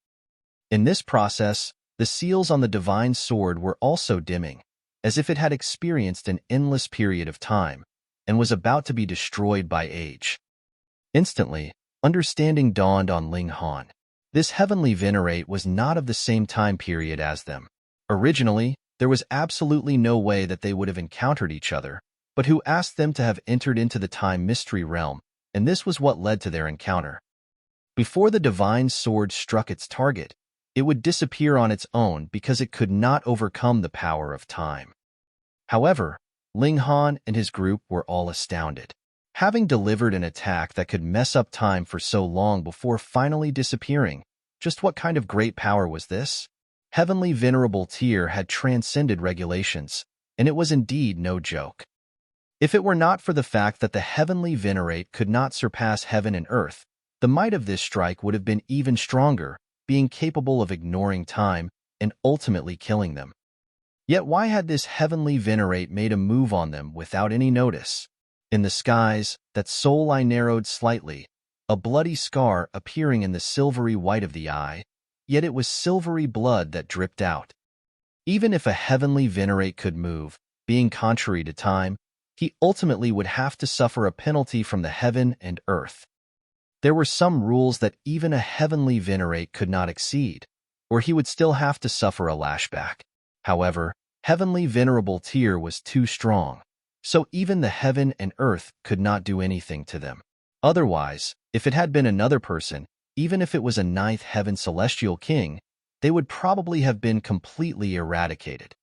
In this process, the seals on the divine sword were also dimming, as if it had experienced an endless period of time, and was about to be destroyed by age. Instantly, understanding dawned on Ling Han. This heavenly Venerate was not of the same time period as them. Originally, there was absolutely no way that they would have encountered each other, but who asked them to have entered into the time mystery realm, and this was what led to their encounter. Before the divine sword struck its target, it would disappear on its own because it could not overcome the power of time. However, Ling Han and his group were all astounded. Having delivered an attack that could mess up time for so long before finally disappearing, just what kind of great power was this? Heavenly Venerable Tier had transcended regulations, and it was indeed no joke. If it were not for the fact that the heavenly Venerate could not surpass heaven and earth, the might of this strike would have been even stronger, being capable of ignoring time and ultimately killing them. Yet why had this heavenly Venerate made a move on them without any notice? In the skies, that soul eye narrowed slightly, a bloody scar appearing in the silvery white of the eye, yet it was silvery blood that dripped out. Even if a heavenly Venerate could move, being contrary to time, he ultimately would have to suffer a penalty from the heaven and earth. There were some rules that even a heavenly Venerate could not exceed, or he would still have to suffer a lashback. However, heavenly Venerable Tier was too strong, so even the heaven and earth could not do anything to them. Otherwise, if it had been another person, even if it was a ninth heaven celestial king, they would probably have been completely eradicated.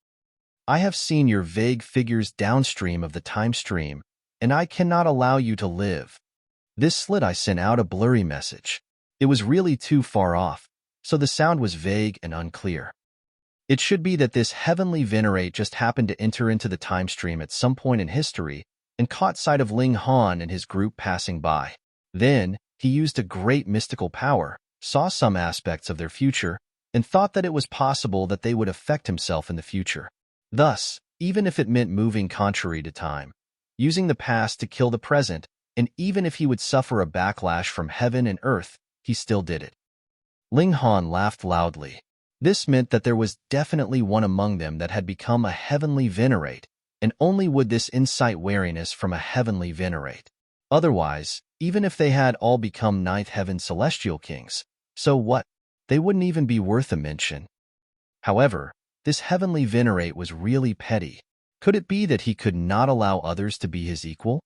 I have seen your vague figures downstream of the Timestream, and I cannot allow you to live. This slit eye sent out a blurry message. It was really too far off, so the sound was vague and unclear. It should be that this heavenly Venerate just happened to enter into the Timestream at some point in history and caught sight of Ling Han and his group passing by. Then, he used a great mystical power, saw some aspects of their future, and thought that it was possible that they would affect himself in the future. Thus, even if it meant moving contrary to time, using the past to kill the present, and even if he would suffer a backlash from heaven and earth, he still did it. Ling Han laughed loudly. This meant that there was definitely one among them that had become a heavenly Venerate, and only would this incite wariness from a heavenly Venerate. Otherwise, even if they had all become ninth heaven celestial kings, so what? They wouldn't even be worth a mention. However, this heavenly Venerate was really petty. Could it be that he could not allow others to be his equal?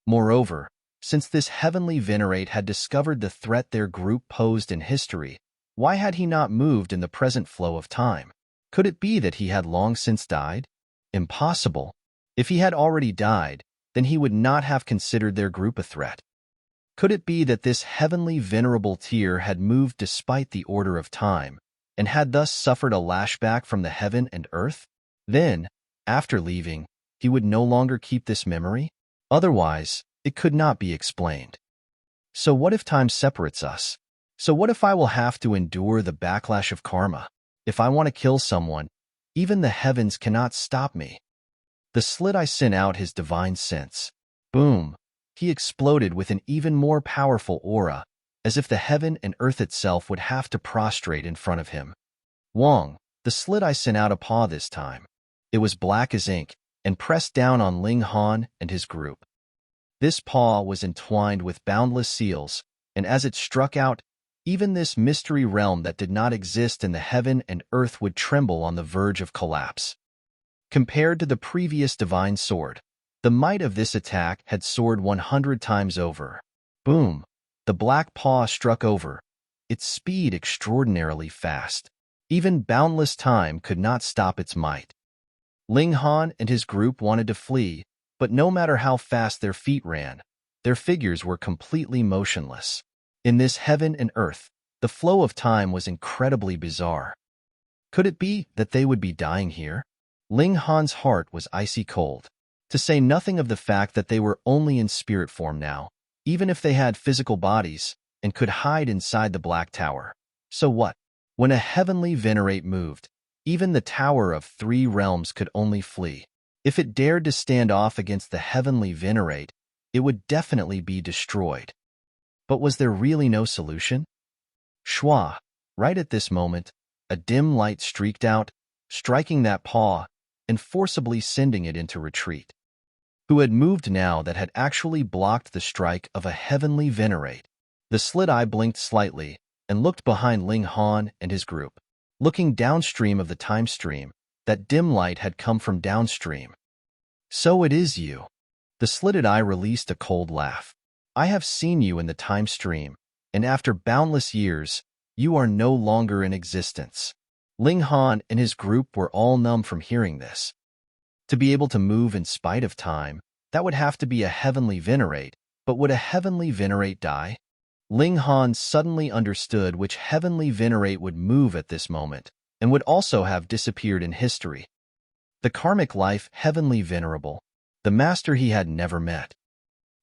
Moreover, since this heavenly Venerate had discovered the threat their group posed in history, why had he not moved in the present flow of time? Could it be that he had long since died? Impossible. If he had already died, then he would not have considered their group a threat. Could it be that this heavenly Venerable Tier had moved despite the order of time, and had thus suffered a lashback from the heaven and earth? Then, after leaving, he would no longer keep this memory? Otherwise, it could not be explained. So what if time separates us? So what if I will have to endure the backlash of karma? If I want to kill someone, even the heavens cannot stop me. The slit eye sent out his divine sense. Boom! He exploded with an even more powerful aura, as if the heaven and earth itself would have to prostrate in front of him. Huang, the slit eye sent out a paw this time. It was black as ink, and pressed down on Ling Han and his group. This paw was entwined with boundless seals, and as it struck out, even this mystery realm that did not exist in the heaven and earth would tremble on the verge of collapse. Compared to the previous divine sword, the might of this attack had soared 100 times over. Boom! The black paw struck over, its speed extraordinarily fast. Even boundless time could not stop its might. Ling Han and his group wanted to flee, but no matter how fast their feet ran, their figures were completely motionless. In this heaven and earth, the flow of time was incredibly bizarre. Could it be that they would be dying here? Ling Han's heart was icy cold. To say nothing of the fact that they were only in spirit form now, even if they had physical bodies and could hide inside the Black Tower. So what? When a heavenly Venerate moved, even the Tower of Three Realms could only flee. If it dared to stand off against the heavenly Venerate, it would definitely be destroyed. But was there really no solution? Shwa, right at this moment, a dim light streaked out, striking that paw and forcibly sending it into retreat. Who had moved now that had actually blocked the strike of a heavenly Venerate? The slit eye blinked slightly and looked behind Ling Han and his group. Looking downstream of the Timestream, that dim light had come from downstream. So it is you. The slitted eye released a cold laugh. I have seen you in the Timestream, and after boundless years, you are no longer in existence. Ling Han and his group were all numb from hearing this. To be able to move in spite of time, that would have to be a heavenly Venerate, but would a heavenly Venerate die? Ling Han suddenly understood which heavenly Venerate would move at this moment, and would also have disappeared in history. The karmic life heavenly venerable, the master he had never met.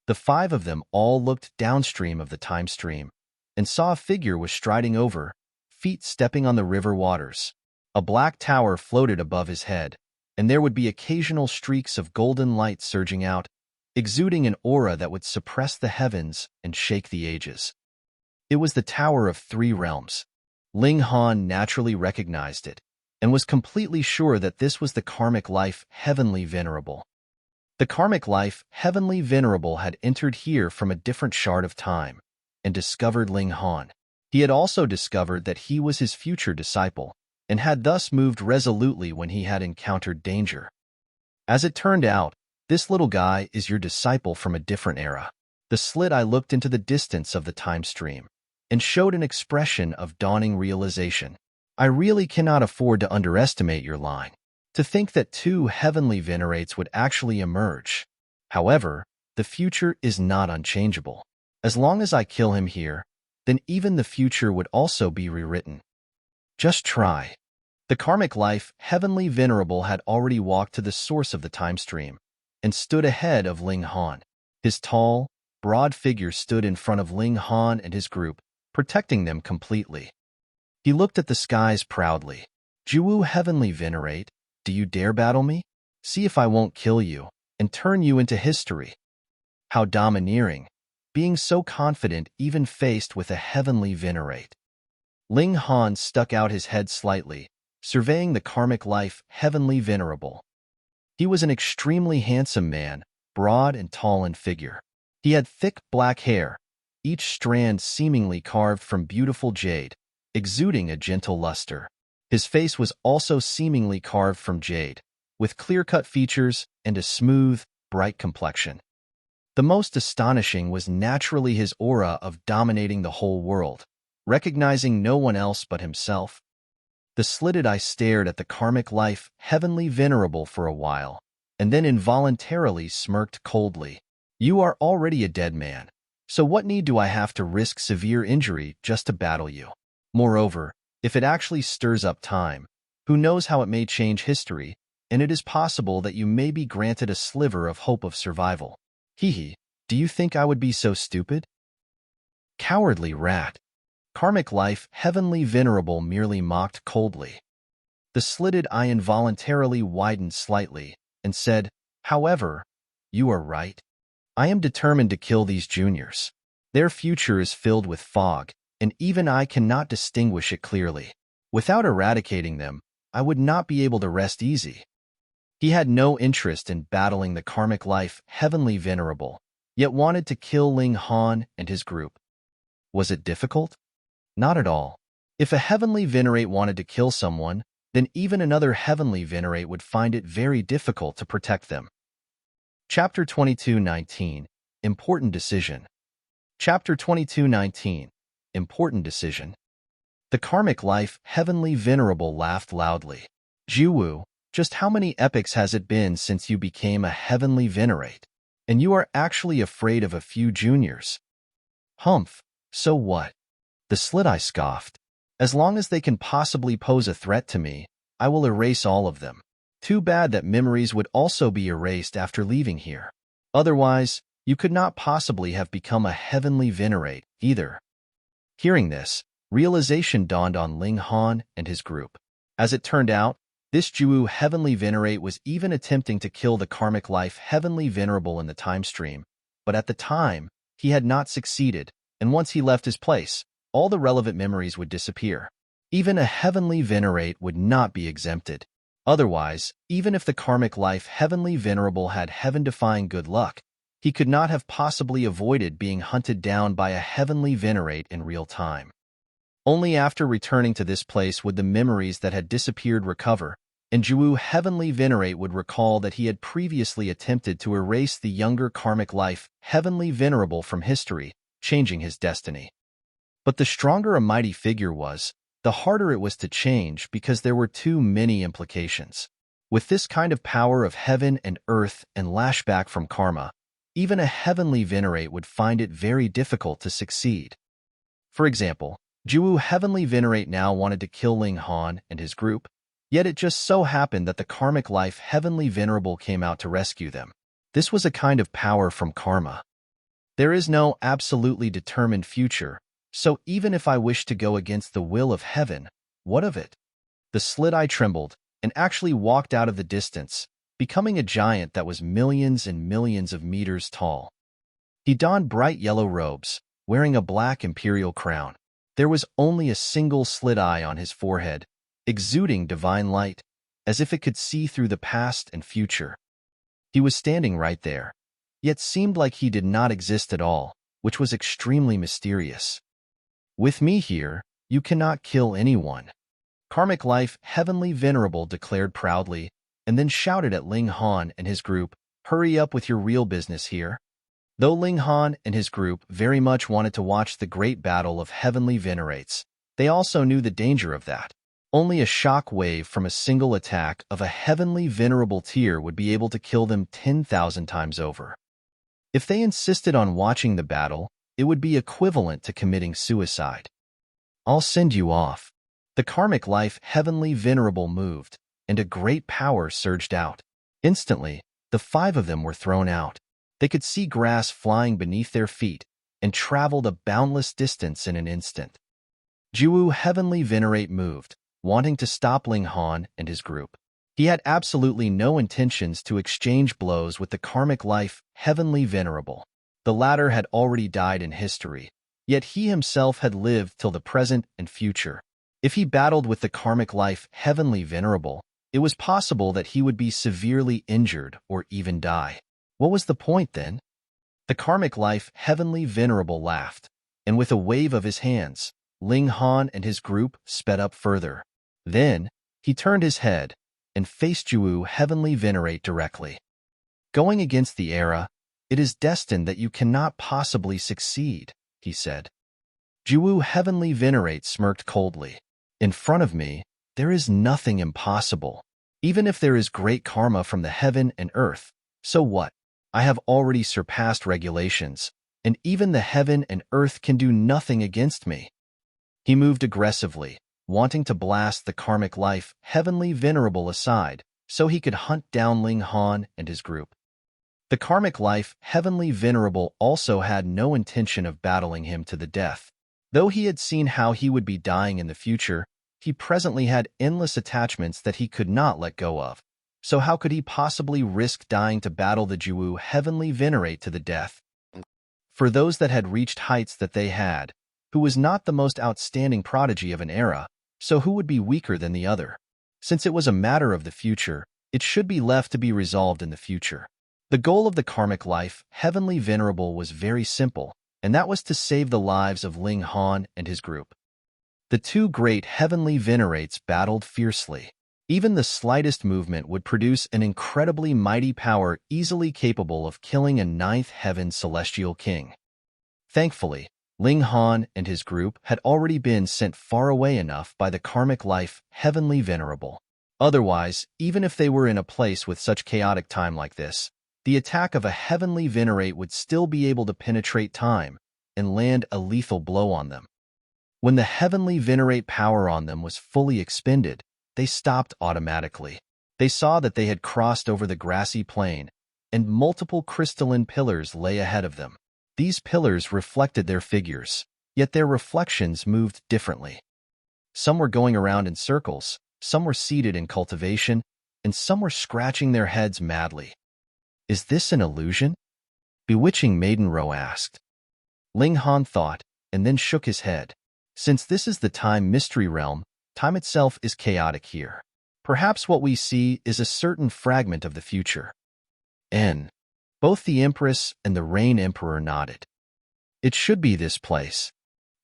The five of them all looked downstream of the Timestream, and saw a figure was striding over, feet stepping on the river waters. A black tower floated above his head, and there would be occasional streaks of golden light surging out, exuding an aura that would suppress the heavens and shake the ages. It was the Tower of Three Realms. Ling Han naturally recognized it, and was completely sure that this was the karmic life heavenly venerable. The karmic life heavenly venerable had entered here from a different shard of time, and discovered Ling Han. He had also discovered that he was his future disciple, and had thus moved resolutely when he had encountered danger. As it turned out, this little guy is your disciple from a different era. The slit eye looked into the distance of the Timestream, and showed an expression of dawning realization. I really cannot afford to underestimate your line. To think that two heavenly Venerates would actually emerge. However, the future is not unchangeable. As long as I kill him here, then even the future would also be rewritten. Just try. The karmic life heavenly venerable had already walked to the source of the Timestream, and stood ahead of Ling Han. His tall, broad figure stood in front of Ling Han and his group, protecting them completely. He looked at the skies proudly. Jiwu heavenly Venerate, do you dare battle me? See if I won't kill you, and turn you into history. How domineering, being so confident even faced with a heavenly Venerate. Ling Han stuck out his head slightly, surveying the karmic life heavenly venerable. He was an extremely handsome man, broad and tall in figure. He had thick black hair, each strand seemingly carved from beautiful jade, exuding a gentle luster. His face was also seemingly carved from jade, with clear-cut features and a smooth, bright complexion. The most astonishing was naturally his aura of dominating the whole world, recognizing no one else but himself. The slitted eye stared at the karmic life heavenly venerable for a while, and then involuntarily smirked coldly. You are already a dead man, so what need do I have to risk severe injury just to battle you? Moreover, if it actually stirs up time, who knows how it may change history, and it is possible that you may be granted a sliver of hope of survival. Hee, do you think I would be so stupid? Cowardly rat. Karmic life heavenly venerable merely mocked coldly. The slitted eye involuntarily widened slightly, and said, however, you are right. I am determined to kill these juniors. Their future is filled with fog, and even I cannot distinguish it clearly. Without eradicating them, I would not be able to rest easy. He had no interest in battling the karmic life heavenly venerable, yet wanted to kill Ling Han and his group. Was it difficult? Not at all. If a heavenly Venerate wanted to kill someone, then even another heavenly Venerate would find it very difficult to protect them. Chapter 22:19 Important Decision. Chapter 22:19 Important Decision. The karmic life heavenly venerable laughed loudly. Jiwu, just how many epochs has it been since you became a heavenly Venerate? And you are actually afraid of a few juniors? Humph, so what? The slit eye scoffed. As long as they can possibly pose a threat to me, I will erase all of them. Too bad that memories would also be erased after leaving here. Otherwise, You could not possibly have become a heavenly Venerate either. Hearing this, realization dawned on Ling Han and his group. As it turned out, this Juwu heavenly Venerate was even attempting to kill the karmic life heavenly Venerable in the Timestream, but at the time, he had not succeeded, and once he left his place, all the relevant memories would disappear. Even a heavenly Venerate would not be exempted. Otherwise, even if the karmic life heavenly Venerable had heaven-defying good luck, he could not have possibly avoided being hunted down by a heavenly Venerate in real time. Only after returning to this place would the memories that had disappeared recover, and Juwu heavenly Venerate would recall that he had previously attempted to erase the younger karmic life heavenly Venerable from history, changing his destiny. But the stronger a mighty figure was, the harder it was to change because there were too many implications. With this kind of power of heaven and earth and lashback from karma, even a heavenly Venerate would find it very difficult to succeed. For example, Juwu heavenly Venerate now wanted to kill Ling Han and his group, yet it just so happened that the karmic life heavenly Venerable came out to rescue them. This was a kind of power from karma. There is no absolutely determined future, so even if I wish to go against the will of heaven, what of it? The slit-eye trembled and actually walked out of the distance, becoming a giant that was millions and millions of meters tall. He donned bright yellow robes, wearing a black imperial crown. There was only a single slit-eye on his forehead, exuding divine light, as if it could see through the past and future. He was standing right there, yet seemed like he did not exist at all, which was extremely mysterious. With me here, you cannot kill anyone. Karmic life heavenly Venerable declared proudly, and then shouted at Ling Han and his group, "Hurry up with your real business here." Though Ling Han and his group very much wanted to watch the great battle of heavenly Venerates, they also knew the danger of that. Only a shock wave from a single attack of a heavenly Venerable tier would be able to kill them 10,000 times over. If they insisted on watching the battle, it would be equivalent to committing suicide. "I'll send you off." The karmic life heavenly Venerable moved, and a great power surged out. Instantly, the 5 of them were thrown out. They could see grass flying beneath their feet and traveled a boundless distance in an instant. Juwu heavenly Venerate moved, wanting to stop Ling Han and his group. He had absolutely no intentions to exchange blows with the karmic life heavenly Venerable. The latter had already died in history, yet he himself had lived till the present and future. If he battled with the karmic life heavenly Venerable, it was possible that he would be severely injured or even die. What was the point then? The karmic life heavenly Venerable laughed, and with a wave of his hands, Ling Han and his group sped up further. Then, he turned his head and faced Juwu heavenly Venerate directly. "Going against the era, it is destined that you cannot possibly succeed," he said. Juwu heavenly Venerate smirked coldly. "In front of me, there is nothing impossible. Even if there is great karma from the heaven and earth, so what? I have already surpassed regulations, and even the heaven and earth can do nothing against me." He moved aggressively, wanting to blast the karmic life heavenly Venerable aside so he could hunt down Ling Han and his group. The karmic life heavenly Venerable also had no intention of battling him to the death. Though he had seen how he would be dying in the future, he presently had endless attachments that he could not let go of. So how could he possibly risk dying to battle the Juwu heavenly Venerate to the death? For those that had reached heights that they had, who was not the most outstanding prodigy of an era, so who would be weaker than the other? Since it was a matter of the future, it should be left to be resolved in the future. The goal of the karmic life heavenly Venerable was very simple, and that was to save the lives of Ling Han and his group. The 2 great heavenly Venerates battled fiercely. Even the slightest movement would produce an incredibly mighty power easily capable of killing a 9th heaven celestial king. Thankfully, Ling Han and his group had already been sent far away enough by the karmic life heavenly Venerable. Otherwise, even if they were in a place with such chaotic time like this, the attack of a heavenly Venerate would still be able to penetrate time and land a lethal blow on them. When the heavenly Venerate power on them was fully expended, they stopped automatically. They saw that they had crossed over the grassy plain, and multiple crystalline pillars lay ahead of them. These pillars reflected their figures, yet their reflections moved differently. Some were going around in circles, some were seated in cultivation, and some were scratching their heads madly. "Is this an illusion?" Bewitching Maidenrow asked. Ling Han thought, and then shook his head. Since this is the time mystery realm, time itself is chaotic here. Perhaps what we see is a certain fragment of the future. Both the Empress and the Rain Emperor nodded. It should be this place.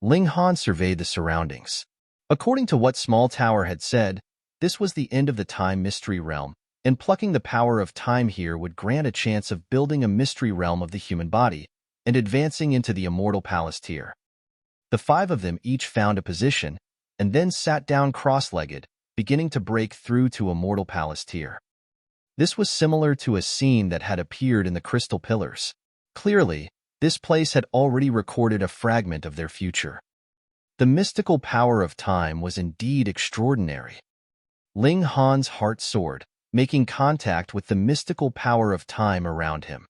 Ling Han surveyed the surroundings. According to what Small Tower had said, this was the end of the time mystery realm, and plucking the power of time here would grant a chance of building a mystery realm of the human body and advancing into the Immortal Palace tier. The five of them each found a position and then sat down cross-legged, beginning to break through to Immortal Palace tier. This was similar to a scene that had appeared in the Crystal Pillars. Clearly, this place had already recorded a fragment of their future. The mystical power of time was indeed extraordinary. Ling Han's heart soared, making contact with the mystical power of time around him.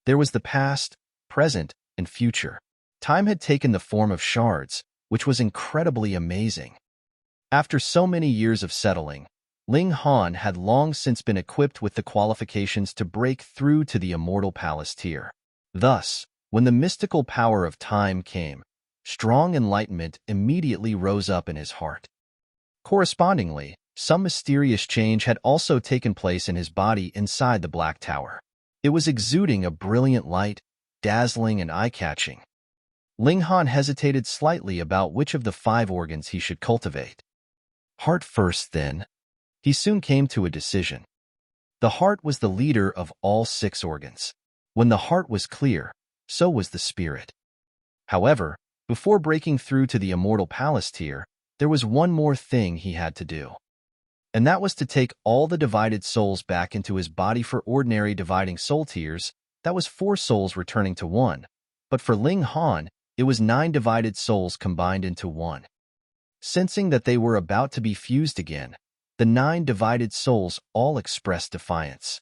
There was the past, present, and future. Time had taken the form of shards, which was incredibly amazing. After so many years of settling, Ling Han had long since been equipped with the qualifications to break through to the Immortal Palace tier. Thus, when the mystical power of time came, strong enlightenment immediately rose up in his heart. Correspondingly, some mysterious change had also taken place in his body inside the Black Tower. It was exuding a brilliant light, dazzling and eye-catching. Ling Han hesitated slightly about which of the five organs he should cultivate. Heart first, then. He soon came to a decision. The heart was the leader of all 6 organs. When the heart was clear, so was the spirit. However, before breaking through to the Immortal Palace tier, there was one more thing he had to do. And that was to take all the divided souls back into his body. For ordinary dividing soul tiers, that was 4 souls returning to 1, but for Ling Han, it was 9 divided souls combined into 1. Sensing that they were about to be fused again, the 9 divided souls all expressed defiance.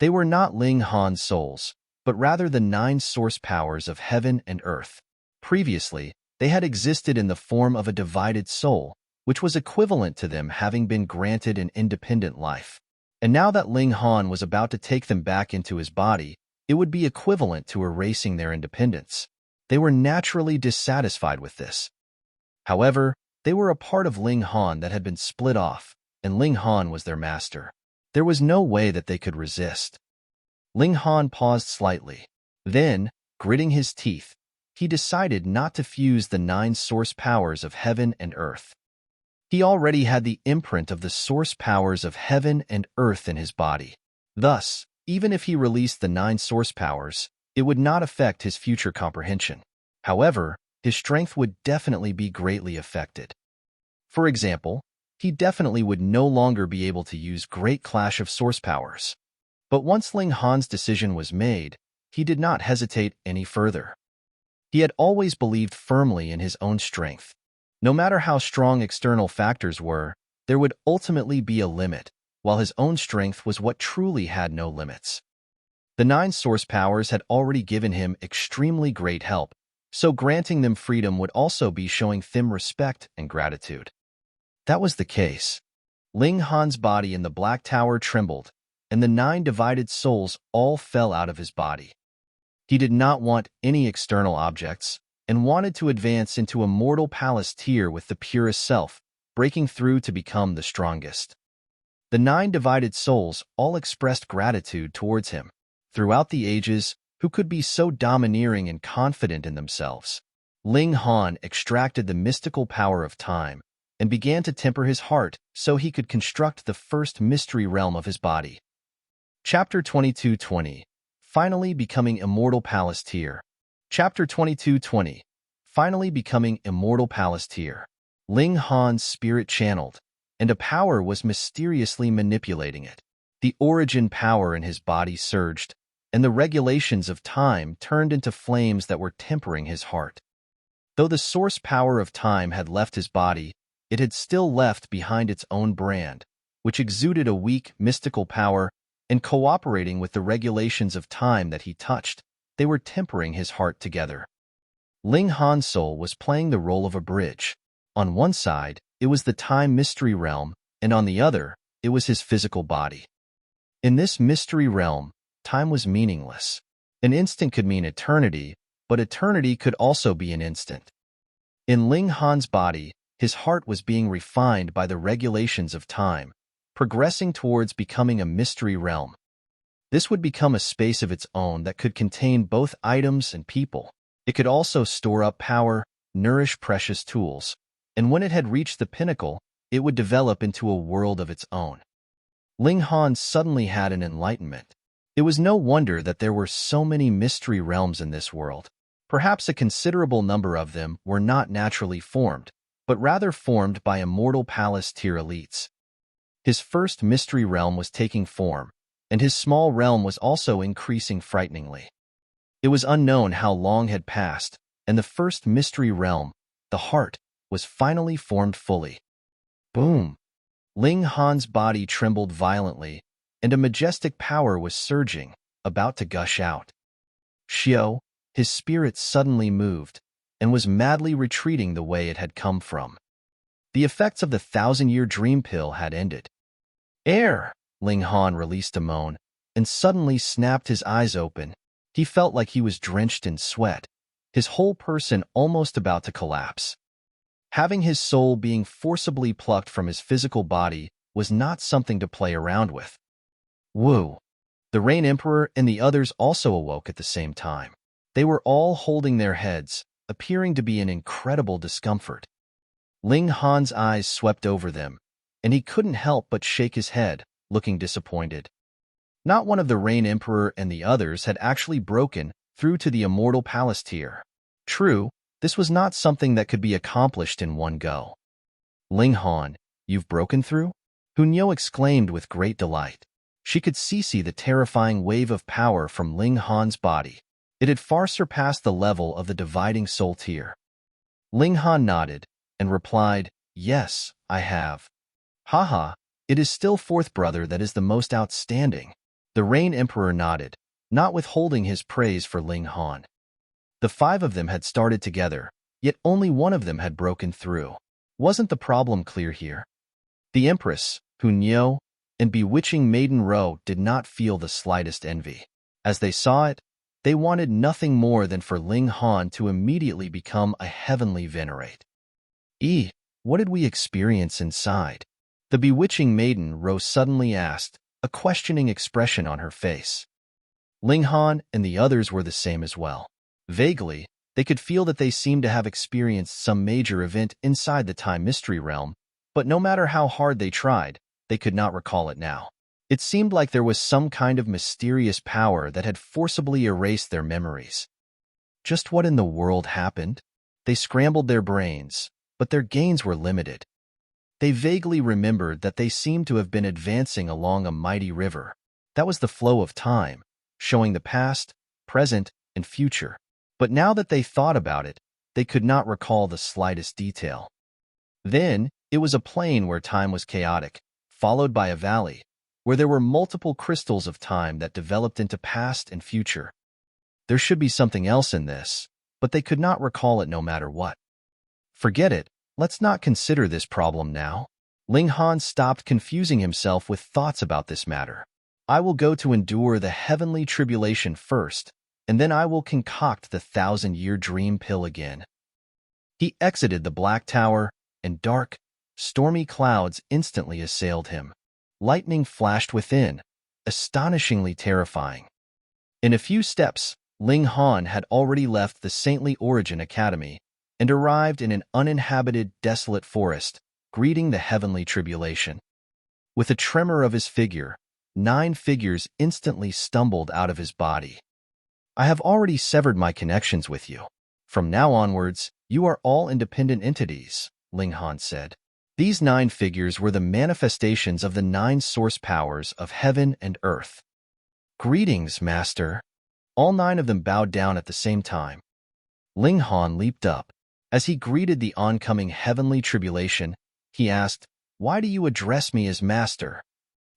They were not Ling Han's souls, but rather the 9 source powers of heaven and earth. Previously, they had existed in the form of a divided soul, which was equivalent to them having been granted an independent life. And now that Ling Han was about to take them back into his body, it would be equivalent to erasing their independence. They were naturally dissatisfied with this. However, they were a part of Ling Han that had been split off, and Ling Han was their master. There was no way that they could resist. Ling Han paused slightly. Then, gritting his teeth, he decided not to fuse the 9 source powers of heaven and earth. He already had the imprint of the source powers of heaven and earth in his body. Thus, even if he released the 9 source powers, it would not affect his future comprehension. However, his strength would definitely be greatly affected. For example, he definitely would no longer be able to use Great Clash of Source Powers. But once Ling Han's decision was made, he did not hesitate any further. He had always believed firmly in his own strength. No matter how strong external factors were, there would ultimately be a limit, while his own strength was what truly had no limits. The 9 source powers had already given him extremely great help, so granting them freedom would also be showing them respect and gratitude. That was the case. Ling Han's body in the Black Tower trembled, and the 9 divided souls all fell out of his body. He did not want any external objects, and wanted to advance into Immortal Palace tier with the purest self, breaking through to become the strongest. The 9 divided souls all expressed gratitude towards him. Throughout the ages, who could be so domineering and confident in themselves? Ling Han extracted the mystical power of time and began to temper his heart so he could construct the first mystery realm of his body. Chapter 2220. Finally becoming Immortal Palace tier. Chapter 2220. Finally becoming Immortal Palace tier. Ling Han's spirit channeled, and a power was mysteriously manipulating it. The origin power in his body surged, and the regulations of time turned into flames that were tempering his heart. Though the source power of time had left his body, it had still left behind its own brand, which exuded a weak, mystical power and cooperating with the regulations of time that he touched. They were tempering his heart together. Ling Han's soul was playing the role of a bridge. On one side, it was the time mystery realm, and on the other, it was his physical body. In this mystery realm, time was meaningless. An instant could mean eternity, but eternity could also be an instant. In Ling Han's body, his heart was being refined by the regulations of time, progressing towards becoming a mystery realm. This would become a space of its own that could contain both items and people. It could also store up power, nourish precious tools, and when it had reached the pinnacle, it would develop into a world of its own. Ling Han suddenly had an enlightenment. It was no wonder that there were so many mystery realms in this world. Perhaps a considerable number of them were not naturally formed, but rather formed by immortal palace tier elites. His first mystery realm was taking form, and his small realm was also increasing frighteningly. It was unknown how long had passed, and the first mystery realm, the heart, was finally formed fully. Boom! Ling Han's body trembled violently, and a majestic power was surging, about to gush out. Xiao, his spirit suddenly moved, and was madly retreating the way it had come from. The effects of the 1,000-year dream pill had ended. Air! Ling Han released a moan, and suddenly snapped his eyes open. He felt like he was drenched in sweat, his whole person almost about to collapse. Having his soul being forcibly plucked from his physical body was not something to play around with. Woo! The Rain Emperor and the others also awoke at the same time. They were all holding their heads, appearing to be in incredible discomfort. Ling Han's eyes swept over them, and he couldn't help but shake his head, looking disappointed. Not one of the Rain Emperor and the others had actually broken through to the Immortal Palace tier. True, this was not something that could be accomplished in one go. Ling Han, you've broken through? Huang exclaimed with great delight. She could see the terrifying wave of power from Ling Han's body. It had far surpassed the level of the dividing soul tier. Ling Han nodded and replied, yes, I have. Haha, it is still fourth brother that is the most outstanding. The Rain Emperor nodded, not withholding his praise for Ling Han. The 5 of them had started together, yet only one of them had broken through. Wasn't the problem clear here? The Empress, Huang, and bewitching Maiden Ro did not feel the slightest envy. As they saw it, they wanted nothing more than for Ling Han to immediately become a heavenly Venerate. What did we experience inside? The bewitching Maiden Ro suddenly asked, a questioning expression on her face. Ling Han and the others were the same as well. Vaguely, they could feel that they seemed to have experienced some major event inside the time mystery realm, but no matter how hard they tried, they could not recall it now. It seemed like there was some kind of mysterious power that had forcibly erased their memories. Just what in the world happened? They scrambled their brains, but their gains were limited. They vaguely remembered that they seemed to have been advancing along a mighty river. That was the flow of time, showing the past, present, and future. But now that they thought about it, they could not recall the slightest detail. Then, it was a plain where time was chaotic, followed by a valley, where there were multiple crystals of time that developed into past and future. There should be something else in this, but they could not recall it no matter what. Forget it, let's not consider this problem now. Ling Han stopped confusing himself with thoughts about this matter. I will go to endure the heavenly tribulation first, and then I will concoct the 1,000-year dream pill again. He exited the Black Tower, and dark, stormy clouds instantly assailed him. Lightning flashed within, astonishingly terrifying. In a few steps, Ling Han had already left the Saintly Origin Academy and arrived in an uninhabited, desolate forest, greeting the heavenly tribulation. With a tremor of his figure, 9 figures instantly stumbled out of his body. I have already severed my connections with you. From now onwards, you are all independent entities, Ling Han said. These 9 figures were the manifestations of the 9 source powers of heaven and earth. Greetings, Master. All 9 of them bowed down at the same time. Ling Han leaped up. As he greeted the oncoming heavenly tribulation, he asked, why do you address me as Master?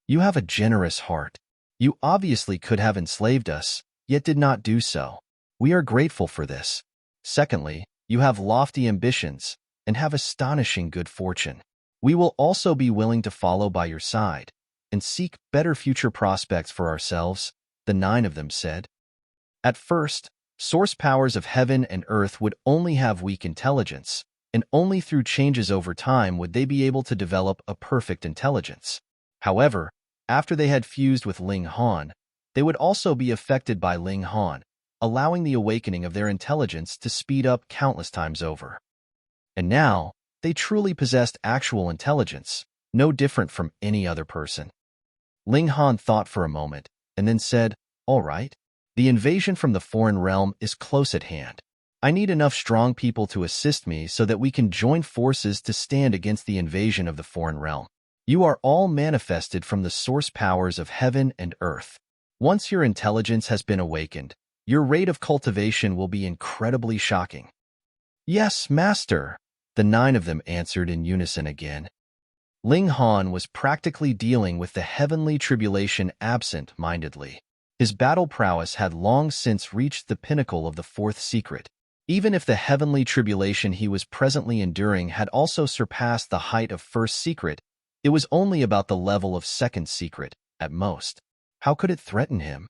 You have a generous heart. You obviously could have enslaved us, yet did not do so. We are grateful for this. Secondly, you have lofty ambitions and have astonishing good fortune. We will also be willing to follow by your side and seek better future prospects for ourselves, the 9 of them said. At first, source powers of heaven and earth would only have weak intelligence, and only through changes over time would they be able to develop a perfect intelligence. However, after they had fused with Ling Han, they would also be affected by Ling Han, allowing the awakening of their intelligence to speed up countless times over. And now, they truly possessed actual intelligence, no different from any other person. Ling Han thought for a moment, and then said, "All right. The invasion from the foreign realm is close at hand. I need enough strong people to assist me so that we can join forces to stand against the invasion of the foreign realm. You are all manifested from the source powers of heaven and earth. Once your intelligence has been awakened, your rate of cultivation will be incredibly shocking." "Yes, master," the 9 of them answered in unison again. Ling Han was practically dealing with the heavenly tribulation absent-mindedly. His battle prowess had long since reached the pinnacle of the 4th secret. Even if the heavenly tribulation he was presently enduring had also surpassed the height of 1st secret, it was only about the level of 2nd secret, at most. How could it threaten him?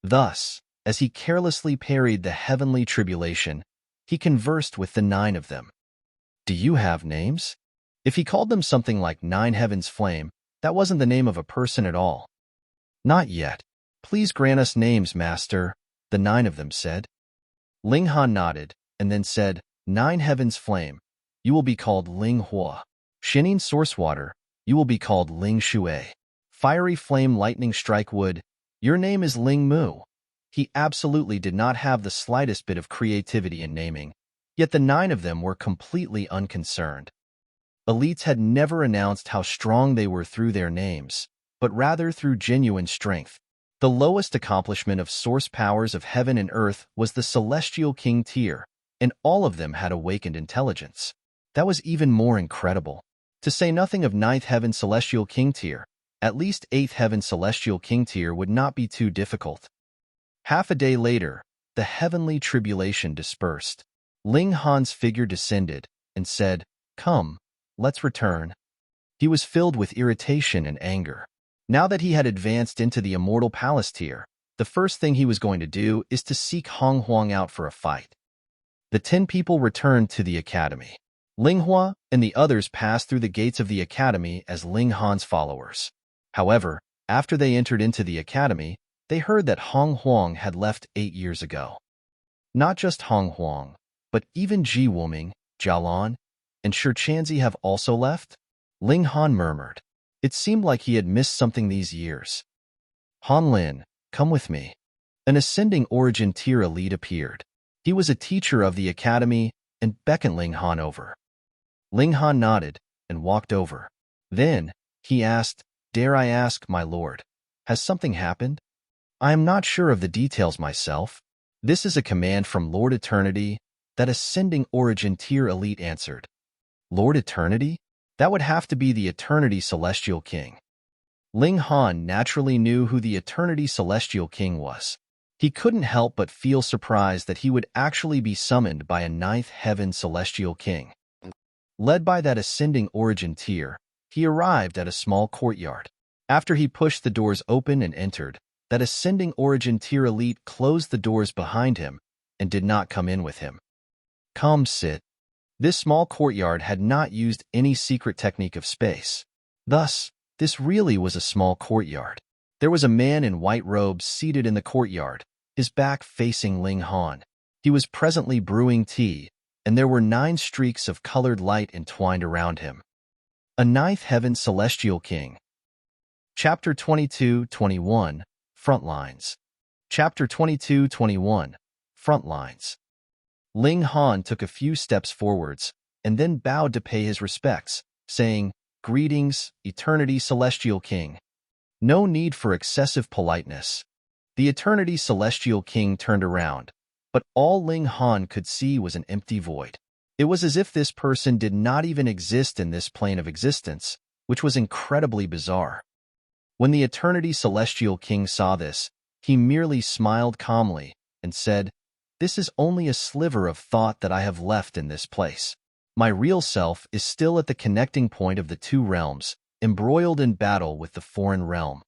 Thus, as he carelessly parried the heavenly tribulation, he conversed with the 9 of them. "Do you have names?" If he called them something like 9 Heavens Flame, that wasn't the name of a person at all. "Not yet. Please grant us names, master," the 9 of them said. Ling Han nodded, and then said, 9 Heavens Flame, you will be called Ling Hua. Shining Source Water, you will be called Ling Shui. Fiery Flame Lightning Strike Wood, your name is Ling Mu. He absolutely did not have the slightest bit of creativity in naming, yet the 9 of them were completely unconcerned. Elites had never announced how strong they were through their names, but rather through genuine strength. The lowest accomplishment of source powers of heaven and earth was the Celestial King tier, and all of them had awakened intelligence. That was even more incredible. To say nothing of 9th Heaven Celestial King tier, at least 8th Heaven Celestial King tier would not be too difficult. Half a day later, the heavenly tribulation dispersed. Ling Han's figure descended and said, "Come, let's return." He was filled with irritation and anger. Now that he had advanced into the Immortal Palace tier, the first thing he was going to do is to seek Huang out for a fight. The 10 people returned to the academy. Ling Hua and the others passed through the gates of the academy as Ling Han's followers. However, after they entered into the academy, they heard that Huang had left 8 years ago. Not just Huang, but even Ji Wuming, Jialan, and Shichanzi have also left? Ling Han murmured. It seemed like he had missed something these years. "Han Lin, come with me." An ascending origin tier elite appeared. He was a teacher of the academy and beckoned Ling Han over. Ling Han nodded and walked over. Then, he asked, "Dare I ask, my lord, has something happened?" "I am not sure of the details myself. This is a command from Lord Eternity," that ascending origin tier elite answered. "Lord Eternity?" That would have to be the Eternity Celestial King. Ling Han naturally knew who the Eternity Celestial King was. He couldn't help but feel surprised that he would actually be summoned by a 9th Heaven Celestial King. Led by that ascending origin tier, he arrived at a small courtyard. After he pushed the doors open and entered, that ascending origin tier elite closed the doors behind him and did not come in with him. "Come sit." This small courtyard had not used any secret technique of space. Thus, this really was a small courtyard. There was a man in white robes seated in the courtyard, his back facing Ling Han. He was presently brewing tea, and there were 9 streaks of colored light entwined around him. A 9th Heaven Celestial King. Chapter 22-21, Frontlines. Chapter 22-21, Frontlines. Ling Han took a few steps forwards, and then bowed to pay his respects, saying, "Greetings, Eternity Celestial King." No need for excessive politeness. The Eternity Celestial King turned around, but all Ling Han could see was an empty void. It was as if this person did not even exist in this plane of existence, which was incredibly bizarre. When the Eternity Celestial King saw this, he merely smiled calmly and said, "This is only a sliver of thought that I have left in this place. My real self is still at the connecting point of the two realms, embroiled in battle with the foreign realm."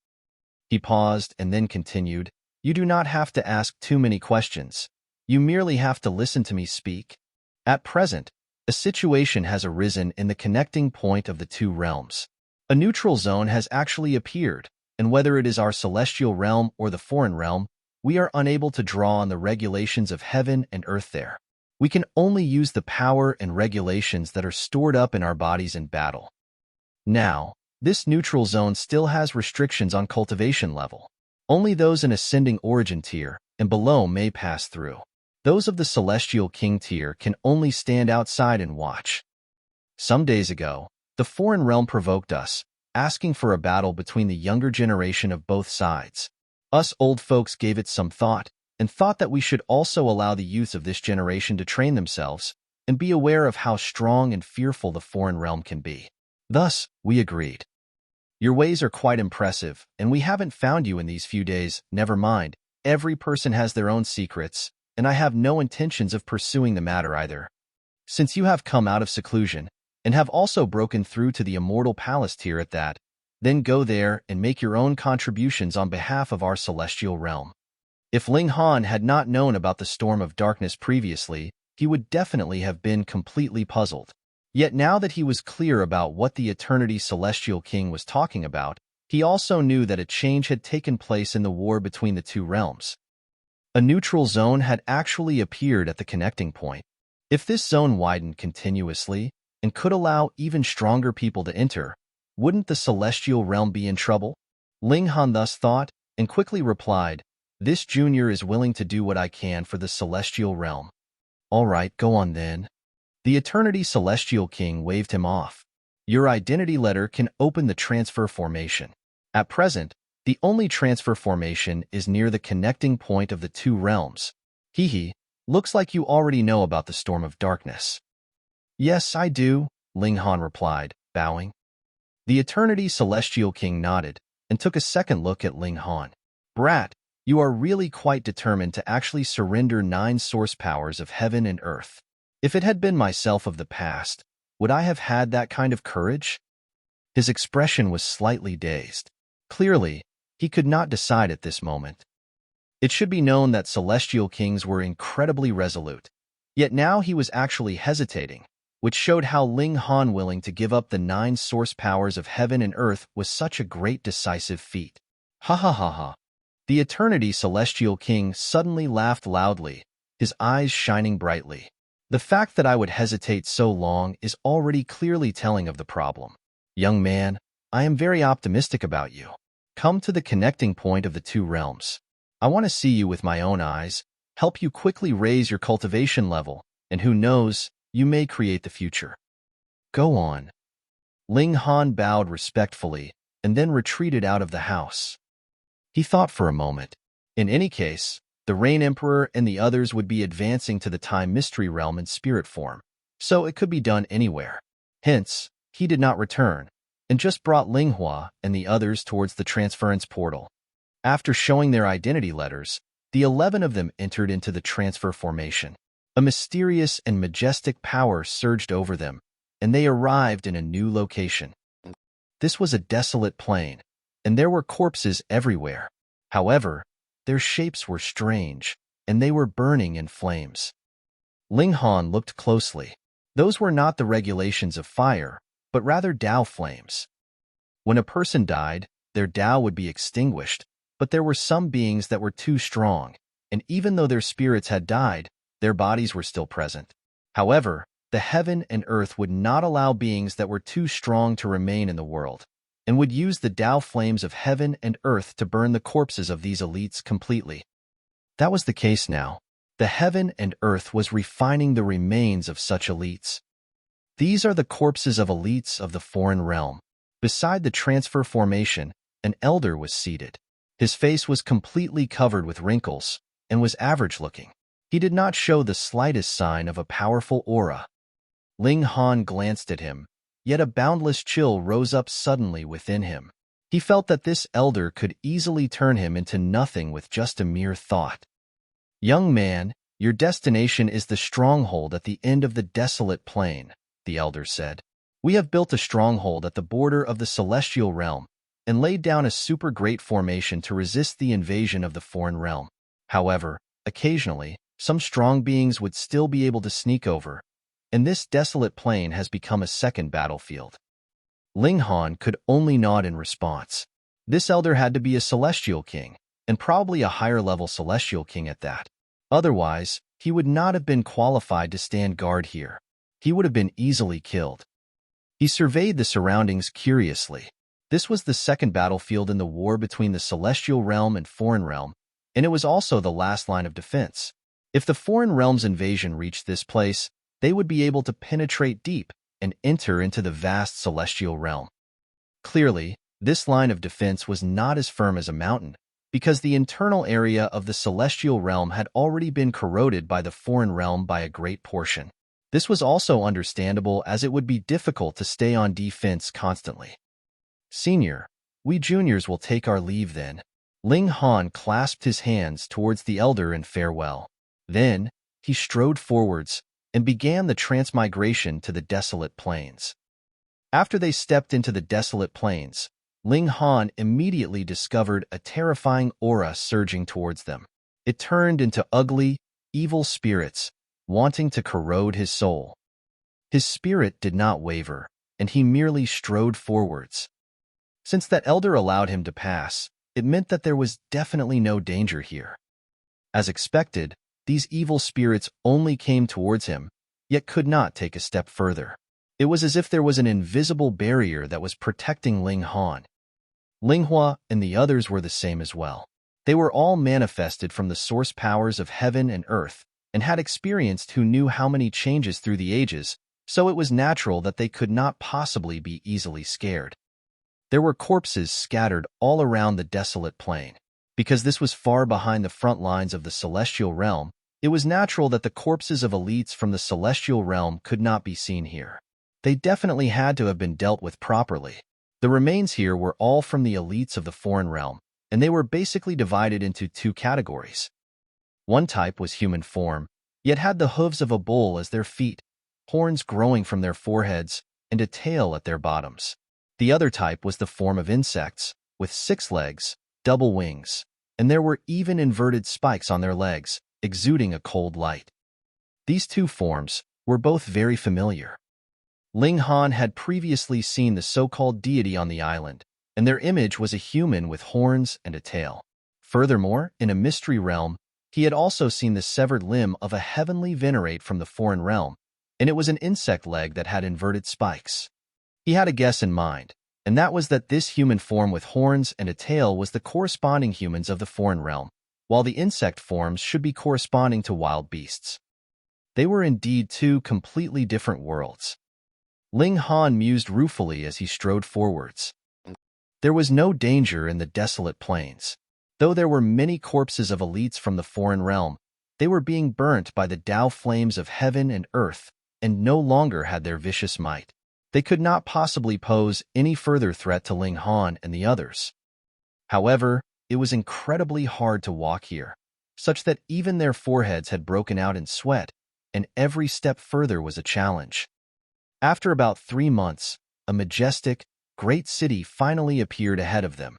He paused and then continued, "You do not have to ask too many questions. You merely have to listen to me speak. At present, a situation has arisen in the connecting point of the two realms. A neutral zone has actually appeared, and whether it is our celestial realm or the foreign realm, we are unable to draw on the regulations of heaven and earth there. We can only use the power and regulations that are stored up in our bodies in battle. Now, this neutral zone still has restrictions on cultivation level. Only those in ascending origin tier and below may pass through. Those of the Celestial King tier can only stand outside and watch. Some days ago, the foreign realm provoked us, asking for a battle between the younger generation of both sides. Us old folks gave it some thought, and thought that we should also allow the youths of this generation to train themselves and be aware of how strong and fearful the foreign realm can be. Thus, we agreed. Your ways are quite impressive, and we haven't found you in these few days. Never mind, every person has their own secrets, and I have no intentions of pursuing the matter either. Since you have come out of seclusion, and have also broken through to the Immortal Palace tier at that, then go there and make your own contributions on behalf of our celestial realm." If Ling Han had not known about the storm of darkness previously, he would definitely have been completely puzzled. Yet now that he was clear about what the Eternity Celestial King was talking about, he also knew that a change had taken place in the war between the two realms. A neutral zone had actually appeared at the connecting point. If this zone widened continuously and could allow even stronger people to enter, wouldn't the celestial realm be in trouble? Ling Han thus thought, and quickly replied, "This junior is willing to do what I can for the celestial realm." "All right, go on then." The Eternity Celestial King waved him off. "Your identity letter can open the transfer formation. At present, the only transfer formation is near the connecting point of the two realms. Hee, looks like you already know about the storm of darkness." "Yes, I do," Ling Han replied, bowing. The Eternity Celestial King nodded and took a second look at Ling Han. "Brat, you are really quite determined to actually surrender 9 source powers of heaven and earth. If it had been myself of the past, would I have had that kind of courage?" His expression was slightly dazed. Clearly, he could not decide at this moment. It should be known that celestial kings were incredibly resolute, yet now he was actually hesitating, which showed how Ling Han willing to give up the 9 source powers of heaven and earth was such a great decisive feat. Ha ha ha ha. The Eternity Celestial King suddenly laughed loudly, his eyes shining brightly. "The fact that I would hesitate so long is already clearly telling of the problem. Young man, I am very optimistic about you. Come to the connecting point of the two realms. I want to see you with my own eyes, help you quickly raise your cultivation level, and who knows, you may create the future. Go on." Ling Han bowed respectfully and then retreated out of the house. He thought for a moment. In any case, the Rain Emperor and the others would be advancing to the time mystery realm in spirit form, so it could be done anywhere. Hence, he did not return, and just brought Ling Hua and the others towards the transference portal. After showing their identity letters, the 11 of them entered into the transfer formation. A mysterious and majestic power surged over them, and they arrived in a new location. This was a desolate plain, and there were corpses everywhere. However, their shapes were strange, and they were burning in flames. Ling Han looked closely. Those were not the regulations of fire, but rather Tao flames. When a person died, their Tao would be extinguished, but there were some beings that were too strong, and even though their spirits had died, their bodies were still present. However, the heaven and earth would not allow beings that were too strong to remain in the world, and would use the Tao flames of heaven and earth to burn the corpses of these elites completely. That was the case now. The heaven and earth was refining the remains of such elites. These are the corpses of elites of the foreign realm. Beside the transfer formation, an elder was seated. His face was completely covered with wrinkles and was average-looking. He did not show the slightest sign of a powerful aura. Ling Han glanced at him, yet a boundless chill rose up suddenly within him. He felt that this elder could easily turn him into nothing with just a mere thought. "Young man, your destination is the stronghold at the end of the desolate plain," the elder said. "We have built a stronghold at the border of the celestial realm and laid down a super great formation to resist the invasion of the foreign realm. However, occasionally, some strong beings would still be able to sneak over, and this desolate plain has become a second battlefield." Ling Han could only nod in response. This elder had to be a celestial king, and probably a higher-level celestial king at that. Otherwise, he would not have been qualified to stand guard here. He would have been easily killed. He surveyed the surroundings curiously. This was the second battlefield in the war between the celestial realm and foreign realm, and it was also the last line of defense. If the foreign realm's invasion reached this place, they would be able to penetrate deep and enter into the vast celestial realm. Clearly, this line of defense was not as firm as a mountain, because the internal area of the celestial realm had already been corroded by the foreign realm by a great portion. This was also understandable, as it would be difficult to stay on defense constantly. "Senior, we juniors will take our leave then." Ling Han clasped his hands towards the elder in farewell. Then, he strode forwards and began the transmigration to the desolate plains. After they stepped into the desolate plains, Ling Han immediately discovered a terrifying aura surging towards them. It turned into ugly, evil spirits, wanting to corrode his soul. His spirit did not waver, and he merely strode forwards. Since that elder allowed him to pass, it meant that there was definitely no danger here. As expected, these evil spirits only came towards him, yet could not take a step further. It was as if there was an invisible barrier that was protecting Ling Han. Ling Hua and the others were the same as well. They were all manifested from the source powers of heaven and earth, and had experienced who knew how many changes through the ages, so it was natural that they could not possibly be easily scared. There were corpses scattered all around the desolate plain. Because this was far behind the front lines of the celestial realm, it was natural that the corpses of elites from the celestial realm could not be seen here. They definitely had to have been dealt with properly. The remains here were all from the elites of the foreign realm, and they were basically divided into two categories. One type was human form, yet had the hooves of a bull as their feet, horns growing from their foreheads, and a tail at their bottoms. The other type was the form of insects, with 6 legs, double wings, and there were even inverted spikes on their legs, exuding a cold light. These two forms were both very familiar. Ling Han had previously seen the so-called deity on the island, and their image was a human with horns and a tail. Furthermore, in a mystery realm, he had also seen the severed limb of a heavenly Venerate from the foreign realm, and it was an insect leg that had inverted spikes. He had a guess in mind, and that was that this human form with horns and a tail was the corresponding humans of the foreign realm, while the insect forms should be corresponding to wild beasts. They were indeed two completely different worlds. Ling Han mused ruefully as he strode forwards. There was no danger in the desolate plains. Though there were many corpses of elites from the foreign realm, they were being burnt by the Tao flames of heaven and earth, and no longer had their vicious might. They could not possibly pose any further threat to Ling Han and the others. However, it was incredibly hard to walk here, such that even their foreheads had broken out in sweat, and every step further was a challenge. After about 3 months, a majestic, great city finally appeared ahead of them.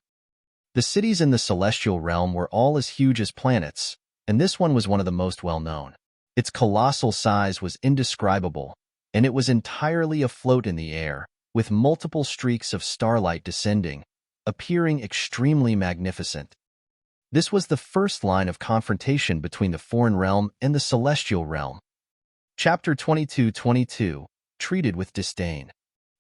The cities in the celestial realm were all as huge as planets, and this one was one of the most well-known. Its colossal size was indescribable, and it was entirely afloat in the air, with multiple streaks of starlight descending, appearing extremely magnificent. This was the first line of confrontation between the foreign realm and the celestial realm. Chapter 22:22, Treated with Disdain.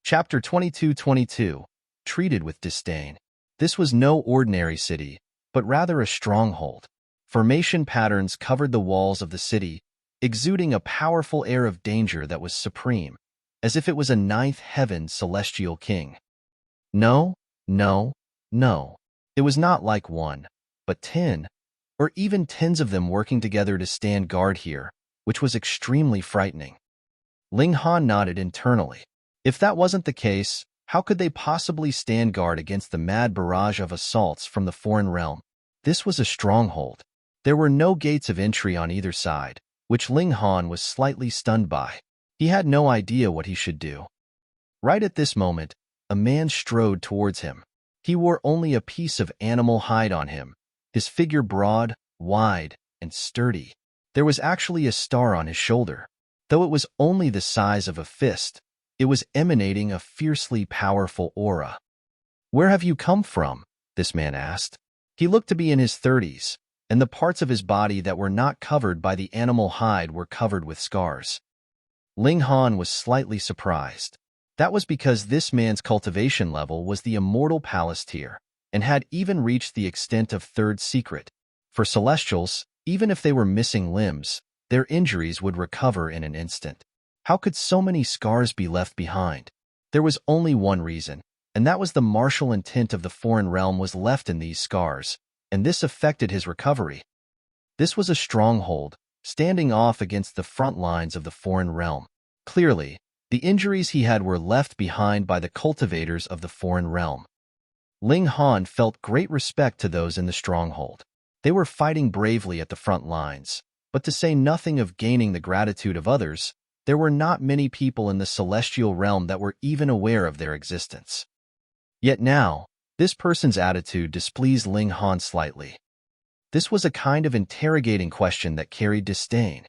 Chapter 22:22, Treated with Disdain. This was no ordinary city, but rather a stronghold. Formation patterns covered the walls of the city, exuding a powerful air of danger that was supreme, as if it was a ninth heaven celestial king. No. It was not like 1, but 10, or even tens of them working together to stand guard here, which was extremely frightening. Ling Han nodded internally. If that wasn't the case, How could they possibly stand guard against the mad barrage of assaults from the foreign realm? This was a stronghold. There were no gates of entry on either side, which Ling Han was slightly stunned by. He had no idea what he should do. Right at this moment, a man strode towards him. He wore only a piece of animal hide on him, his figure broad, wide, and sturdy. There was actually a star on his shoulder. Though it was only the size of a fist, it was emanating a fiercely powerful aura. "Where have you come from?" this man asked. He looked to be in his 30s, and the parts of his body that were not covered by the animal hide were covered with scars. Ling Han was slightly surprised. That was because this man's cultivation level was the Immortal Palace tier, and had even reached the extent of third secret. For Celestials, even if they were missing limbs, their injuries would recover in an instant. How could so many scars be left behind? There was only one reason, and that was the martial intent of the foreign realm was left in these scars, and this affected his recovery. This was a stronghold, standing off against the front lines of the foreign realm. Clearly, the injuries he had were left behind by the cultivators of the foreign realm. Ling Han felt great respect to those in the stronghold. They were fighting bravely at the front lines, but to say nothing of gaining the gratitude of others, there were not many people in the celestial realm that were even aware of their existence. Yet now, this person's attitude displeased Ling Han slightly. This was a kind of interrogating question that carried disdain.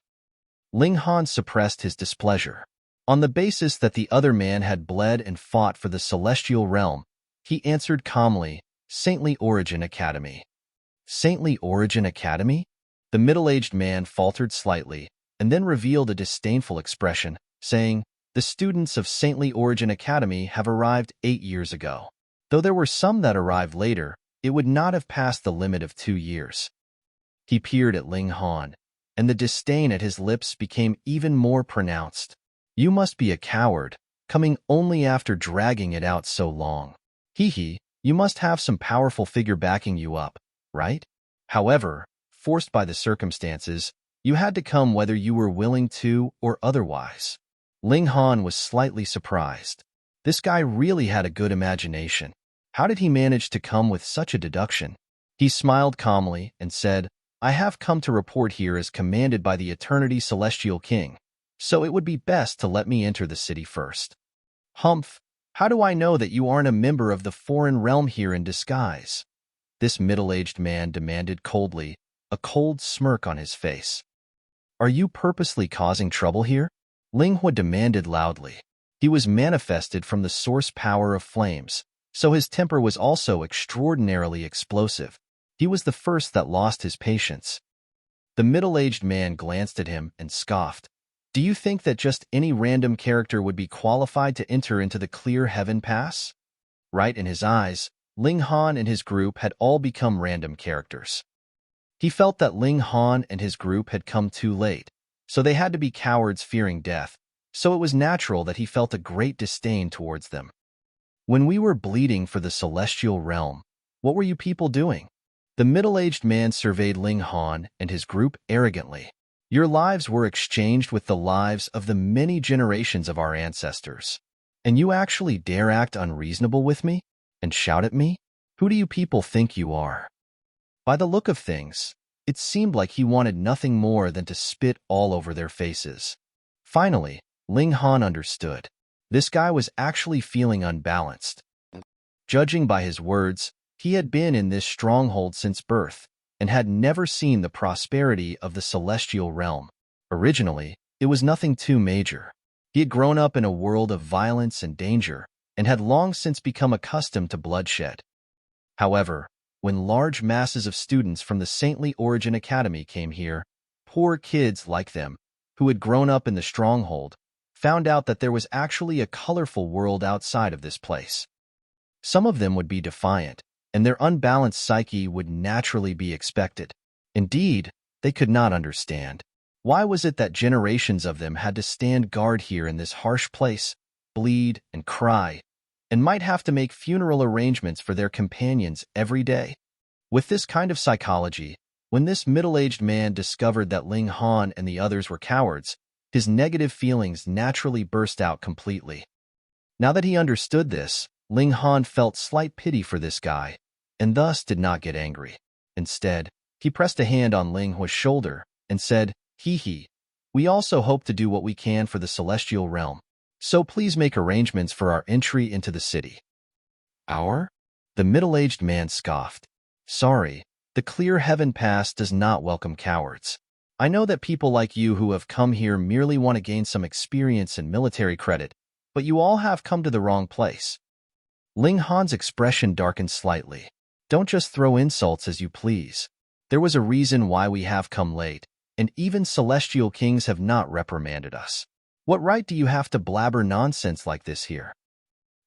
Ling Han suppressed his displeasure. On the basis that the other man had bled and fought for the celestial realm, he answered calmly, "Saintly Origin Academy." "Saintly Origin Academy?" The middle-aged man faltered slightly, and then revealed a disdainful expression, saying, "The students of Saintly Origin Academy have arrived 8 years ago. Though there were some that arrived later, it would not have passed the limit of 2 years. He peered at Ling Han, and the disdain at his lips became even more pronounced. "You must be a coward, coming only after dragging it out so long. Hee, you must have some powerful figure backing you up, right? However, forced by the circumstances, you had to come whether you were willing to or otherwise." Ling Han was slightly surprised. This guy really had a good imagination. How did he manage to come with such a deduction? He smiled calmly and said, "I have come to report here as commanded by the Eternity Celestial King, so it would be best to let me enter the city first." "Humph, how do I know that you aren't a member of the foreign realm here in disguise?" this middle-aged man demanded coldly, a cold smirk on his face. "Are you purposely causing trouble here?" Ling Hua demanded loudly. He was manifested from the source power of flames, so his temper was also extraordinarily explosive. He was the first that lost his patience. The middle-aged man glanced at him and scoffed. "Do you think that just any random character would be qualified to enter into the clear heaven pass?" Right in his eyes, Ling Han and his group had all become random characters. He felt that Ling Han and his group had come too late, so they had to be cowards fearing death, so it was natural that he felt a great disdain towards them. "When we were bleeding for the celestial realm, what were you people doing?" The middle-aged man surveyed Ling Han and his group arrogantly. "Your lives were exchanged with the lives of the many generations of our ancestors. And you actually dare act unreasonable with me? And shout at me? Who do you people think you are?" By the look of things, it seemed like he wanted nothing more than to spit all over their faces. Finally, Ling Han understood. This guy was actually feeling unbalanced. Judging by his words, he had been in this stronghold since birth, and had never seen the prosperity of the celestial realm. Originally, it was nothing too major. He had grown up in a world of violence and danger, and had long since become accustomed to bloodshed. However, when large masses of students from the Saintly Origin Academy came here, poor kids like them, who had grown up in the stronghold, found out that there was actually a colorful world outside of this place. Some of them would be defiant, and their unbalanced psyche would naturally be expected. Indeed, they could not understand. Why was it that generations of them had to stand guard here in this harsh place, bleed and cry, and might have to make funeral arrangements for their companions every day? With this kind of psychology, when this middle-aged man discovered that Ling Han and the others were cowards, his negative feelings naturally burst out completely. Now that he understood this, Ling Han felt slight pity for this guy, and thus did not get angry. Instead, he pressed a hand on Ling Hua's shoulder and said, "Hee hee, we also hope to do what we can for the celestial realm, so please make arrangements for our entry into the city." "Our?" The middle-aged man scoffed. "Sorry, the clear heaven pass does not welcome cowards. I know that people like you who have come here merely want to gain some experience and military credit, but you all have come to the wrong place." Ling Han's expression darkened slightly. "Don't just throw insults as you please. There was a reason why we have come late, and even celestial kings have not reprimanded us. What right do you have to blabber nonsense like this here?"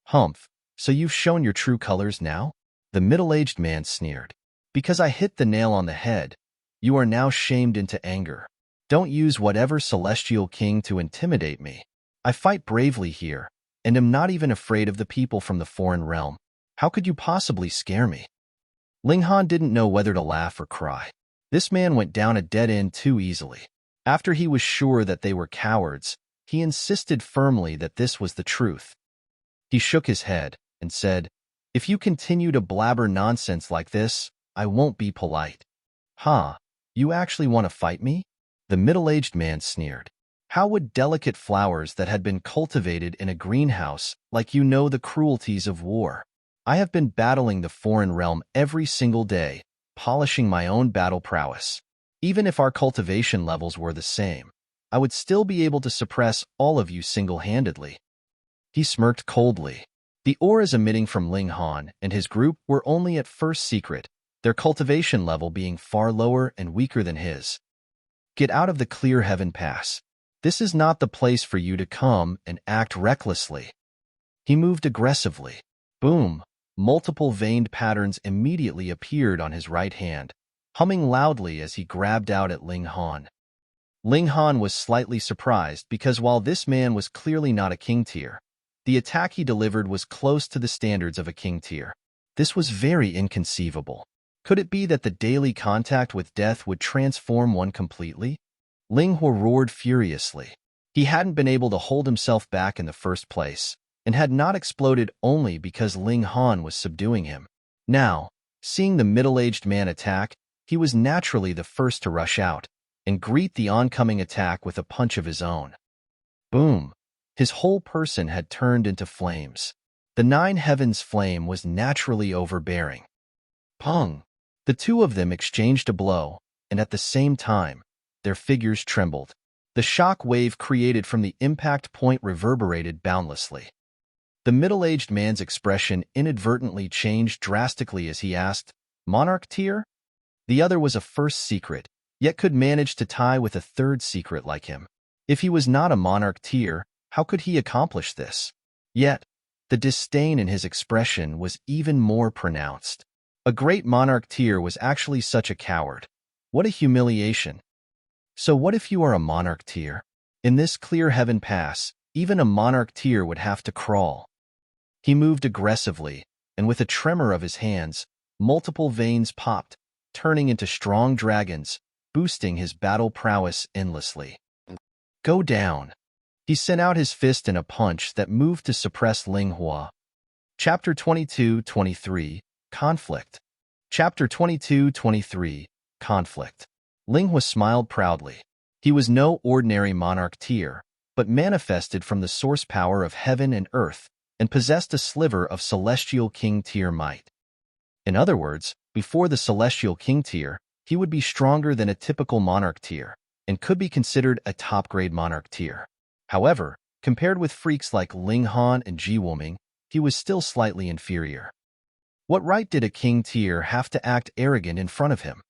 "Humph, so you've shown your true colors now?" The middle-aged man sneered. "Because I hit the nail on the head, you are now shamed into anger. Don't use whatever celestial king to intimidate me. I fight bravely here, and am not even afraid of the people from the foreign realm. How could you possibly scare me?" Ling Han didn't know whether to laugh or cry. This man went down a dead end too easily. After he was sure that they were cowards, he insisted firmly that this was the truth. He shook his head and said, "If you continue to blabber nonsense like this, I won't be polite." "Huh? You actually want to fight me?" The middle-aged man sneered. "How would delicate flowers that had been cultivated in a greenhouse like you know the cruelties of war? I have been battling the foreign realm every single day, polishing my own battle prowess. Even if our cultivation levels were the same, I would still be able to suppress all of you single-handedly." He smirked coldly. The auras emitting from Ling Han and his group were only at first secret, their cultivation level being far lower and weaker than his. "Get out of the clear heaven pass. This is not the place for you to come and act recklessly." He moved aggressively. Boom! Multiple veined patterns immediately appeared on his right hand, humming loudly as he grabbed out at Ling Han. Ling Han was slightly surprised because while this man was clearly not a king tier, the attack he delivered was close to the standards of a king tier. This was very inconceivable. Could it be that the daily contact with death would transform one completely? Ling Hua roared furiously. He hadn't been able to hold himself back in the first place, and had not exploded only because Ling Han was subduing him. Now, seeing the middle-aged man attack, he was naturally the first to rush out and greet the oncoming attack with a punch of his own. Boom! His whole person had turned into flames. The nine heavens flame was naturally overbearing. Pong! The two of them exchanged a blow, and at the same time, their figures trembled. The shock wave created from the impact point reverberated boundlessly. The middle-aged man's expression inadvertently changed drastically as he asked, "Monarch tier?" The other was a first secret, yet could manage to tie with a third secret like him. If he was not a monarch tier, how could he accomplish this? Yet, the disdain in his expression was even more pronounced. A great monarch tier was actually such a coward. What a humiliation. So what if you are a monarch tier? In this clear heaven pass, even a monarch tier would have to crawl. He moved aggressively, and with a tremor of his hands, multiple veins popped, turning into strong dragons, boosting his battle prowess endlessly. "Go down." He sent out his fist in a punch that moved to suppress Ling Hua. Chapter 22-23, Conflict. Chapter 22-23, Conflict. Ling Hua smiled proudly. He was no ordinary monarch tier, but manifested from the source power of heaven and earth, and possessed a sliver of celestial king tier might. In other words, before the celestial king tier, he would be stronger than a typical monarch tier, and could be considered a top-grade monarch tier. However, compared with freaks like Ling Han and Ji Wuming, he was still slightly inferior. What right did a king tier have to act arrogant in front of him?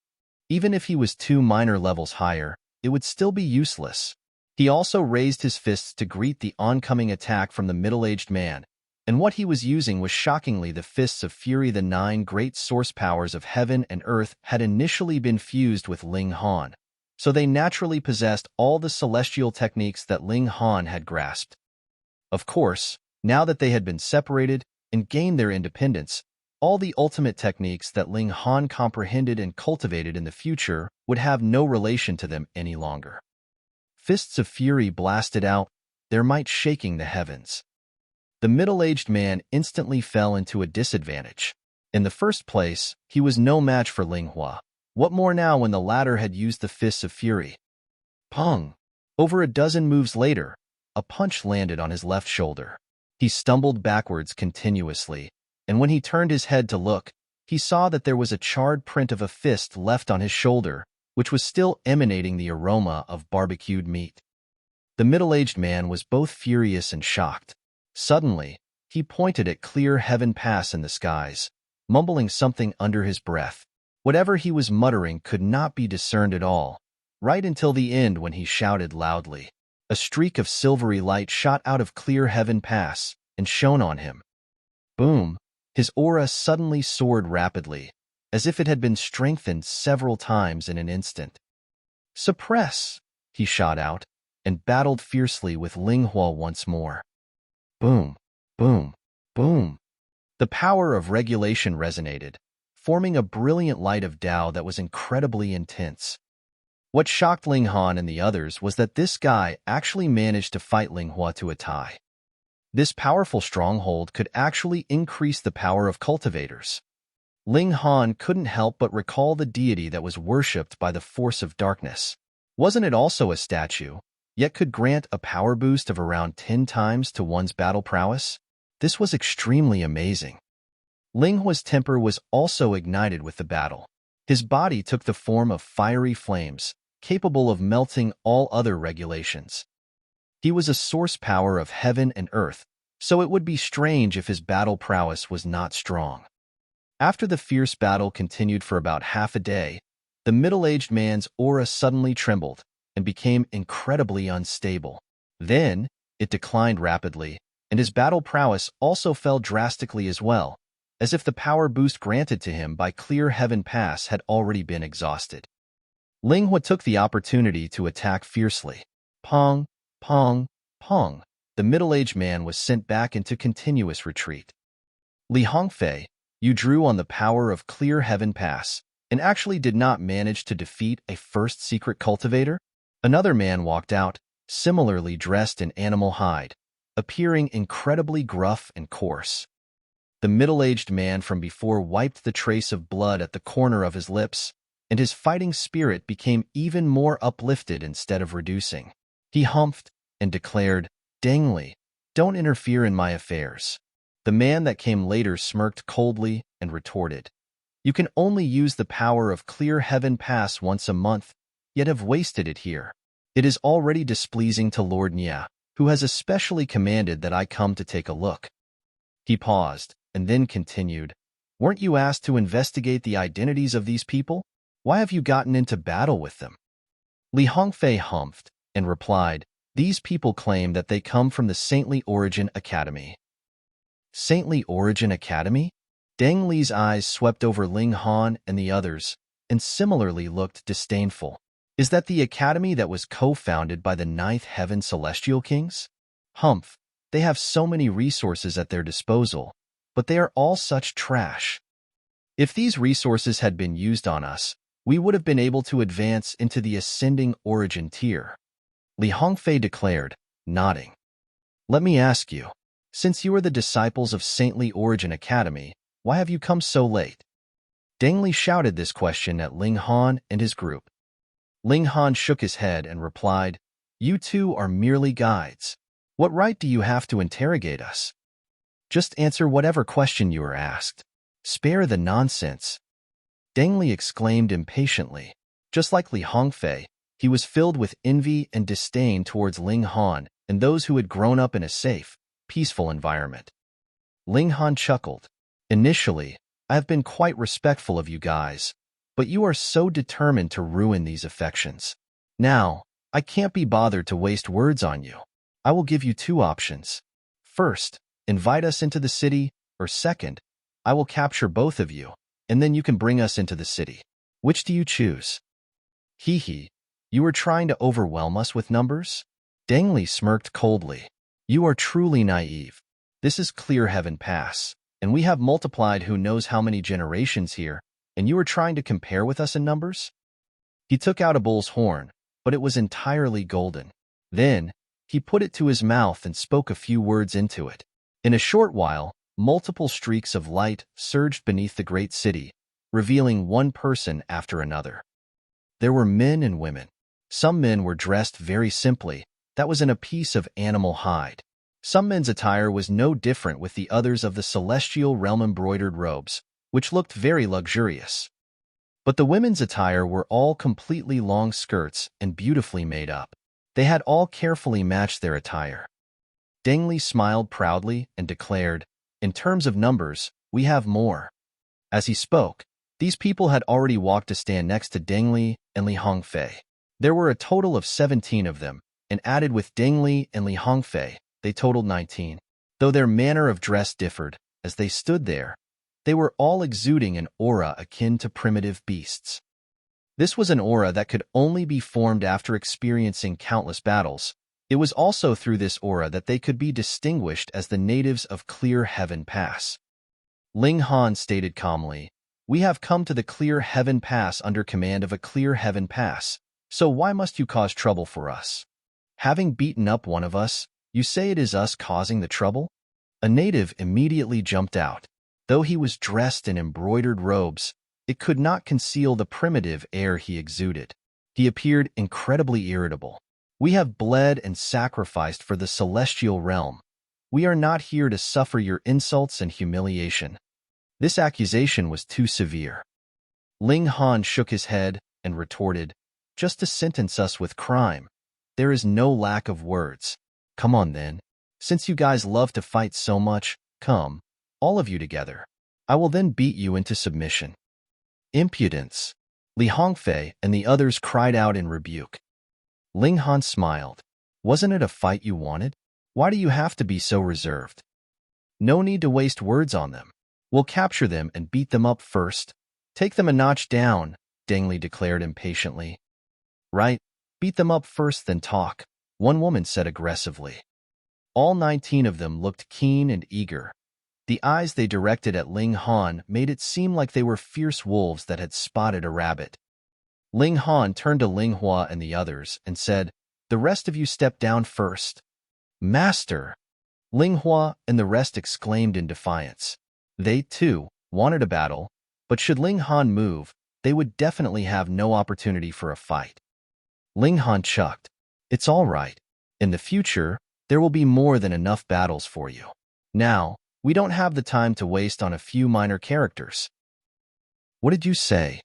Even if he was 2 minor levels higher, it would still be useless. He also raised his fists to greet the oncoming attack from the middle-aged man, and what he was using was shockingly the fists of fury. The 9 great source powers of heaven and earth had initially been fused with Ling Han, so they naturally possessed all the celestial techniques that Ling Han had grasped. Of course, now that they had been separated and gained their independence, all the ultimate techniques that Ling Han comprehended and cultivated in the future would have no relation to them any longer. Fists of fury blasted out, their might shaking the heavens. The middle-aged man instantly fell into a disadvantage. In the first place, he was no match for Ling Hua. What more now when the latter had used the fists of fury? Pong! Over a dozen moves later, a punch landed on his left shoulder. He stumbled backwards continuously, and when he turned his head to look, he saw that there was a charred print of a fist left on his shoulder, which was still emanating the aroma of barbecued meat. The middle-aged man was both furious and shocked. Suddenly, he pointed at clear heaven pass in the skies, mumbling something under his breath. Whatever he was muttering could not be discerned at all, right until the end when he shouted loudly. A streak of silvery light shot out of clear heaven pass and shone on him. Boom! His aura suddenly soared rapidly, as if it had been strengthened several times in an instant. Suppress! He shot out, and battled fiercely with Ling Hua once more. Boom! Boom! Boom! The power of regulation resonated, forming a brilliant light of Tao that was incredibly intense. What shocked Ling Han and the others was that this guy actually managed to fight Ling Hua to a tie. This powerful stronghold could actually increase the power of cultivators. Ling Han couldn't help but recall the deity that was worshipped by the force of darkness. Wasn't it also a statue, yet could grant a power boost of around 10 times to one's battle prowess? This was extremely amazing. Ling Hua's temper was also ignited with the battle. His body took the form of fiery flames, capable of melting all other regulations. He was a source power of heaven and earth, so it would be strange if his battle prowess was not strong. After the fierce battle continued for about half a day, the middle-aged man's aura suddenly trembled and became incredibly unstable. Then, it declined rapidly, and his battle prowess also fell drastically as well, as if the power boost granted to him by clear heaven pass had already been exhausted. Ling Hua took the opportunity to attack fiercely. Pong! Pong! Pong! The middle-aged man was sent back into continuous retreat. Li Hongfei, you drew on the power of clear heaven pass, and actually did not manage to defeat a first secret cultivator? Another man walked out, similarly dressed in animal hide, appearing incredibly gruff and coarse. The middle-aged man from before wiped the trace of blood at the corner of his lips, and his fighting spirit became even more uplifted instead of reducing. He humphed and declared, "Dangli, don't interfere in my affairs." The man that came later smirked coldly and retorted, "You can only use the power of clear heaven pass once a month, yet have wasted it here. It is already displeasing to Lord Nya, who has especially commanded that I come to take a look." He paused, and then continued, "Weren't you asked to investigate the identities of these people? Why have you gotten into battle with them?" Li Hongfei humphed and replied, "These people claim that they come from the Saintly Origin Academy." Saintly Origin Academy? Deng Li's eyes swept over Ling Han and the others, and similarly looked disdainful. Is that the academy that was co-founded by the Ninth Heaven Celestial Kings? Humph, they have so many resources at their disposal, but they are all such trash. If these resources had been used on us, we would have been able to advance into the ascending origin tier. Li Hongfei declared, nodding. Let me ask you, since you are the disciples of Saintly Origin Academy, why have you come so late? Deng Li shouted this question at Ling Han and his group. Ling Han shook his head and replied, "You two are merely guides. What right do you have to interrogate us? Just answer whatever question you are asked. Spare the nonsense." Deng Li exclaimed impatiently. Just like Li Hongfei, he was filled with envy and disdain towards Ling Han and those who had grown up in a safe, peaceful environment. Ling Han chuckled. "Initially, I have been quite respectful of you guys, but you are so determined to ruin these affections. Now, I can't be bothered to waste words on you. I will give you 2 options. First, invite us into the city, or second, I will capture both of you, and then you can bring us into the city. Which do you choose?" Hee hee, you are trying to overwhelm us with numbers? Deng Li smirked coldly. "You are truly naive. This is Clear Heaven Pass, and we have multiplied who knows how many generations here, and you are trying to compare with us in numbers?" He took out a bull's horn, but it was entirely golden. Then, he put it to his mouth and spoke a few words into it. In a short while, multiple streaks of light surged beneath the great city, revealing one person after another. There were men and women. Some men were dressed very simply, that was in a piece of animal hide. Some men's attire was no different with the others of the celestial realm embroidered robes, which looked very luxurious. But the women's attire were all completely long skirts and beautifully made up. They had all carefully matched their attire. Deng Li smiled proudly and declared, "In terms of numbers, we have more." As he spoke, these people had already walked to stand next to Deng Li and Li Hongfei. There were a total of 17 of them, and added with Deng Li and Li Hongfei, they totaled 19. Though their manner of dress differed, as they stood there, they were all exuding an aura akin to primitive beasts. This was an aura that could only be formed after experiencing countless battles. It was also through this aura that they could be distinguished as the natives of Clear Heaven Pass. Ling Han stated calmly, "We have come to the Clear Heaven Pass under command of a Clear Heaven Pass, so why must you cause trouble for us? Having beaten up one of us, you say it is us causing the trouble?" A native immediately jumped out. Though he was dressed in embroidered robes, it could not conceal the primitive air he exuded. He appeared incredibly irritable. "We have bled and sacrificed for the celestial realm. We are not here to suffer your insults and humiliation." This accusation was too severe. Ling Han shook his head and retorted, "Just to sentence us with crime. There is no lack of words. Come on then. Since you guys love to fight so much, come, all of you together. I will then beat you into submission." "Impudence!" Li Hongfei and the others cried out in rebuke. Ling Han smiled. "Wasn't it a fight you wanted? Why do you have to be so reserved? No need to waste words on them. We'll capture them and beat them up first. Take them a notch down," Deng Li declared impatiently. "Right, beat them up first then talk," one woman said aggressively. All 19 of them looked keen and eager. The eyes they directed at Ling Han made it seem like they were fierce wolves that had spotted a rabbit. Ling Han turned to Ling Hua and the others and said, "The rest of you step down first." "Master!" Ling Hua and the rest exclaimed in defiance. They, too, wanted a battle, but should Ling Han move, they would definitely have no opportunity for a fight. Ling Han chucked, "It's all right. In the future, there will be more than enough battles for you. Now, we don't have the time to waste on a few minor characters." "What did you say?"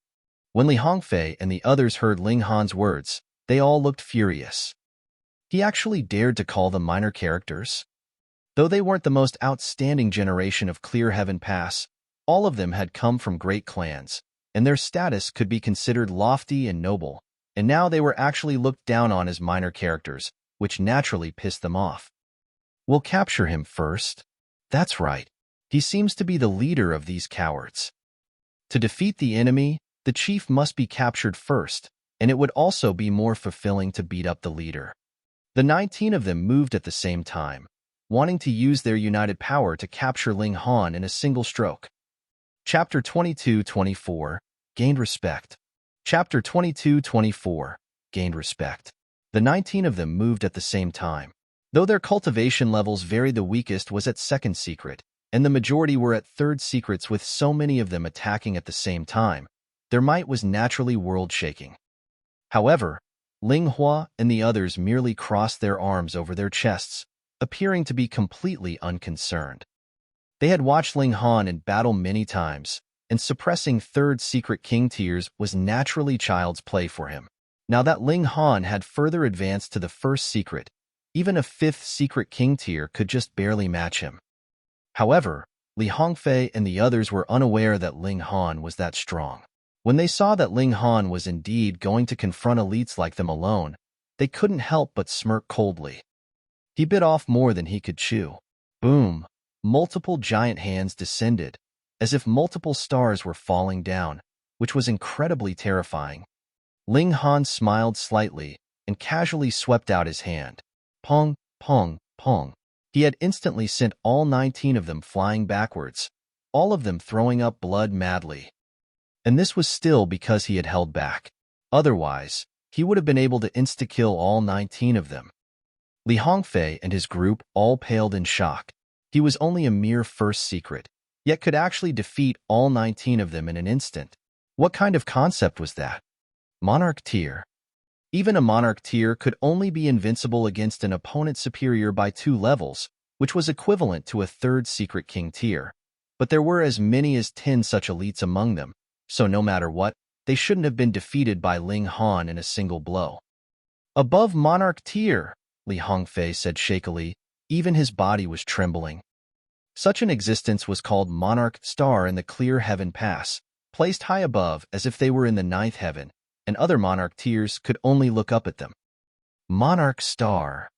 When Li Hongfei and the others heard Ling Han's words, they all looked furious. He actually dared to call them minor characters? Though they weren't the most outstanding generation of Clear Heaven Pass, all of them had come from great clans, and their status could be considered lofty and noble, and now they were actually looked down on as minor characters, which naturally pissed them off. "We'll capture him first." "That's right. He seems to be the leader of these cowards." To defeat the enemy, the chief must be captured first, and it would also be more fulfilling to beat up the leader. The 19 of them moved at the same time, wanting to use their united power to capture Ling Han in a single stroke. Chapter 22-24, Gained Respect. Chapter 22-24, Gained Respect. The 19 of them moved at the same time. Though their cultivation levels varied, the weakest was at second secret, and the majority were at third secrets. With so many of them attacking at the same time, their might was naturally world-shaking. However, Ling Hua and the others merely crossed their arms over their chests, appearing to be completely unconcerned. They had watched Ling Han in battle many times, and suppressing third secret king tiers was naturally child's play for him. Now that Ling Han had further advanced to the first secret, even a fifth secret king tier could just barely match him. However, Li Hongfei and the others were unaware that Ling Han was that strong. When they saw that Ling Han was indeed going to confront elites like them alone, they couldn't help but smirk coldly. He bit off more than he could chew. Boom! Multiple giant hands descended, as if multiple stars were falling down, which was incredibly terrifying. Ling Han smiled slightly and casually swept out his hand. Pong, pong, pong. He had instantly sent all 19 of them flying backwards, all of them throwing up blood madly. And this was still because he had held back. Otherwise, he would have been able to insta-kill all 19 of them. Li Hongfei and his group all paled in shock. He was only a mere first secret, yet could actually defeat all 19 of them in an instant. What kind of concept was that? Monarch tier. Even a monarch tier could only be invincible against an opponent superior by 2 levels, which was equivalent to a third secret king tier. But there were as many as 10 such elites among them, so no matter what, they shouldn't have been defeated by Ling Han in a single blow. Above monarch tier, Li Hongfei said shakily, even his body was trembling. Such an existence was called monarch star in the clear heaven pass, placed high above as if they were in the 9th heaven, and other monarch tiers could only look up at them. Monarch star.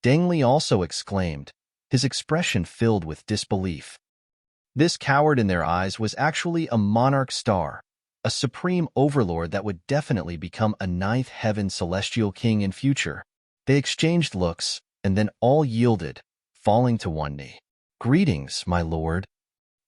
Deng Li also exclaimed, his expression filled with disbelief. This coward in their eyes was actually a monarch star, a supreme overlord that would definitely become a 9th heaven celestial king in future. They exchanged looks, and then all yielded, falling to one knee. Greetings, my lord.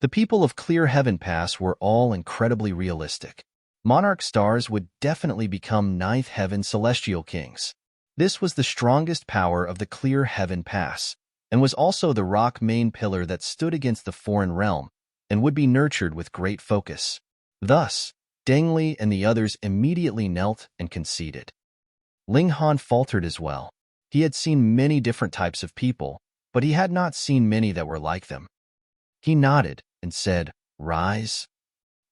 The people of Clear Heaven Pass were all incredibly realistic. Monarch stars would definitely become 9th heaven celestial kings. This was the strongest power of the Clear Heaven Pass, and was also the rock main pillar that stood against the foreign realm, and would be nurtured with great focus. Thus, Deng Li and the others immediately knelt and conceded. Ling Han faltered as well. He had seen many different types of people, but he had not seen many that were like them. He nodded and said, "Rise."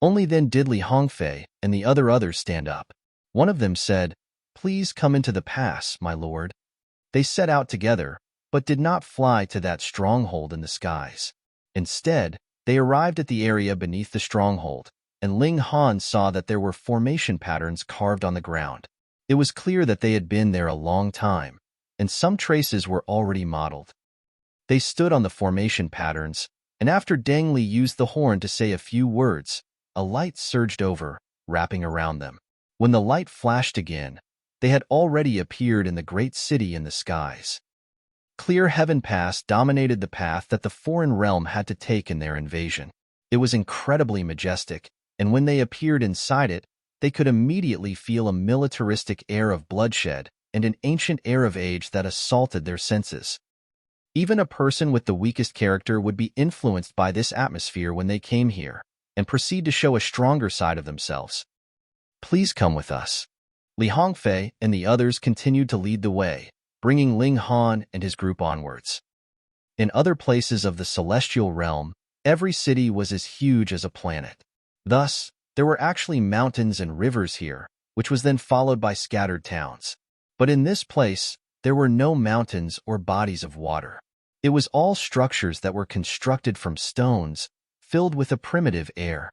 Only then did Li Hongfei and the others stand up. One of them said, "Please come into the pass, my lord." They set out together, but did not fly to that stronghold in the skies. Instead, they arrived at the area beneath the stronghold, and Ling Han saw that there were formation patterns carved on the ground. It was clear that they had been there a long time, and some traces were already modeled. They stood on the formation patterns, and after Deng Li used the horn to say a few words, a light surged over, wrapping around them. When the light flashed again, they had already appeared in the great city in the skies. Clear Heaven Pass dominated the path that the foreign realm had to take in their invasion. It was incredibly majestic, and when they appeared inside it, they could immediately feel a militaristic air of bloodshed and an ancient air of age that assaulted their senses. Even a person with the weakest character would be influenced by this atmosphere when they came here, and proceed to show a stronger side of themselves. "Please come with us." Li Hongfei and the others continued to lead the way, bringing Ling Han and his group onwards. In other places of the celestial realm, every city was as huge as a planet. Thus, there were actually mountains and rivers here, which was then followed by scattered towns. But in this place, there were no mountains or bodies of water. It was all structures that were constructed from stones, filled with a primitive air.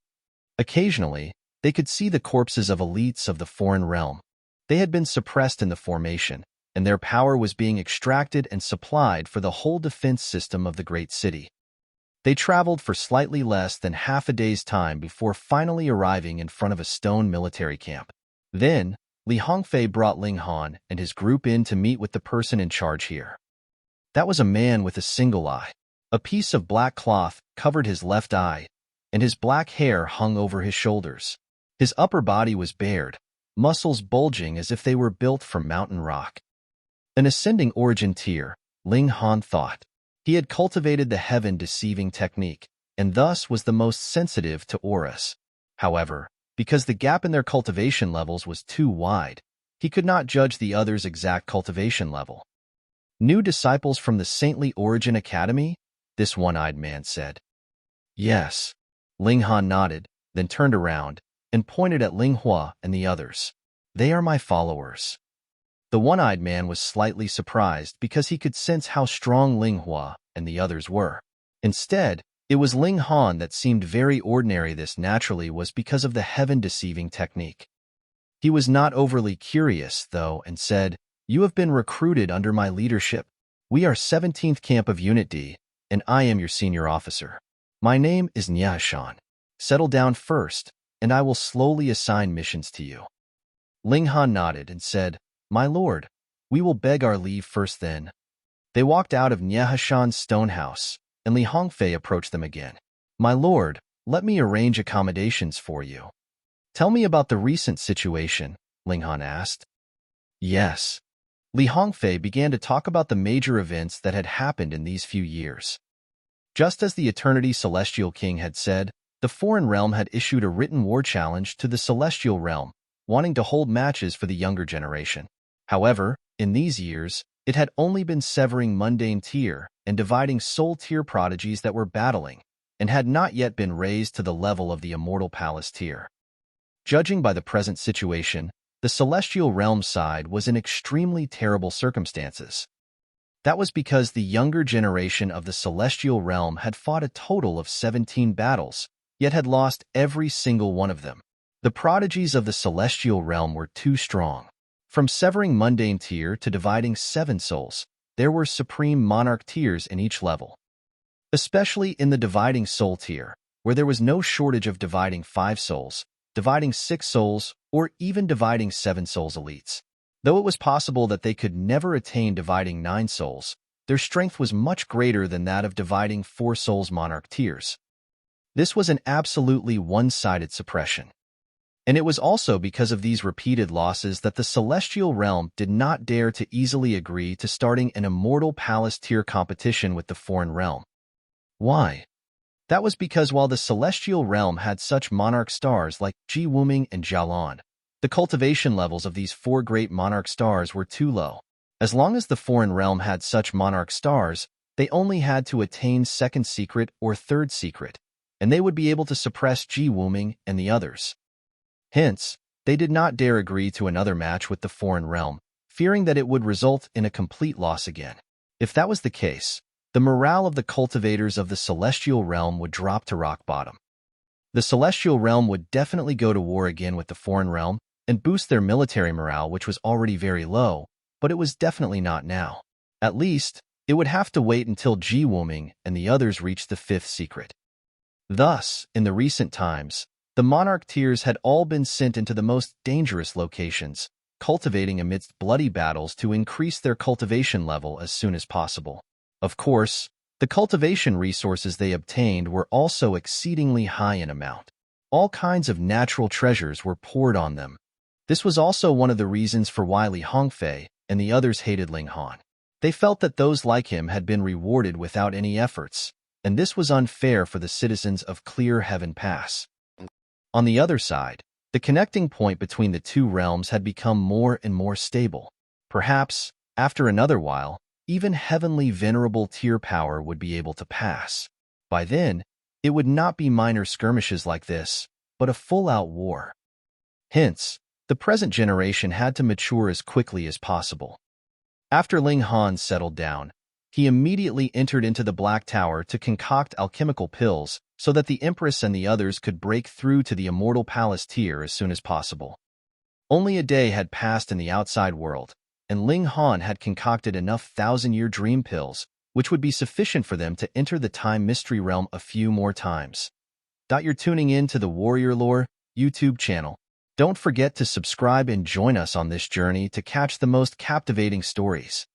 Occasionally, they could see the corpses of elites of the foreign realm. They had been suppressed in the formation, and their power was being extracted and supplied for the whole defense system of the great city. They traveled for slightly less than half a day's time before finally arriving in front of a stone military camp. Then, Li Hongfei brought Ling Han and his group in to meet with the person in charge here. That was a man with a single eye. A piece of black cloth covered his left eye, and his black hair hung over his shoulders. His upper body was bared, muscles bulging as if they were built from mountain rock. An ascending origin tier, Ling Han thought. He had cultivated the heaven-deceiving technique, and thus was the most sensitive to auras. However, because the gap in their cultivation levels was too wide, he could not judge the others' exact cultivation level. "New disciples from the Saintly Origin Academy?" this one-eyed man said. "Yes." Ling Han nodded, then turned around and pointed at Ling Hua and the others. "They are my followers." The one-eyed man was slightly surprised because he could sense how strong Ling Hua and the others were. Instead, it was Ling Han that seemed very ordinary. This naturally was because of the heaven-deceiving technique. He was not overly curious, though, and said, "You have been recruited under my leadership. We are 17th Camp of Unit D, and I am your senior officer. My name is Nyashan. Settle down first, and I will slowly assign missions to you." Ling Han nodded and said, "My lord, we will beg our leave first then." They walked out of Nyahashan's stone house, and Li Hongfei approached them again. "My lord, let me arrange accommodations for you." "Tell me about the recent situation," Ling Han asked. "Yes." Li Hongfei began to talk about the major events that had happened in these few years. Just as the Eternity Celestial King had said, the foreign realm had issued a written war challenge to the Celestial Realm, wanting to hold matches for the younger generation. However, in these years, it had only been severing mundane tier and dividing soul tier prodigies that were battling, and had not yet been raised to the level of the Immortal Palace tier. Judging by the present situation, the Celestial Realm side was in extremely terrible circumstances. That was because the younger generation of the Celestial Realm had fought a total of 17 battles, yet had lost every single one of them. The prodigies of the Celestial Realm were too strong. From severing mundane tier to dividing 7 souls, there were supreme monarch tiers in each level. Especially in the dividing soul tier, where there was no shortage of dividing 5 souls, dividing 6 souls, or even dividing 7 souls elites. Though it was possible that they could never attain dividing 9 souls, their strength was much greater than that of dividing 4 souls monarch tiers. This was an absolutely one-sided suppression. And it was also because of these repeated losses that the Celestial Realm did not dare to easily agree to starting an Immortal Palace tier competition with the foreign realm. Why? That was because while the Celestial Realm had such monarch stars like Ji Wuming and Jialan, the cultivation levels of these 4 great monarch stars were too low. As long as the foreign realm had such monarch stars, they only had to attain 2nd secret or 3rd secret, and they would be able to suppress Ji Wuming and the others. Hence, they did not dare agree to another match with the foreign realm, fearing that it would result in a complete loss again. If that was the case, the morale of the cultivators of the Celestial Realm would drop to rock bottom. The Celestial Realm would definitely go to war again with the foreign realm and boost their military morale, which was already very low, but it was definitely not now. At least, it would have to wait until Ji Wuming and the others reached the 5th secret. Thus, in the recent times, the monarch tiers had all been sent into the most dangerous locations, cultivating amidst bloody battles to increase their cultivation level as soon as possible. Of course, the cultivation resources they obtained were also exceedingly high in amount. All kinds of natural treasures were poured on them. This was also one of the reasons for why Li Hongfei and the others hated Ling Han. They felt that those like him had been rewarded without any efforts, and this was unfair for the citizens of Clear Heaven Pass. On the other side, the connecting point between the 2 realms had become more and more stable. Perhaps, after another while, even heavenly venerable tier power would be able to pass. By then, it would not be minor skirmishes like this, but a full-out war. Hence, the present generation had to mature as quickly as possible. After Ling Han settled down, he immediately entered into the Black Tower to concoct alchemical pills so that the Empress and the others could break through to the Immortal Palace tier as soon as possible. Only a day had passed in the outside world, and Ling Han had concocted enough 1,000-year dream pills, which would be sufficient for them to enter the time mystery realm a few more times. You're tuning in to the Warrior Lore YouTube channel. Don't forget to subscribe and join us on this journey to catch the most captivating stories.